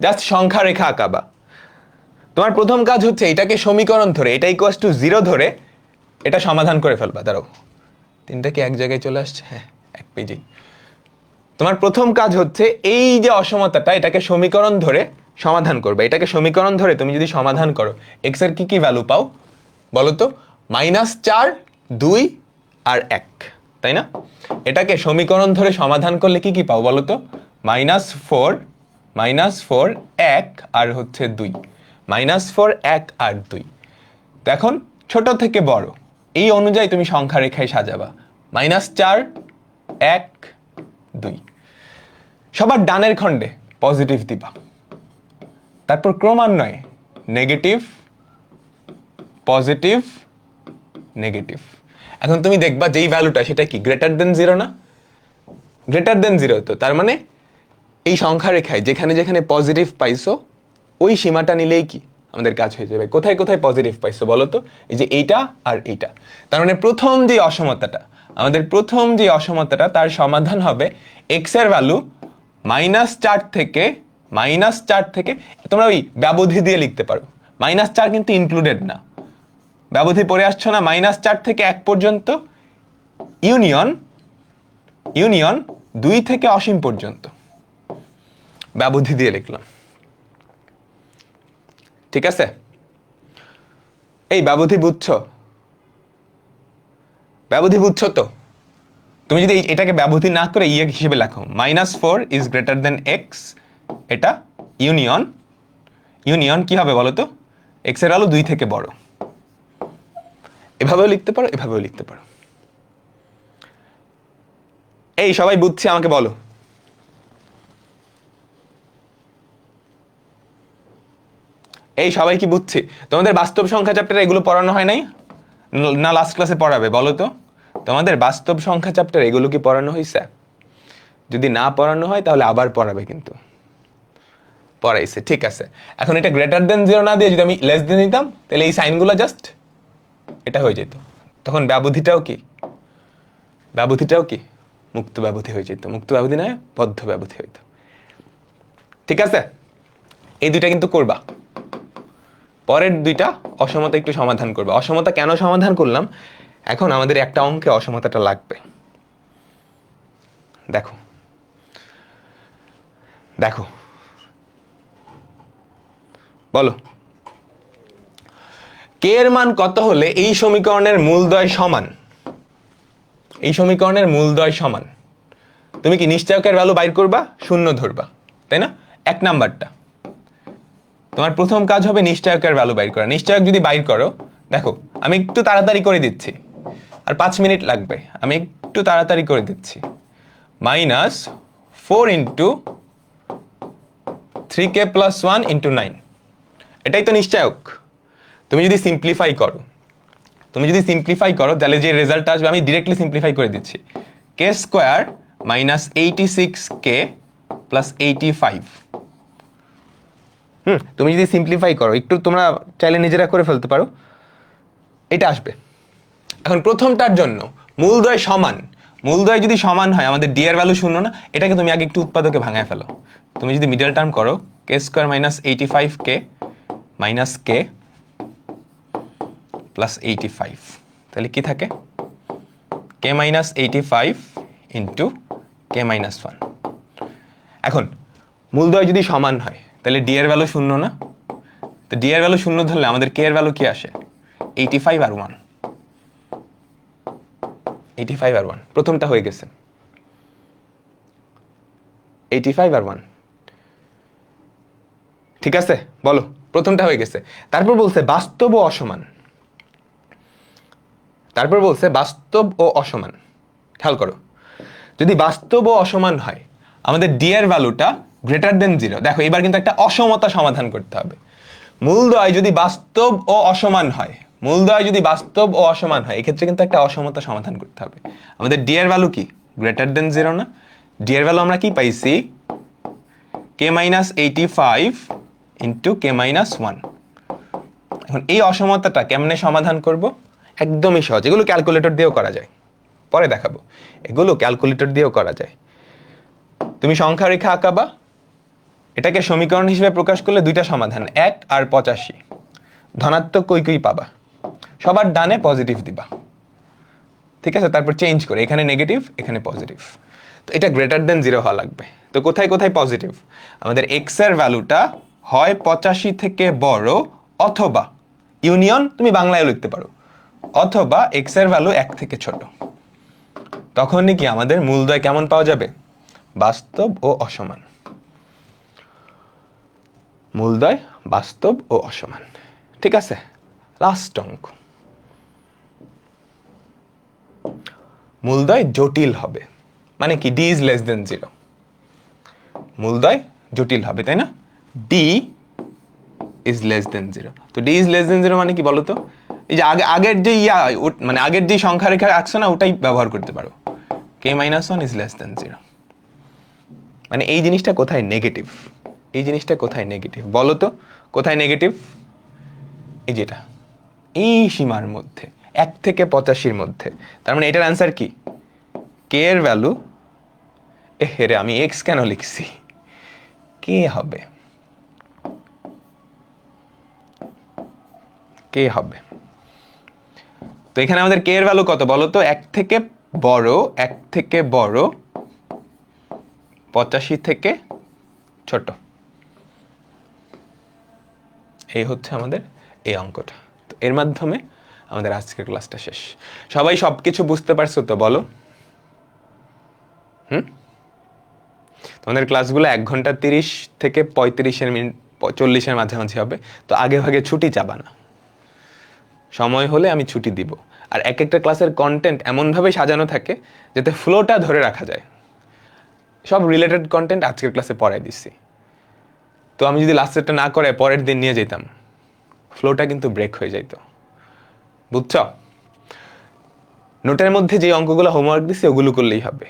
জাস্ট সংখ্যা রেখা আঁকাবা। তোমার প্রথম কাজ হচ্ছে এটাকে সমীকরণ ধরে, এটা ইকুয়ালস টু 0 ধরে এটা সমাধান করে ফেলবা। দাঁড়াও, 3টা কি এক জায়গায় চলে আসছে? হ্যাঁ, এক পেজেই। তোমার প্রথম কাজ হচ্ছে এই যে অসমতাটা, এটাকে সমীকরণ ধরে সমাধান করবে। এটাকে সমীকরণ ধরে তুমি যদি সমাধান করো, এক্স এর কি ভ্যালু পাও বলো তো? -4, 2 আর 1। তাই না? এটাকে সমীকরণ ধরে সমাধান করলে কি কি পাও বলো তো? -4, -4, 1 আর হচ্ছে 2, -4, 1 আর 2। তো এখন ছোট থেকে বড় এই অনুযায়ী তুমি সংখ্যা রেখায় সাজাবা। -4, 1, 2, সবার ডানের খণ্ডে পজিটিভ দিবা, তারপর ক্রমান্বয়ে নেগেটিভ, পজিটিভ, নেগেটিভ। এখন তুমি দেখবা যেই ভ্যালুটা সেটা কি গ্রেটার দেন 0 না? গ্রেটার দেন 0, তো তার মানে এই সংখ্যা রেখায় যেখানে যেখানে পজিটিভ পাইছো ওই সীমাটা নিলেই কি আমাদের কাজ হয়ে যাবে। কোথায় কোথায় পজিটিভ পাইছো বলো তো? এই যে এইটা আর এইটা। তার মানে প্রথম যে অসমতাটা তার সমাধান হবে x এর ভ্যালু -4 থেকে তোমরা ওই ব্যবধি দিয়ে লিখতে পারো। -4 কিন্তু ইনক্লুডেড না, ব্যবধি পড়ে আসছো না? -4 থেকে 1 পর্যন্ত, ইউনিয়ন 2 থেকে অসীম পর্যন্ত ব্যবধি দিয়ে লিখলাম। ঠিক আছে? এই ব্যবধি বুঝছো তো? তুমি যদি এটাকে ব্যবধি না করে ইয়ে হিসেবে লেখো, -4 ইজ গ্রেটার দেন x, এটা ইউনিয়ন কি হবে বলো তো? x এর ভ্যালু 2 থেকে বড়। এভাবেও লিখতে পারো, এভাবেও লিখতে পারো। এই সবাই বুঝছে আমাকে বলো। এই সবাই কি বুঝছে? তোমাদের বাস্তব সংখ্যা চ্যাপ্টারে এগুলো পড়ানো হয় নাই না? লাস্ট ক্লাসে পড়াবে বলো তো? তোমাদের বাস্তব সংখ্যা চ্যাপ্টারে এগুলো কি পড়ানো হয়েছে? যদি না পড়ানো হয় তাহলে আবার পড়াবে, কিন্তু পড়াইছে। ঠিক আছে, এখন এটা গ্রেটার দেন 0 না দিয়ে যদি আমি লেস দেন দিতাম তাহলে এই সাইনগুলো জাস্ট এটা হয়ে যেত। তখন ব্যবধিটাও কি মুক্ত ব্যবধি হয়ে যেত। মুক্ত ব্যবধি নয়, বদ্ধ ব্যবধি হইতো। ঠিক আছে, এই দুইটা কিন্তু করবা। পরের দুইটা অসমতা একটু সমাধান করবে। অসমতা কেন সমাধান করলাম, এখন আমাদের একটা অঙ্কে অসমতাটা লাগবে। দেখো বলো, কে এর মান কত হলে এই সমীকরণের মূলদ্বয় সমান? তুমি কি নিশ্চয়কের ভ্যালু বাইর করবা, শূন্য ধরবা, তাই না? 1 নাম্বারটা তোমার প্রথম কাজ হবে নিশ্চয়কের ভ্যালু বাইর করা। নিশ্চয়ক যদি বাইর করো, দেখো আমি একটু তাড়াতাড়ি করে দিচ্ছি, আর 5 মিনিট লাগবে, আমি একটু তাড়াতাড়ি করে দিচ্ছি। -4 ইন্টু 3k + 1 ইন্টু 9, এটাই তো নিশ্চয়ক। তুমি যদি সিম্পলিফাই করো তাহলে যে রেজাল্টটা আসবে, আমি ডিরেক্টলি সিম্পলিফাই করে দিচ্ছি, k² - 86k + 85। তুমি যদি সিম্পলিফাই করো, একটু তোমরা চাইলে নিজেরা করে ফেলতে পারো, এটা আসবে। এখন প্রথমটার জন্য মূলদ্বয় যদি সমান হয়, আমাদের ডি এর ভ্যালু 0 না, এটাকে তুমি আগে একটু উৎপাদকে ভাঙায় ফেলো। তুমি যদি মিডল টার্ম করো, k² - 85k - k + 85, তাহলে কি থাকে? k - 85 into k - 1। এখন মূলদ্বয় যদি সমান হয় তাহলে ডি এর ভ্যালু 0 না? তো ডি এর ভ্যালু 0 ধরলে আমাদের কে এর ভ্যালু কি আসে? 85 আর 1। 85 আর 1, প্রথমটা হয়ে গেছে। 85 আর 1, ঠিক আছে? বলো, প্রথমটা হয়ে গেছে। তারপর বলছে বাস্তব ও অসমান। খেয়াল করো, যদি বাস্তব ও অসমান হয়, আমাদের ডি এর ভ্যালুটা গ্রেটার দেন 0। দেখো এবার কিন্তু একটা অসমতা সমাধান করতে হবে। মূলদ্বয় যদি বাস্তব ও অসমান হয়, এক্ষেত্রে কিন্তু একটা অসমতা সমাধান করতে হবে। আমাদের ডি এর ভ্যালু কি গ্রেটার দেন 0 না? ডি এর ভ্যালু আমরা কি পাইছি? k - 85 into k - 1। এখন এই অসমতাটা কেমনে সমাধান করব? একদমই সহজ, এগুলো ক্যালকুলেটর দিয়েও করা যায়, পরে দেখাবো। এগুলো ক্যালকুলেটর দিয়েও করা যায়। তুমি সংখ্যা রেখা আঁকাবা, এটাকে সমীকরণ হিসেবে প্রকাশ করলে দুইটা সমাধান, 1 আর 85। ধনাত্মক কই পাবা, সবার ডানে পজিটিভ দিবা, ঠিক আছে? তারপর চেঞ্জ করে এখানে নেগেটিভ, এখানে পজিটিভ। তো এটা গ্রেটার দেন 0 হওয়া লাগবে। তো কোথায় কোথায় পজিটিভ? আমাদের x এর ভ্যালুটা হয় 85 থেকে বড়, অথবা ইউনিয়ন তুমি বাংলায় লিখতে পারো, অথবা x এর ভ্যালু 1 থেকে ছোট। তখনই কি আমাদের মূলদ্বয় কেমন পাওয়া যাবে? বাস্তব ও অসমান। মূলদ্বয় বাস্তব ও অসমান। ঠিক আছে, লাস্ট অঙ্ক। মূলদ্বয় জটিল হবে, মানে কি ডি ইজ লেস দেন 0। মূলদ্বয় জটিল হবে, তাই না? D is less than 0। তো ডি ইজ লেস দেন 0 মানে কি বলো তো? এই যে আগের যে মানে আগের যে সংখ্যা রেখা রাখছো না, ওটাই ব্যবহার করতে পারো। k-1 is less than 0। মানে এই জিনিসটা কোথায় নেগেটিভ? এই জিনিসটা কোথায় নেগেটিভ বলো তো? কোথায় নেগেটিভ? এই যেটা, এই সীমার মধ্যে, 1 থেকে 85-র মধ্যে। তার মানে এটার অ্যান্সার কি? কে এর ভ্যালু, হেরে আমি এক্স কেন লিখছি, কে হবে, কে হবে। তো এখানে আমাদের কে এর ভ্যালু কত বলো তো? 1 থেকে বড়, 1 থেকে বড়, 85 থেকে ছোট। এই হচ্ছে আমাদের এই অঙ্কটা। তো এর মাধ্যমে আমাদের আজকের ক্লাসটা শেষ। সবাই সবকিছু বুঝতে পারছো তো বলো? তোমাদের ক্লাসগুলো 1 ঘন্টা 30 থেকে 35 মিনিট 40-এর মাঝামাঝি হবে। তো আগে ভাগে ছুটি চাবা না, সময় হলে আমি ছুটি দিব। আর এক একটা ক্লাসের কন্টেন্ট এমনভাবে সাজানো থাকে যাতে ফ্লোটা ধরে রাখা যায়। সব রিলেটেড কন্টেন্ট আজকের ক্লাসে পড়াই দিচ্ছি। তো আমি যদি লাস্টেরটা না করে পরের দিন নিয়ে যেতাম, ফ্লোটা কিন্তু ব্রেক হয়ে যাইত। বুঝছ? নোটের মধ্যে যে অঙ্কগুলো হোমওয়ার্ক দিচ্ছি ওগুলো করলেই হবে,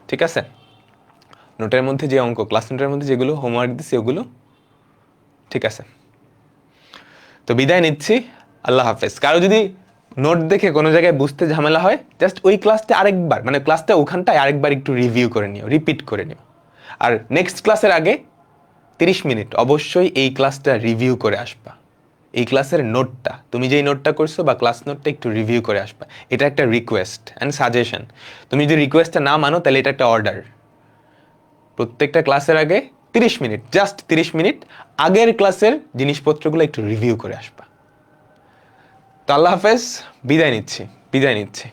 ঠিক আছে? নোটের মধ্যে যে অঙ্ক, ক্লাস নোটের মধ্যে যেগুলো হোমওয়ার্ক দিচ্ছি ওগুলো, ঠিক আছে? তো বিদায় নিচ্ছি, আল্লাহ হাফেজ। কারো যদি নোট দেখে কোনো জায়গায় বুঝতে ঝামেলা হয়, জাস্ট ওই ক্লাসটা আরেকবার, মানে ক্লাসটা ওখানটায় আরেকবার একটু রিভিউ করে নিও, রিপিট করে নিও। আর নেক্সট ক্লাসের আগে 30 মিনিট অবশ্যই এই ক্লাসটা রিভিউ করে আসবা। এই ক্লাসের নোটটা, তুমি যেই নোটটা করছো বা ক্লাস নোটটা একটু রিভিউ করে আসবা। এটা একটা রিকোয়েস্ট অ্যান্ড সাজেশন। তুমি যদি রিকোয়েস্টটা না মানো তাহলে এটা একটা অর্ডার। প্রত্যেকটা ক্লাসের আগে 30 মিনিট, জাস্ট 30 মিনিট আগের ক্লাসের জিনিসপত্রগুলো একটু রিভিউ করে আসবা। তো আল্লাহ হাফেজ, বিদায় নিচ্ছি।